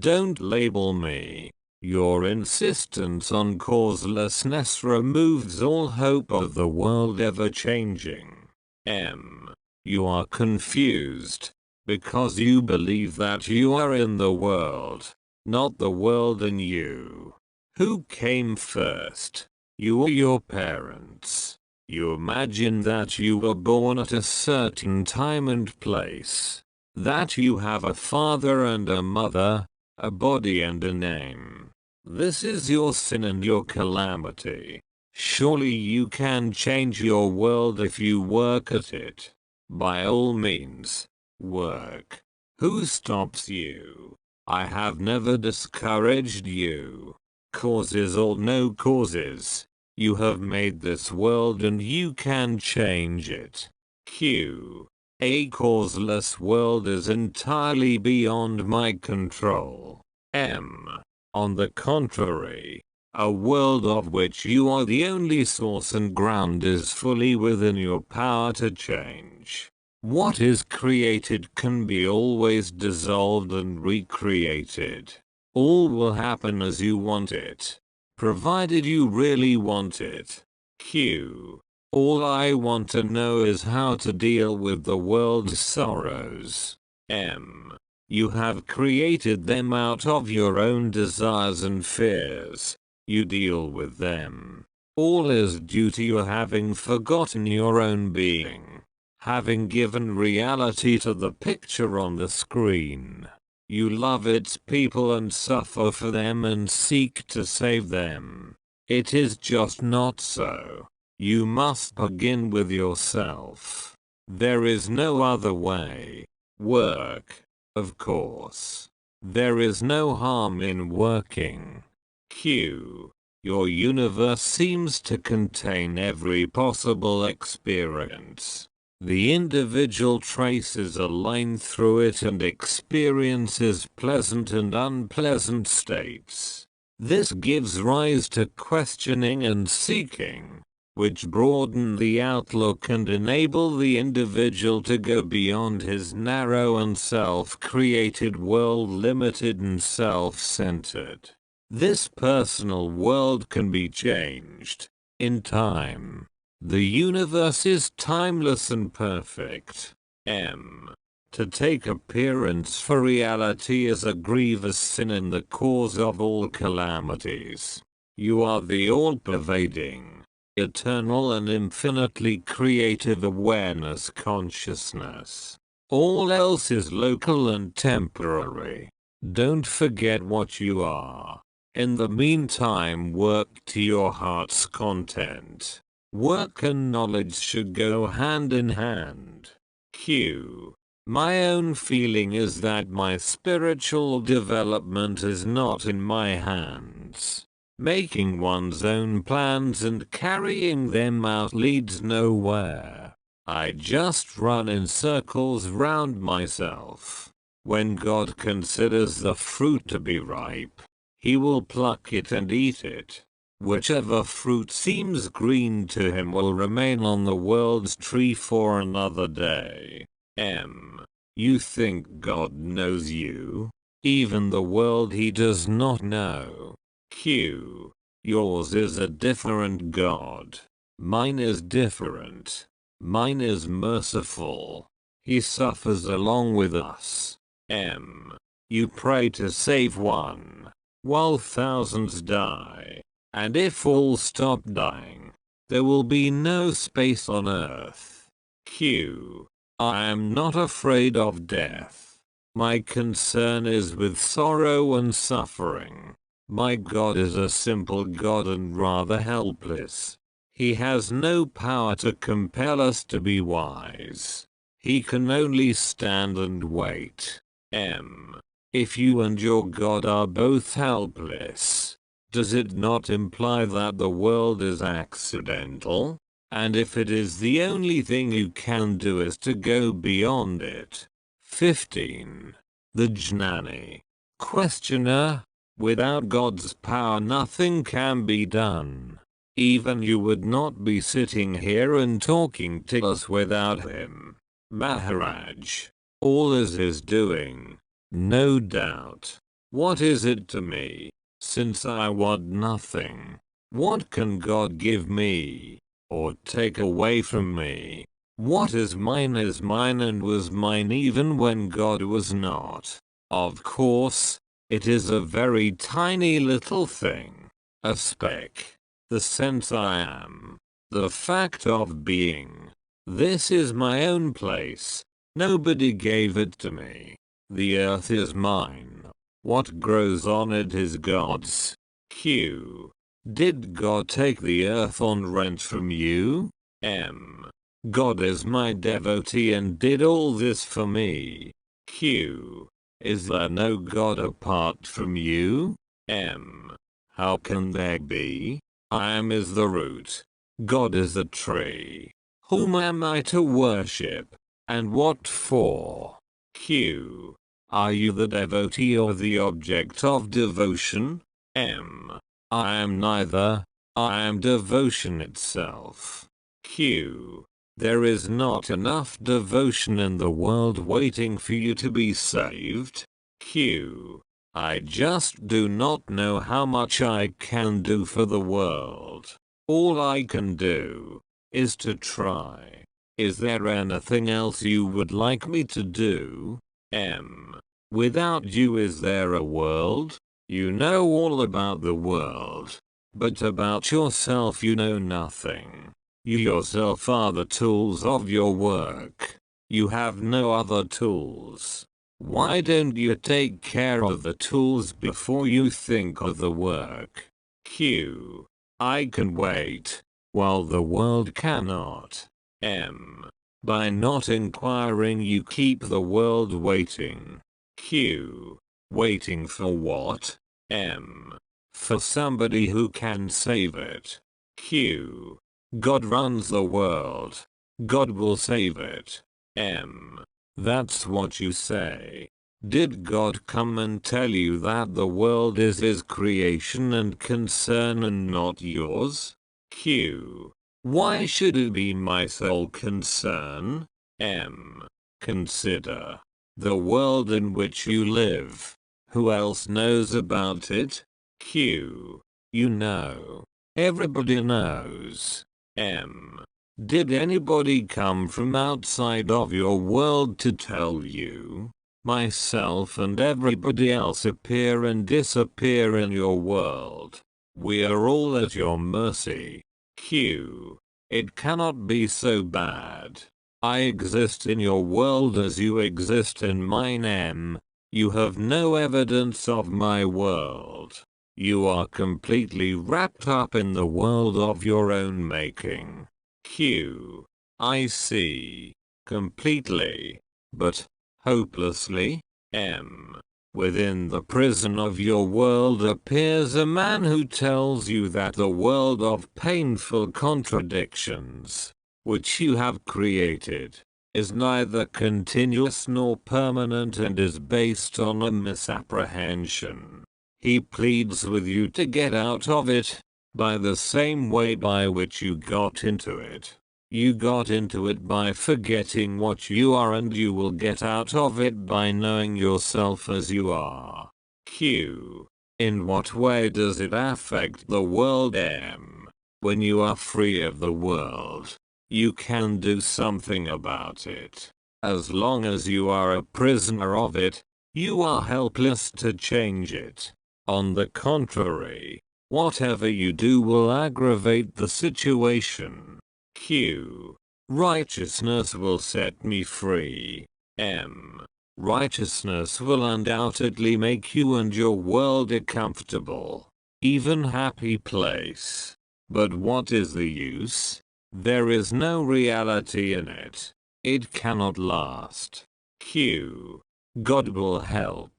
Don't label me. Your insistence on causelessness removes all hope of the world ever changing. M. You are confused, because you believe that you are in the world, not the world in you. Who came first? You or your parents? You imagine that you were born at a certain time and place, that you have a father and a mother, a body and a name. This is your sin and your calamity. Surely you can change your world if you work at it. By all means, work. Who stops you? I have never discouraged you. Causes or no causes, you have made this world and you can change it. Q. A causeless world is entirely beyond my control. M. On the contrary, a world of which you are the only source and ground is fully within your power to change. What is created can be always dissolved and recreated. All will happen as you want it, provided you really want it. Q. All I want to know is how to deal with the world's sorrows. M. You have created them out of your own desires and fears. You deal with them. All is due to you having forgotten your own being, having given reality to the picture on the screen. You love its people and suffer for them and seek to save them. It is just not so. You must begin with yourself. There is no other way. Work, of course. There is no harm in working. Q. Your universe seems to contain every possible experience. The individual traces a line through it and experiences pleasant and unpleasant states. This gives rise to questioning and seeking, which broaden the outlook and enable the individual to go beyond his narrow and self-created world, limited and self-centered. This personal world can be changed in time. The universe is timeless and perfect. M. To take appearance for reality is a grievous sin and the cause of all calamities. You are the all-pervading, eternal and infinitely creative awareness consciousness. All else is local and temporary. Don't forget what you are. In the meantime, work to your heart's content. Work and knowledge should go hand in hand. Q. My own feeling is that my spiritual development is not in my hands. Making one's own plans and carrying them out leads nowhere. I just run in circles round myself. When God considers the fruit to be ripe, he will pluck it and eat it. Whichever fruit seems green to him will remain on the world's tree for another day. M. You think God knows you? Even the world he does not know. Q. Yours is a different God. Mine is different. Mine is merciful. He suffers along with us. M. You pray to save one, while thousands die. And if all stop dying, there will be no space on earth. Q. I am not afraid of death. My concern is with sorrow and suffering. My God is a simple God and rather helpless. He has no power to compel us to be wise. He can only stand and wait. M. If you and your God are both helpless, does it not imply that the world is accidental? And if it is, the only thing you can do is to go beyond it. 15. The Jnani. Questioner. Without God's power nothing can be done. Even you would not be sitting here and talking to us without him. Maharaj. All is his doing. No doubt. What is it to me? Since I want nothing, what can God give me, or take away from me? What is mine and was mine even when God was not. Of course, it is a very tiny little thing. A speck. The sense I am. The fact of being. This is my own place. Nobody gave it to me. The earth is mine. What grows on it is God's. Q. Did God take the earth on rent from you? M. God is my devotee and did all this for me. Q. Is there no God apart from you? M. How can there be? I am is the root. God is the tree. Whom am I to worship? And what for? Q. Are you the devotee or the object of devotion? M. I am neither. I am devotion itself. Q. There is not enough devotion in the world waiting for you to be saved. Q. I just do not know how much I can do for the world. All I can do is to try. Is there anything else you would like me to do? M. Without you, is there a world? You know all about the world, but about yourself you know nothing. You yourself are the tools of your work. You have no other tools. Why don't you take care of the tools before you think of the work? Q. I can wait, while the world cannot. M. By not inquiring you keep the world waiting. Q. Waiting for what? M. For somebody who can save it. Q. God runs the world. God will save it. M. That's what you say. Did God come and tell you that the world is his creation and concern and not yours? Q. Why should it be my sole concern? M. Consider the world in which you live. Who else knows about it? Q. You know. Everybody knows. M. Did anybody come from outside of your world to tell you? Myself and everybody else appear and disappear in your world. We are all at your mercy. Q. It cannot be so bad. I exist in your world as you exist in mine. M. You have no evidence of my world. You are completely wrapped up in the world of your own making. Q. I see. Completely. But, hopelessly? M. Within the prison of your world appears a man who tells you that the world of painful contradictions, which you have created, is neither continuous nor permanent and is based on a misapprehension. He pleads with you to get out of it, by the same way by which you got into it. You got into it by forgetting what you are, and you will get out of it by knowing yourself as you are. Q. In what way does it affect the world? M. When you are free of the world, you can do something about it. As long as you are a prisoner of it, you are helpless to change it. On the contrary, whatever you do will aggravate the situation. Q. Righteousness will set me free. M. Righteousness will undoubtedly make you and your world a comfortable, even happy place. But what is the use? There is no reality in it. It cannot last. Q. God will help.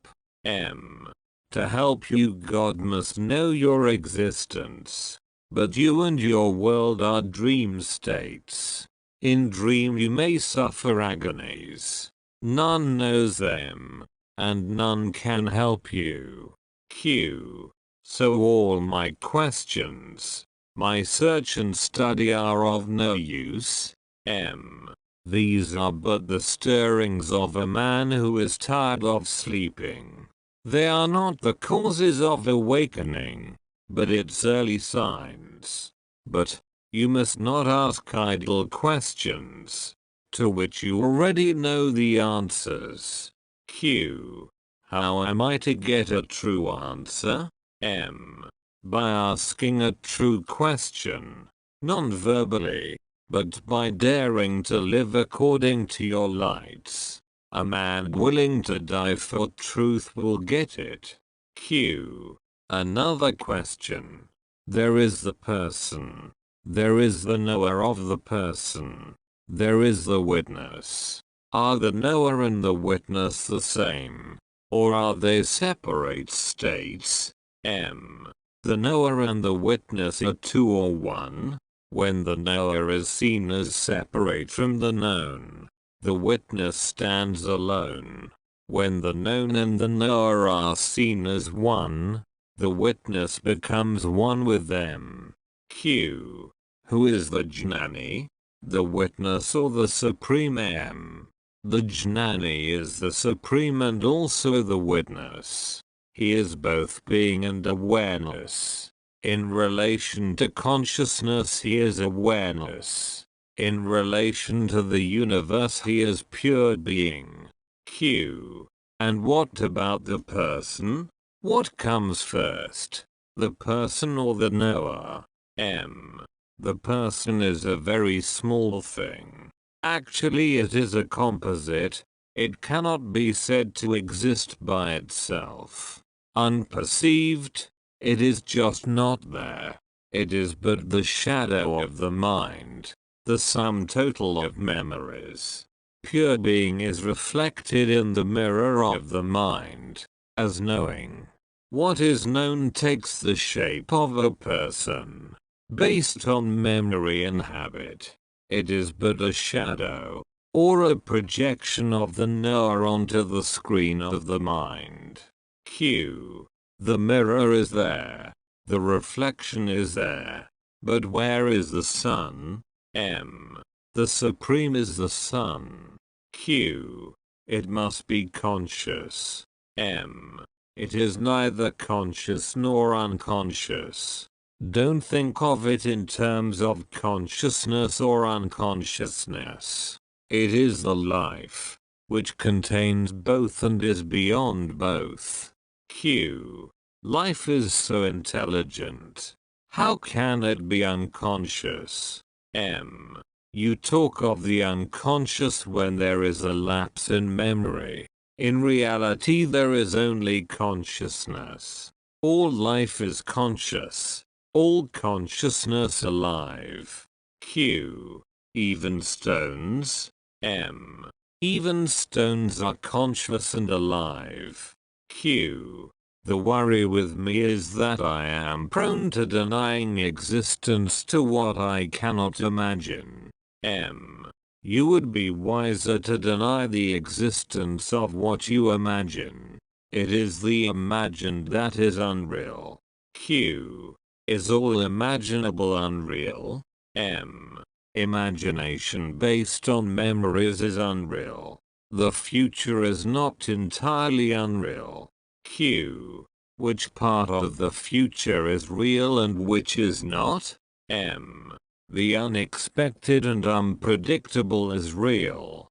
M. To help you, God must know your existence. But you and your world are dream states. In dream you may suffer agonies. None knows them, and none can help you. Q. So all my questions, my search and study are of no use. M. These are but the stirrings of a man who is tired of sleeping. They are not the causes of awakening, but its early signs. But, you must not ask idle questions, to which you already know the answers. Q. How am I to get a true answer? M. By asking a true question, non-verbally, but by daring to live according to your lights. A man willing to die for truth will get it. Q. Another question. There is the person. There is the knower of the person. There is the witness. Are the knower and the witness the same? Or are they separate states? M. The knower and the witness are two or one. When the knower is seen as separate from the known, the witness stands alone. When the known and the knower are seen as one, the witness becomes one with them. Q. Who is the Jnani? The witness or the Supreme? M. The Jnani is the Supreme and also the witness. He is both being and awareness. In relation to consciousness he is awareness. In relation to the universe he is pure being. Q. And what about the person? What comes first, the person or the knower? M. The person is a very small thing. Actually it is a composite. It cannot be said to exist by itself. Unperceived, it is just not there. It is but the shadow of the mind, the sum total of memories. Pure being is reflected in the mirror of the mind, as knowing. What is known takes the shape of a person, based on memory and habit. It is but a shadow, or a projection of the knower onto the screen of the mind. Q. The mirror is there. The reflection is there. But where is the sun? M. The Supreme is the sun. Q. It must be conscious. M. It is neither conscious nor unconscious. Don't think of it in terms of consciousness or unconsciousness. It is the life, which contains both and is beyond both. Q. Life is so intelligent. How can it be unconscious? M. You talk of the unconscious when there is a lapse in memory. In reality there is only consciousness. All life is conscious. All consciousness alive. Q. Even stones. M. Even stones are conscious and alive. Q. The worry with me is that I am prone to denying existence to what I cannot imagine. M. You would be wiser to deny the existence of what you imagine. It is the imagined that is unreal. Q. Is all imaginable unreal? M. Imagination based on memories is unreal. The future is not entirely unreal. Q. Which part of the future is real and which is not? M. The unexpected and unpredictable is real.